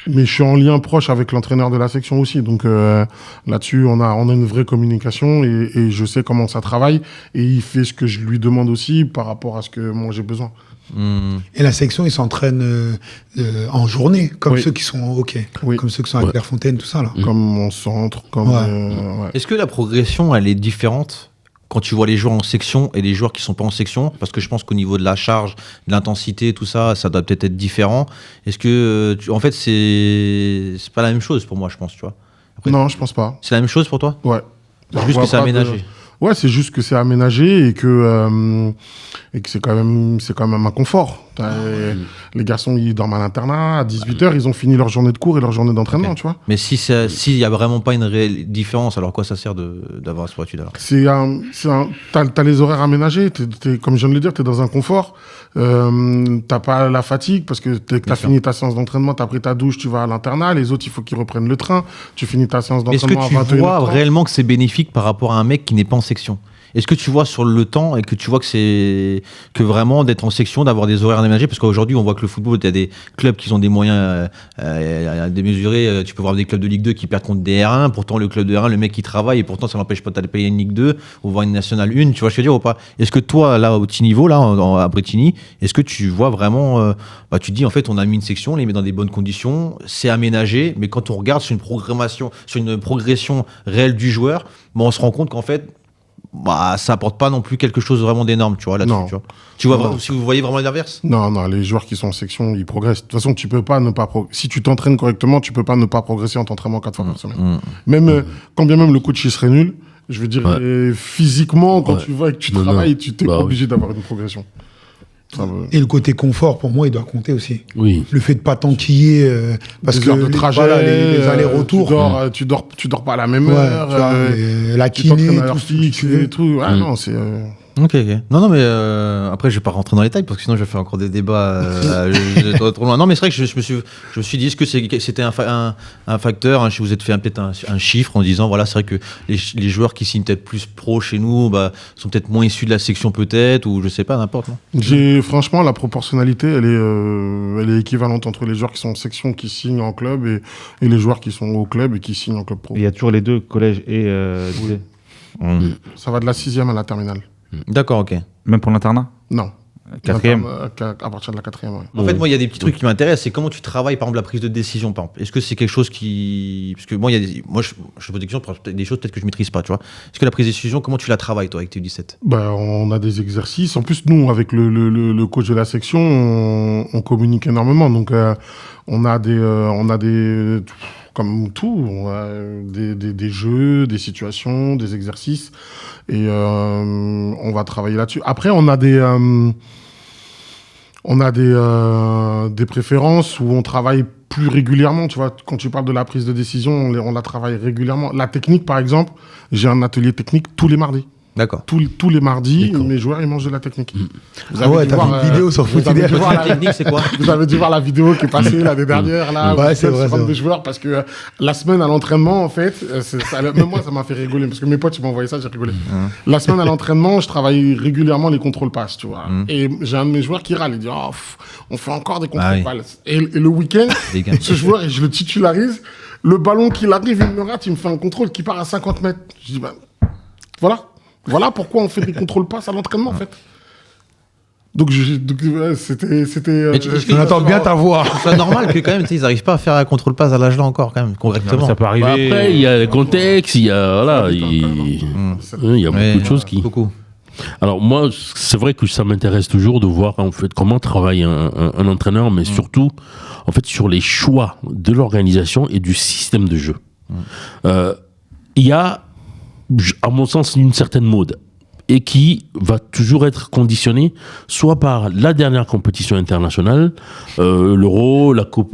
Mais je suis en lien proche avec l'entraîneur de la section aussi. Donc là-dessus, on a une vraie communication et je sais comment ça travaille. Et il fait ce que je lui demande aussi par rapport à ce que moi j'ai besoin. Et la section, ils s'entraînent en journée, comme Oui. ceux qui sont au hockey, Oui. comme ceux qui sont à Clairefontaine, tout ça là. Comme mon centre, comme... Ouais. ouais. Est-ce que la progression, elle est différente quand tu vois les joueurs en section et les joueurs qui sont pas en section, parce que je pense qu'au niveau de la charge, de l'intensité, tout ça, ça doit peut-être être différent. Est-ce que, en fait, c'est pas la même chose pour moi, je pense, tu vois. Après, Non, je pense pas. c'est la même chose pour toi? Ouais. C'est juste que c'est aménagé. Ouais, c'est juste que c'est aménagé et que c'est quand même un confort. Les garçons, ils dorment à l'internat, à 18h, ils ont fini leur journée de cours et leur journée d'entraînement, Ok. tu vois. Mais s'il y a vraiment pas une réelle différence, alors quoi ça sert d'avoir ce étude alors? T'as les horaires aménagés, comme je viens de le dire, t'es dans un confort. T'as pas la fatigue parce que dès que t'as fini ta séance d'entraînement, t'as pris ta douche, tu vas à l'internat. Les autres, il faut qu'ils reprennent le train. Tu finis ta séance Est-ce d'entraînement que à tu 21h30. vois réellement que c'est bénéfique par rapport à un mec qui n'est pas en section? Est-ce que tu vois sur le temps et que tu vois que vraiment d'être en section, d'avoir des horaires aménagés? Parce qu'aujourd'hui, on voit que le football, il y a des clubs qui ont des moyens démesurés. Tu peux voir des clubs de Ligue 2 qui perdent contre des R1. Pourtant, le club de R1, le mec, il travaille et pourtant, ça n'empêche pas de payer une Ligue 2 ou voir une Nationale 1. Tu vois ce que je veux dire ou pas? Est-ce que toi, là, au petit niveau, là, à Bretigny, est-ce que tu vois vraiment... tu te dis, en fait, on a mis une section, on les met dans des bonnes conditions, c'est aménagé, mais quand on regarde sur une progression réelle du joueur, on se rend compte qu'en fait, ça apporte pas non plus quelque chose vraiment d'énorme, tu vois, là-dessus. Non. Tu vois, Non. si vous voyez vraiment l'inverse? Non, les joueurs qui sont en section, ils progressent. De toute façon, tu peux pas ne pas si tu t'entraînes correctement, tu peux pas ne pas progresser en t'entraînant 4 fois par semaine. Même, quand bien même le coach, il serait nul, je veux dire, physiquement, quand tu vois que tu travailles, tu t'es obligé d'avoir une progression. Et le côté confort, pour moi, il doit compter aussi. Oui. Le fait de pas t'enquiller, parce Des que heures de trajet, voilà, les allers-retours. Tu dors pas à la même Ouais, heure. tu vois, la Tu t'entraînes kiné, à l'heure tout ce que fixe tu veux. et tout. Ah non, c'est... Ok. Non, mais après, je vais pas rentrer dans les détails parce que sinon, je vais faire encore des débats trop loin. Non, mais c'est vrai que je me suis dit, est-ce que c'était un facteur, si vous êtes fait peut-être un chiffre en disant, voilà, c'est vrai que les joueurs qui signent peut-être plus pro chez nous, sont peut-être moins issus de la section peut-être, ou je sais pas, n'importe. Non. Franchement, la proportionnalité, elle est équivalente entre les joueurs qui sont en section, qui signent en club, et les joueurs qui sont au club et qui signent en club pro. Il y a toujours les deux, collège et lycée. Ça va de la 6e à la terminale. D'accord, ok. Même pour l'internat? Non. 4e? À partir de la 4e, ouais. En fait, moi, il y a des petits trucs qui m'intéressent, c'est comment tu travailles, par exemple, la prise de décision, par exemple. Est-ce que c'est quelque chose qui... Parce que moi, je pose des questions, des choses peut-être que je maîtrise pas, tu vois. Est-ce que la prise de décision, comment tu la travailles, toi, avec tes 17? On a des exercices. En plus, nous, avec le coach de la section, on communique énormément. Donc, on a des comme tout, on a des jeux, des situations, des exercices, et on va travailler là-dessus. Après, on a des préférences où on travaille plus régulièrement. Tu vois, quand tu parles de la prise de décision, on la travaille régulièrement. La technique, par exemple, j'ai un atelier technique tous les mardis. D'accord. Tous les mardis, mes joueurs, ils mangent de la technique. Vous Ah ouais, dû t'as voir, fait une vidéo sur Foot avez Idéal. dû voir La technique, c'est quoi? Vous avez dû voir la vidéo qui est passée l'année dernière, là, Ouais, où c'est vrai, sur un c'est des joueurs, parce que la semaine à l'entraînement, en fait, même moi, ça m'a fait rigoler, parce que mes potes, ils m'ont envoyé ça, j'ai rigolé. La semaine à l'entraînement, je travaille régulièrement les contrôles passes, tu vois. Et j'ai un de mes joueurs qui râle, il dit, on fait encore des contrôles passes. Et le week-end, ce joueur, et je le titularise, le ballon qu'il arrive, il me rate, il me fait un contrôle qui part à 50 mètres. Je dis, voilà pourquoi on fait des contrôles passes à l'entraînement, en fait. Donc, c'était... On attend bien ta voix. C'est normal que quand même, ils n'arrivent pas à faire un contrôle passe à l'âge là encore, quand même, correctement. Ça peut arriver. Après, il y a le contexte, il y a, voilà, il y a beaucoup de choses qui... Beaucoup. Alors moi, c'est vrai que ça m'intéresse toujours de voir en fait comment travaille un entraîneur, mais surtout en fait sur les choix de l'organisation et du système de jeu. Il y a, à mon sens, une certaine mode et qui va toujours être conditionné soit par la dernière compétition internationale, l'Euro, la Coupe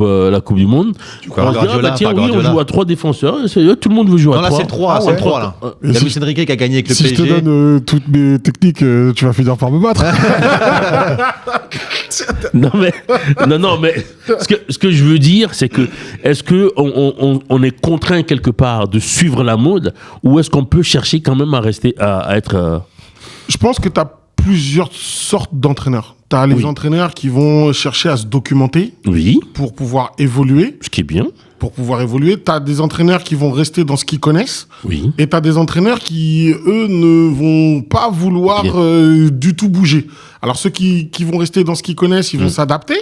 du Monde. On se dit, tiens, oui, on joue à 3 défenseurs, tout le monde veut jouer à 3. Non, là, c'est le 3, c'est le 3, là. Il y a Luis Enrique qui a gagné avec le Si PSG. je te donne toutes mes techniques, tu vas finir par me battre. Non mais ce que je veux dire, c'est que est-ce que on est contraint quelque part de suivre la mode, ou est-ce qu'on peut chercher quand même à rester à être Je pense que tu as plusieurs sortes d'entraîneurs. T'as les Oui. entraîneurs qui vont chercher à se documenter Oui, pour pouvoir évoluer. ce qui est bien. T'as des entraîneurs qui vont rester dans ce qu'ils connaissent. Oui. Et t'as des entraîneurs qui, eux, ne vont pas vouloir du tout bouger. Alors ceux qui vont rester dans ce qu'ils connaissent, ils vont s'adapter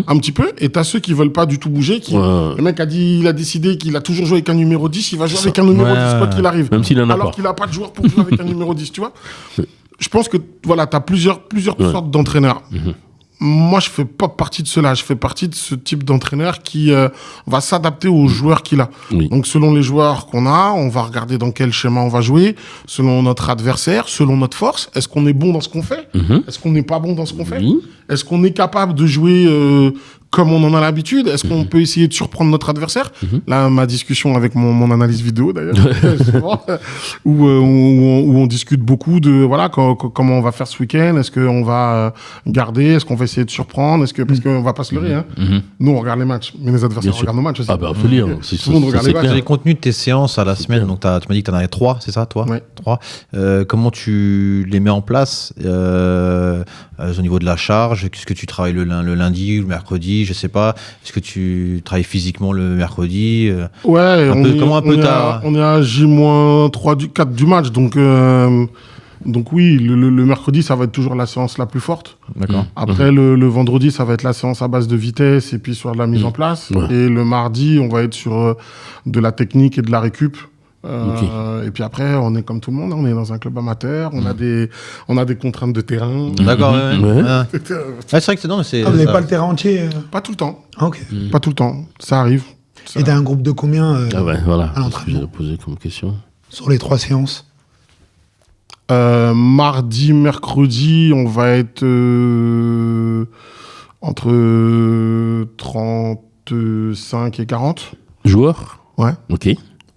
un petit peu. Et t'as ceux qui veulent pas du tout bouger. Ouais. Le mec il a décidé qu'il a toujours joué avec un numéro 10, il va jouer avec un numéro 10 quoi qu'il arrive. Même s'il en a Alors pas. qu'il a pas de joueur pour jouer avec un numéro 10, tu vois. Je pense que, voilà, t'as plusieurs sortes d'entraîneurs. Moi, je fais pas partie de cela. Je fais partie de ce type d'entraîneur qui va s'adapter aux joueurs qu'il a. Oui. Donc, selon les joueurs qu'on a, on va regarder dans quel schéma on va jouer, selon notre adversaire, selon notre force. Est-ce qu'on est bon dans ce qu'on fait? Est-ce qu'on n'est pas bon dans ce qu'on fait? Oui. Est-ce qu'on est capable de jouer comme on en a l'habitude? Est-ce qu'on peut essayer de surprendre notre adversaire? Là, ma discussion avec mon analyse vidéo, d'ailleurs, souvent, où on discute beaucoup de voilà comment on va faire ce week-end. Est-ce qu'on va garder? Est-ce qu'on va essayer de surprendre? Parce qu'on va pas se leurrer. Hein. Nous, on regarde les matchs, mais les adversaires Bien sûr. regardent nos matchs aussi. Ah bah, faut lire. C'est Tout le monde regarde les matchs. Sur les contenus de tes séances à la semaine, donc tu m'as dit que tu en avais 3, c'est ça, toi? Ouais. 3. Comment tu les mets en place au niveau de la charge? Est-ce que tu travailles le lundi, le mercredi, je sais pas? Est-ce que tu travailles physiquement le mercredi? Ouais, On est à J-3 4 du match, donc oui, le mercredi, ça va être toujours la séance la plus forte. D'accord. Après, le vendredi, ça va être la séance à base de vitesse et puis sur de la mise en place. Ouais. Et le mardi, on va être sur de la technique et de la récup. Et puis après, on est comme tout le monde, on est dans un club amateur, on a des contraintes de terrain. D'accord, ouais. Ouais. Ah. Ouais, c'est vrai que c'est non, mais c'est. Ah, vous n'avez pas le terrain entier Pas tout le temps, Ah, ok. pas tout le temps, ça arrive. Et t'as un groupe de combien Ah ouais, voilà. à C'est ce que j'allais l'entraînement poser comme question. sur les 3 séances? Mardi, mercredi, on va être entre 35 et 40. Joueur. Ouais. Ok.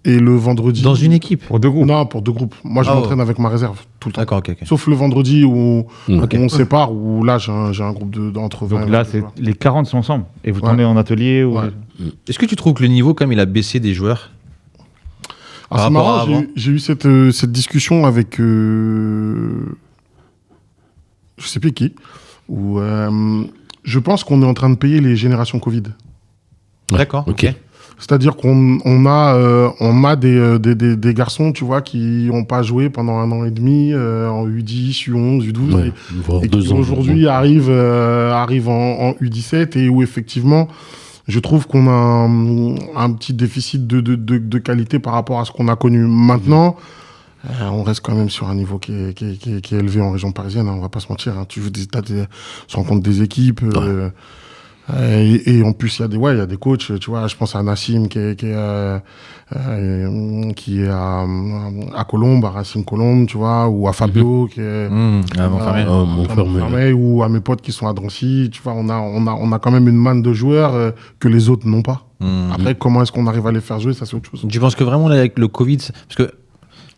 Et le vendredi... Dans une équipe. Pour 2 groupes. Non, pour 2 groupes. Moi, je Ah, m'entraîne avec ma réserve tout le temps. D'accord, ok. Sauf le vendredi où Ok. on sépare, où là, j'ai un groupe d'entre 20 Donc et là, 22 c'est joueurs. les 40 sont ensemble. Et vous Ouais. tournez en atelier ou... Ouais. Est-ce que tu trouves que le niveau, quand même, il a baissé des joueurs? Ah, Par c'est rapport à marrant, avant. j'ai eu cette discussion avec... je sais plus qui. Où, je pense qu'on est en train de payer les générations Covid. D'accord, Ok. C'est-à-dire qu'on a des garçons, tu vois, qui n'ont pas joué pendant 1 an et demi en U10, U11, U12, Ouais. Voire et 2 qui ans. aujourd'hui arrivent en U17 et où effectivement, je trouve qu'on a un petit déficit de qualité par rapport à ce qu'on a connu. Maintenant, on reste quand même sur un niveau qui est élevé en région parisienne, hein, on va pas se mentir. Hein. Tu rencontres des équipes. Et en plus, il y a des coachs, tu vois, je pense à Nassim qui est à Colombes, à Racing Colombes, tu vois, ou à Fabio qui est Montfermeil. Ah, Montfermeil. ou à mes potes qui sont à Drancy, tu vois, on a quand même une manne de joueurs que les autres n'ont pas. Après, comment est-ce qu'on arrive à les faire jouer, ça c'est autre chose. Tu penses que vraiment, là, avec le Covid, parce que,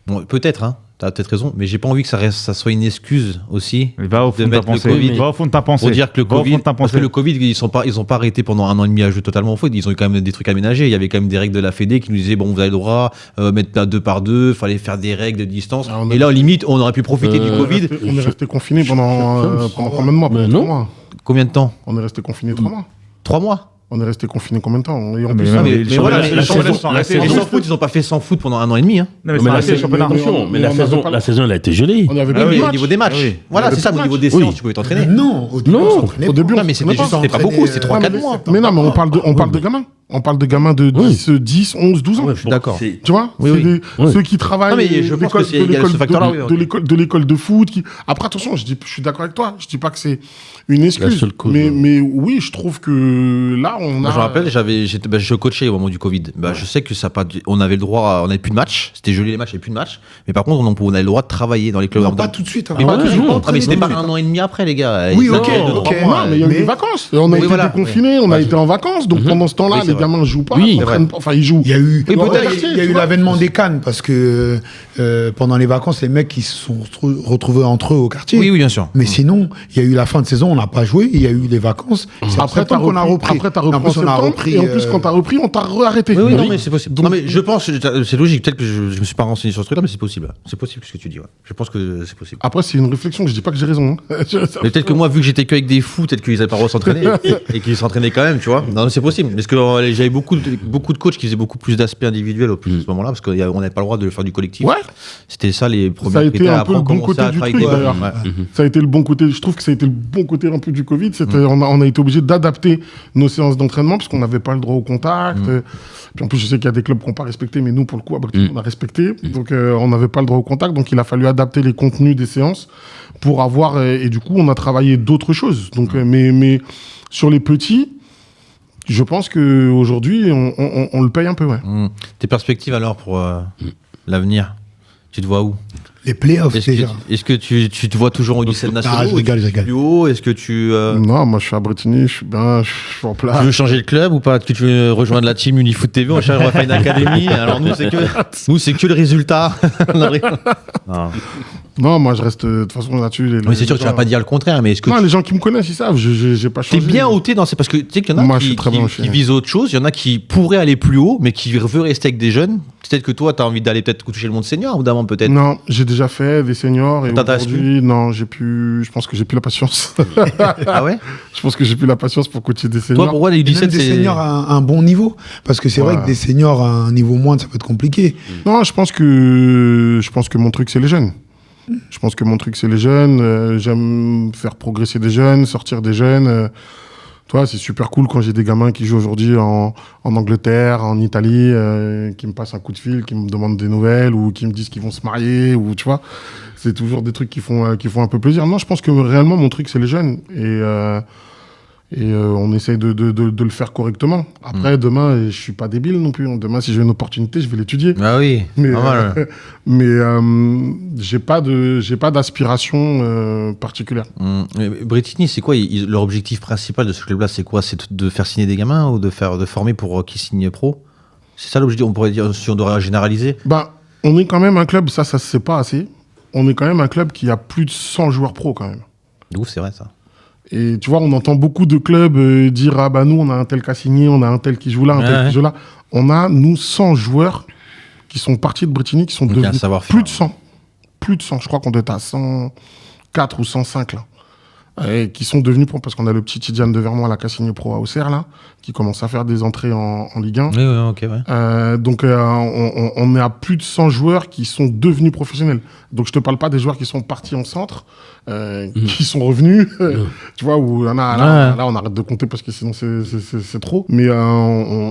bon, peut-être, hein, t'as peut-être raison, mais j'ai pas envie que ça soit une excuse aussi. Va au fond de ta mettre le pensée. Covid. Va au fond de ta pensée. Pour dire que le Va au fond Covid, de ta parce que pensée. le Covid, ils ont pas arrêté pendant 1 an et demi à jouer totalement au foot. Ils ont eu quand même des trucs aménagés. Il y avait quand même des règles de la Fédé qui nous disaient bon, vous avez le droit mettre à 2 par 2, fallait faire des règles de distance. Ah, on a- Et là, en limite, on aurait pu profiter du Covid. On est resté confiné pendant combien de mois? Mais Pendant non. 3 mois. Combien de temps? On est resté confiné 3 mois. 3 mois. On est resté confiné combien de temps? Et en Mais plus, même mais- les mais championnats- voilà, mais les la championnats saison- sont arrêtés. Et Les sans foot, ils ont pas fait sans foot pendant 1 an et demi. Hein. Non, mais Mais c'est la arrêté, les saison, championnats. attention, mais la on avait saison, pas- la saison, elle a été gelée. on avait Ah plus oui, de au matchs. niveau des matchs. Ah oui. Voilà, Il y c'est ça, avait au plus de niveau des matchs. séances, tu pouvais t'entraîner. Non, au début, Non. on s'entraînait Au début, pas. on Non, mais c'était s'entraînait juste, c'était pas beaucoup, c'était 3-4 mois. Mais non, mais on parle de gamins. On parle de gamins de 10, 11, 12 ans. Ouais, Je suis d'accord. c'est- Tu vois, Oui, c'est oui. Ouais. ceux qui travaillent Non, mais je pense que il y a ce facteur-là, oui, ok. de l'école de foot. Après, attention, je suis d'accord avec toi. Je dis pas que c'est une excuse. seule cause, mais oui, je trouve que là, on Moi, a... je me rappelle, je coachais au moment du Covid. Je sais que on avait le droit, on n'avait plus de matchs. C'était gelé les matchs, il n'y avait plus de matchs. Mais par contre, on avait le droit de travailler dans les clubs. Non, pas tout de suite. hein. Mais Ah pas ouais, tout de suite. non. Ah, mais c'était pas tout de 1 an et demi après, les gars. Oui, Ils ok, avaient deux, ok. trois mois. Non, mais il y a eu Mais- des vacances. On a Oui, été voilà. déconfinés, on a Ouais. été en vacances. Donc Mhm. pendant ce temps-là, Oui, c'est les gamins jouent pas, Oui, s'entraînent pas, enfin ils jouent. Il y a eu, Oui, peut-être. il y a eu l'avènement des cannes parce que pendant les vacances, les mecs qui se sont retrouvés entre eux au quartier. Oui, bien sûr. Mais sinon, il y a eu la fin de saison, on n'a pas joué, il y a eu les vacances. C'est Après, t'as qu'on a repris. Après, t'as En repris en plus, on a septembre, repris. et en plus, quand t'as repris, on t'a arrêté. Oui, non, mais c'est possible. Non, mais je pense, c'est logique. Peut-être que je me suis pas renseigné sur ce truc-là, mais c'est possible. C'est possible ce que tu dis. Ouais. Je pense que c'est possible. Après, c'est une réflexion, je dis pas que j'ai raison. Hein. Mais peut-être que moi, vu que j'étais qu'avec des fous, peut-être qu'ils n'avaient pas le droit de s'entraîner et qu'ils s'entraînaient quand même, tu vois. Non, c'est possible. Parce que j'avais beaucoup de coachs qui faisaient beaucoup plus d'aspects individuels au plus à ce moment-là, parce qu'on n'avait pas le droit de faire du collectif. Ouais. C'était ça les premiers Ça a été critères. un Après, peu le on bon commençait côté à du travailler truc, avec des d'ailleurs. bonhommes, ouais. Ça a été le bon côté, je trouve que ça a été le bon côté un peu du Covid. On a été obligé d'adapter nos séances d'entraînement parce qu'on n'avait pas le droit au contact. Puis en plus, je sais qu'il y a des clubs qui n'ont pas respecté, mais nous, pour le coup, à Brighton, on a respecté. Donc, on n'avait pas le droit au contact. Donc, il a fallu adapter les contenus des séances pour avoir. Et du coup, on a travaillé d'autres choses. Donc, mais sur les petits, je pense qu'aujourd'hui, on le paye un peu. Ouais. Tes perspectives alors pour l'avenir, tu te vois où? Les playoffs, déjà. Est-ce que tu te vois toujours au 17 national? je rigole. Plus haut? Est-ce que tu Non, moi, je suis à Bretigny, je suis bien, je suis en place. tu veux changer de club ou pas? Est-ce que tu veux rejoindre la team Unifoot TV? On va faire une académie. Alors nous, c'est que le résultat. Non. Non, moi, je reste de toute façon là-dessus. Mais c'est sûr que tu vas pas dire le contraire, mais est-ce que Non, les gens qui me connaissent, ils savent, j'ai pas t'es changé. bien ôté dans c'est parce que tu sais qu'il y en a Moi, je suis très bien qui aussi. visent autre chose, il y en a qui pourraient aller plus haut, mais qui veulent rester avec des jeunes. Peut-être que toi, tu as envie d'aller peut-être toucher le monde senior ou d'avant peut-être. Non, j'ai déjà fait des seniors et T'intéresse aujourd'hui, non, je pense que j'ai plus la patience. Ah ouais? Je pense que j'ai plus la patience pour coacher des Toi, seniors. pourquoi les Et même U17 des c'est seniors à un bon niveau. Parce que c'est vrai Ouais. que des seniors à un niveau moindre, ça peut être compliqué. Non, je pense que mon truc, c'est les jeunes. Je pense que mon truc, c'est les jeunes. J'aime faire progresser des jeunes, sortir des jeunes. Toi, c'est super cool quand j'ai des gamins qui jouent aujourd'hui en Angleterre, en Italie, qui me passent un coup de fil, qui me demandent des nouvelles ou qui me disent qu'ils vont se marier ou tu vois. C'est toujours des trucs qui font un peu plaisir. Non, je pense que réellement mon truc, c'est les jeunes et on essaye de le faire correctement. Après, demain, je suis pas débile non plus. Demain, si j'ai une opportunité, je vais l'étudier. Ah oui, Mais, pas mal. j'ai pas d'aspiration particulière. Bretigny, c'est quoi leur objectif principal de ce club-là? C'est quoi? C'est de faire signer des gamins ou de former pour qu'ils signent pro? C'est ça l'objectif, on pourrait dire, si on devrait généraliser? Bah, on est quand même un club, ça se sait pas assez. On est quand même un club qui a plus de 100 joueurs pro quand même. De ouf, c'est vrai ça. Et tu vois, on entend beaucoup de clubs dire ah bah nous on a un tel qui a signé, on a un tel qui joue là, un tel qui joue là. On a nous 100 joueurs qui sont partis de Bretigny qui sont Donc, il y a un devenus savoir-faire. plus de 100. Plus de 100, je crois qu'on doit être à 104 ou 105 là. Et qui sont devenus pro parce qu'on a le petit Tidiane de Vermois là qui a signé pro à Auxerre là, qui commence à faire des entrées en Ligue 1. Oui, ok, ouais. Donc on est à plus de 100 joueurs qui sont devenus professionnels. Donc je te parle pas des joueurs qui sont partis en centre, qui sont revenus, tu vois, où il y en a là on arrête de compter parce que sinon c'est trop. Mais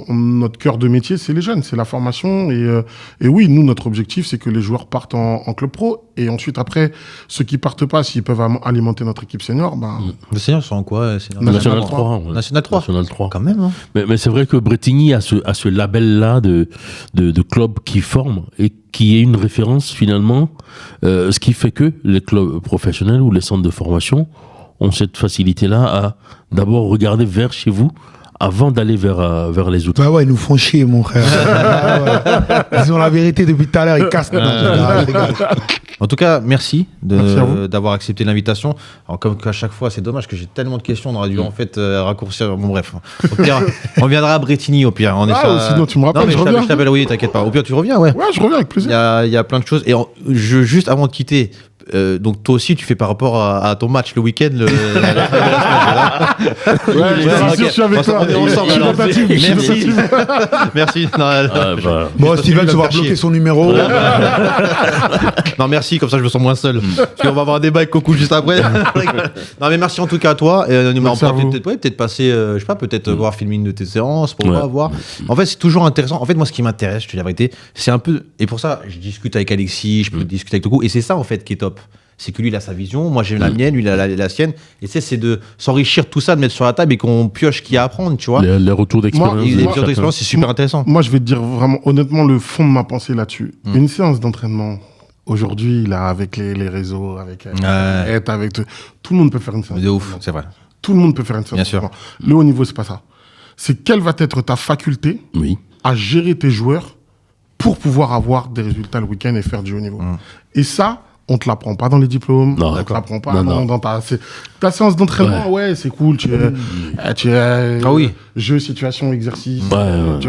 notre cœur de métier c'est les jeunes, c'est la formation et oui, nous notre objectif c'est que les joueurs partent en club pro et ensuite après ceux qui partent pas, s'ils peuvent alimenter notre équipe senior, Le senior, c'est en quoi? National 3. ouais. National 3. National 3. Quand même, hein. Mais c'est vrai que Bretigny a ce label-là de club qui forme et qui est une référence finalement, ce qui fait que les clubs professionnels ou les centres de formation ont cette facilité-là à d'abord regarder vers chez vous avant d'aller vers les autres. Bah ouais, ils nous font chier, mon frère. Ils ont la vérité depuis tout à l'heure, ils cassent. Non, je rigole. En tout cas, merci Merci à vous. d'avoir accepté l'invitation. Alors, comme qu'à chaque fois, c'est dommage que j'ai tellement de questions, on aurait dû en fait raccourcir. Bon, bref. Au pire, on viendra à Bretigny, au pire. On est sinon tu me rappelles, Non, mais je reviens. je t'appelle, oui, t'inquiète pas. Au pire, tu reviens, ouais. Ouais, je reviens avec Il plaisir. y a plein de choses. Et juste avant de quitter, donc toi aussi, tu fais par rapport à ton match le week-end. Ouais, je te rassure, je suis avec toi. On est ensemble. Je suis alors. dans ta team, je suis dans ta Merci. team. Merci. Non, Bah, Bon, Parce que Steven, lui, tu il va vas me faire bloquer chier. son numéro. Non, merci, comme ça je me sens moins seul. Parce qu'on va avoir un débat avec Coco juste après. Non, mais merci en tout cas à toi. Et, on Merci à pourra vous. peut-être passer, je sais pas, peut-être voir filmer une de tes séances, pourquoi Ouais. voir. En fait, c'est toujours intéressant. En fait, moi, ce qui m'intéresse, je te dis la vérité, c'est un peu. Et pour ça, je discute avec Alexis, je peux discuter avec Coco. Et c'est ça, en fait, qui est top. C'est que lui, il a sa vision, moi j'ai la mienne, lui, il a la sienne. Et tu sais, c'est de s'enrichir de tout ça, de mettre sur la table et qu'on pioche ce qu'il y a à apprendre, tu vois. les retours d'expérience. Et de les retours chacun. d'expérience, c'est super intéressant. Moi, je vais te dire vraiment honnêtement le fond de ma pensée là-dessus. Une séance d'entraînement, aujourd'hui, là, avec les réseaux, avec Internet, avec tout le monde peut faire une séance. De ouf, d'entraînement. c'est vrai. Tout le monde peut faire une séance Bien sûr. d'entraînement. Le haut niveau, c'est pas ça. c'est quelle va être ta faculté Oui. à gérer tes joueurs pour pouvoir avoir des résultats le week-end et faire du haut niveau. Et ça, on te l'apprend pas dans les diplômes, Non, on te d'accord. l'apprend pas Non. dans ta séance d'entraînement. Ouais, c'est cool. Tu es Ah oui. jeu, situation, exercice. Ouais.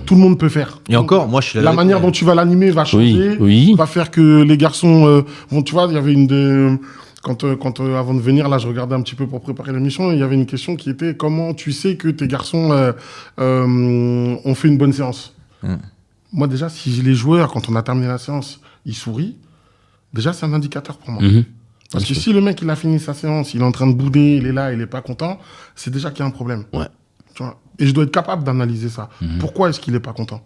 Tout le monde peut faire. Et encore, moi, je suis La manière dont tu vas l'animer va changer, Oui. va faire que les garçons vont. Tu vois, il y avait une de. Quand avant de venir, là, je regardais un petit peu pour préparer l'émission, il y avait une question qui était comment tu sais que tes garçons ont fait une bonne séance. Moi, déjà, si les joueurs, quand on a terminé la séance, ils sourient, déjà, c'est un indicateur pour moi. Parce que si le mec, il a fini sa séance, il est en train de bouder, il est là, il est pas content, c'est déjà qu'il y a un problème. Ouais. Tu vois. Et je dois être capable d'analyser ça. Pourquoi est-ce qu'il est pas content?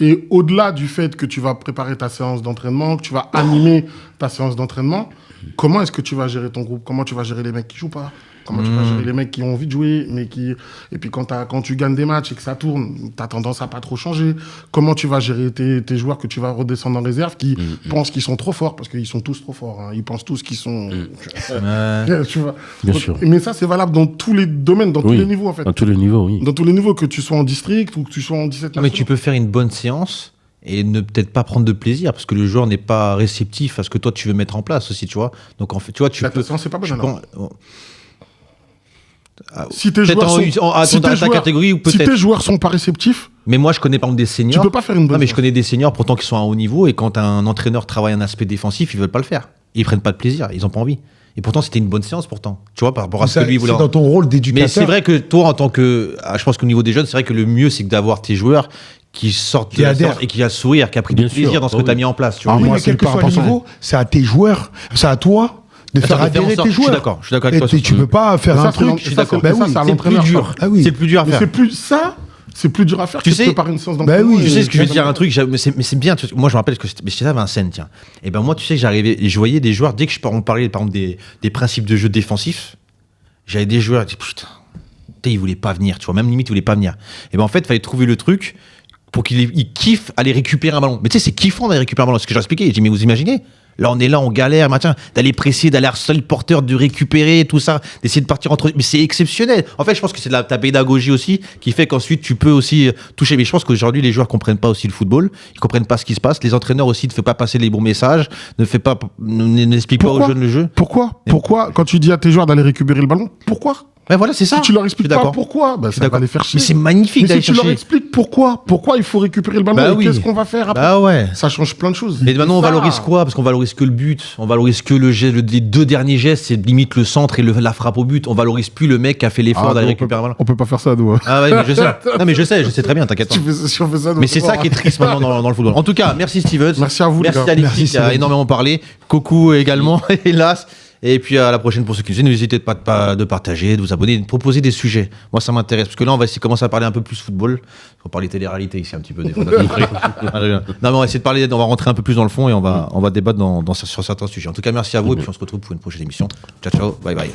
Et au-delà du fait que tu vas préparer ta séance d'entraînement, que tu vas animer ta séance d'entraînement, comment est-ce que tu vas gérer ton groupe? Comment tu vas gérer les mecs qui jouent pas? Comment tu vas gérer les mecs qui ont envie de jouer, mais qui... Et puis quand tu gagnes des matchs et que ça tourne, tu as tendance à pas trop changer. Comment tu vas gérer tes joueurs que tu vas redescendre en réserve qui pensent qu'ils sont trop forts, parce qu'ils sont tous trop forts. Hein. Ils pensent tous qu'ils sont... tu vois. Bien Donc, sûr. mais ça, c'est valable dans tous les domaines, dans tous les niveaux, en fait. À tous les niveaux, oui. Dans tous les niveaux, que tu sois en district ou que tu sois en 17 Non, mais tu peux faire une bonne séance et ne peut-être pas prendre de plaisir parce que le joueur n'est pas réceptif à ce que toi tu veux mettre en place aussi, tu vois. Donc en fait, tu vois, tu La peux. séance, c'est pas bonne, tu alors. peux- Si tes Peut-être joueurs dans ta catégorie ou si peut-être. tes joueurs sont pas réceptifs, Mais moi, je connais par exemple des tu seniors. peux pas faire une bonne Non, mais je séance. connais des seniors pourtant qui sont à haut niveau et quand un entraîneur travaille un aspect défensif, ils veulent pas le faire. Ils prennent pas de plaisir, ils ont pas envie. Et pourtant, c'était une bonne séance pourtant. Tu vois, par rapport à ce que lui voulait. C'est dans ton rôle d'éducateur. Mais c'est vrai que toi, en tant que. Je pense qu'au niveau des jeunes, c'est vrai que le mieux, c'est que d'avoir tes joueurs qui sortent Qui de la adhèrent. séance et qui a le sourire, qui a pris Bien du plaisir sûr. dans ce Ah que tu as oui. mis en place. Tu Ah, vois. Oui, moi, mais c'est quel que hyper soit le important. niveau, c'est à tes joueurs, c'est à toi de faire de faire en adhérer sorte- tes je suis joueurs. d'accord avec toi Et sur tu ce peux pas faire Ça, un c'est l'en- truc. je suis d'accord. d'accord. Bah Ça, oui, c'est à C'est le plus l'entraîneur, dur. ça. Ah oui. C'est le plus dur à Mais faire. c'est plus ça, c'est plus dur à faire Tu que sais- de préparer une séance Bah d'entraînement. oui, Tu sais ce que je veux et- dire, un truc, mais c'est bien. Moi, je me rappelle que mais c'était ça, Vincennes, tiens. Et ben moi, tu sais, j'arrivais et je voyais des joueurs, dès que on parlait par exemple des principes de jeu défensif, j'avais des joueurs, je dis, putain, ils voulaient pas venir, tu vois, même limite, ils voulaient pas venir. Et ben en fait, il fallait trouver le truc pour qu'ils kiffent aller récupérer un ballon. Mais tu sais, c'est kiffant d'aller récupérer un ballon. C'est ce que j'ai expliqué. J'ai dit, mais vous imaginez? Là, on est là, on galère, machin, d'aller presser, d'aller harceler le porteur, de récupérer, tout ça, d'essayer de partir entre. Mais c'est exceptionnel. En fait, je pense que c'est ta pédagogie aussi qui fait qu'ensuite tu peux aussi toucher. Mais je pense qu'aujourd'hui, les joueurs comprennent pas aussi le football, ils comprennent pas ce qui se passe. Les entraîneurs aussi ne font pas passer les bons messages, n'expliquent pas aux jeunes le jeu. Pourquoi, quand tu dis à tes joueurs d'aller récupérer le ballon, pourquoi? Ouais, voilà, c'est ça. Si tu leur Je suis expliques pas d'accord. pourquoi, bah, Je suis ça va d'accord. les faire chier. Mais c'est magnifique Mais d'aller si tu leur chercher. expliques pourquoi il faut récupérer le ballon Bah et oui. qu'est-ce qu'on va faire après, Bah ouais. ça change plein de choses. Mais maintenant, on Ça, valorise quoi? Parce qu'on valorise que le but, on valorise que les deux derniers gestes, c'est limite le centre et la frappe au but. On valorise plus le mec qui a fait l'effort d'aller récupérer un ballon. On peut pas faire ça, nous. hein. Ah ouais, mais je sais. Non, mais je sais très bien, t'inquiète pas. Si on fait ça, nous, Mais c'est ça qui est triste maintenant dans le football. En tout cas, merci Stevens. Merci à vous, les Merci gars. Alexis Merci, qui a Stevens. énormément parlé. Coco également, hélas. Et puis à la prochaine pour ceux qui nous suivent. N'hésitez pas de partager, de vous abonner, de proposer des sujets. Moi, ça m'intéresse. Parce que là, on va essayer de commencer à parler un peu plus football. On va parler télé-réalité ici un petit peu des fois. Non, mais on va essayer de parler, on va rentrer un peu plus dans le fond et on va débattre sur certains sujets. En tout cas, merci à vous et puis on se retrouve pour une prochaine émission. Ciao, ciao, bye bye.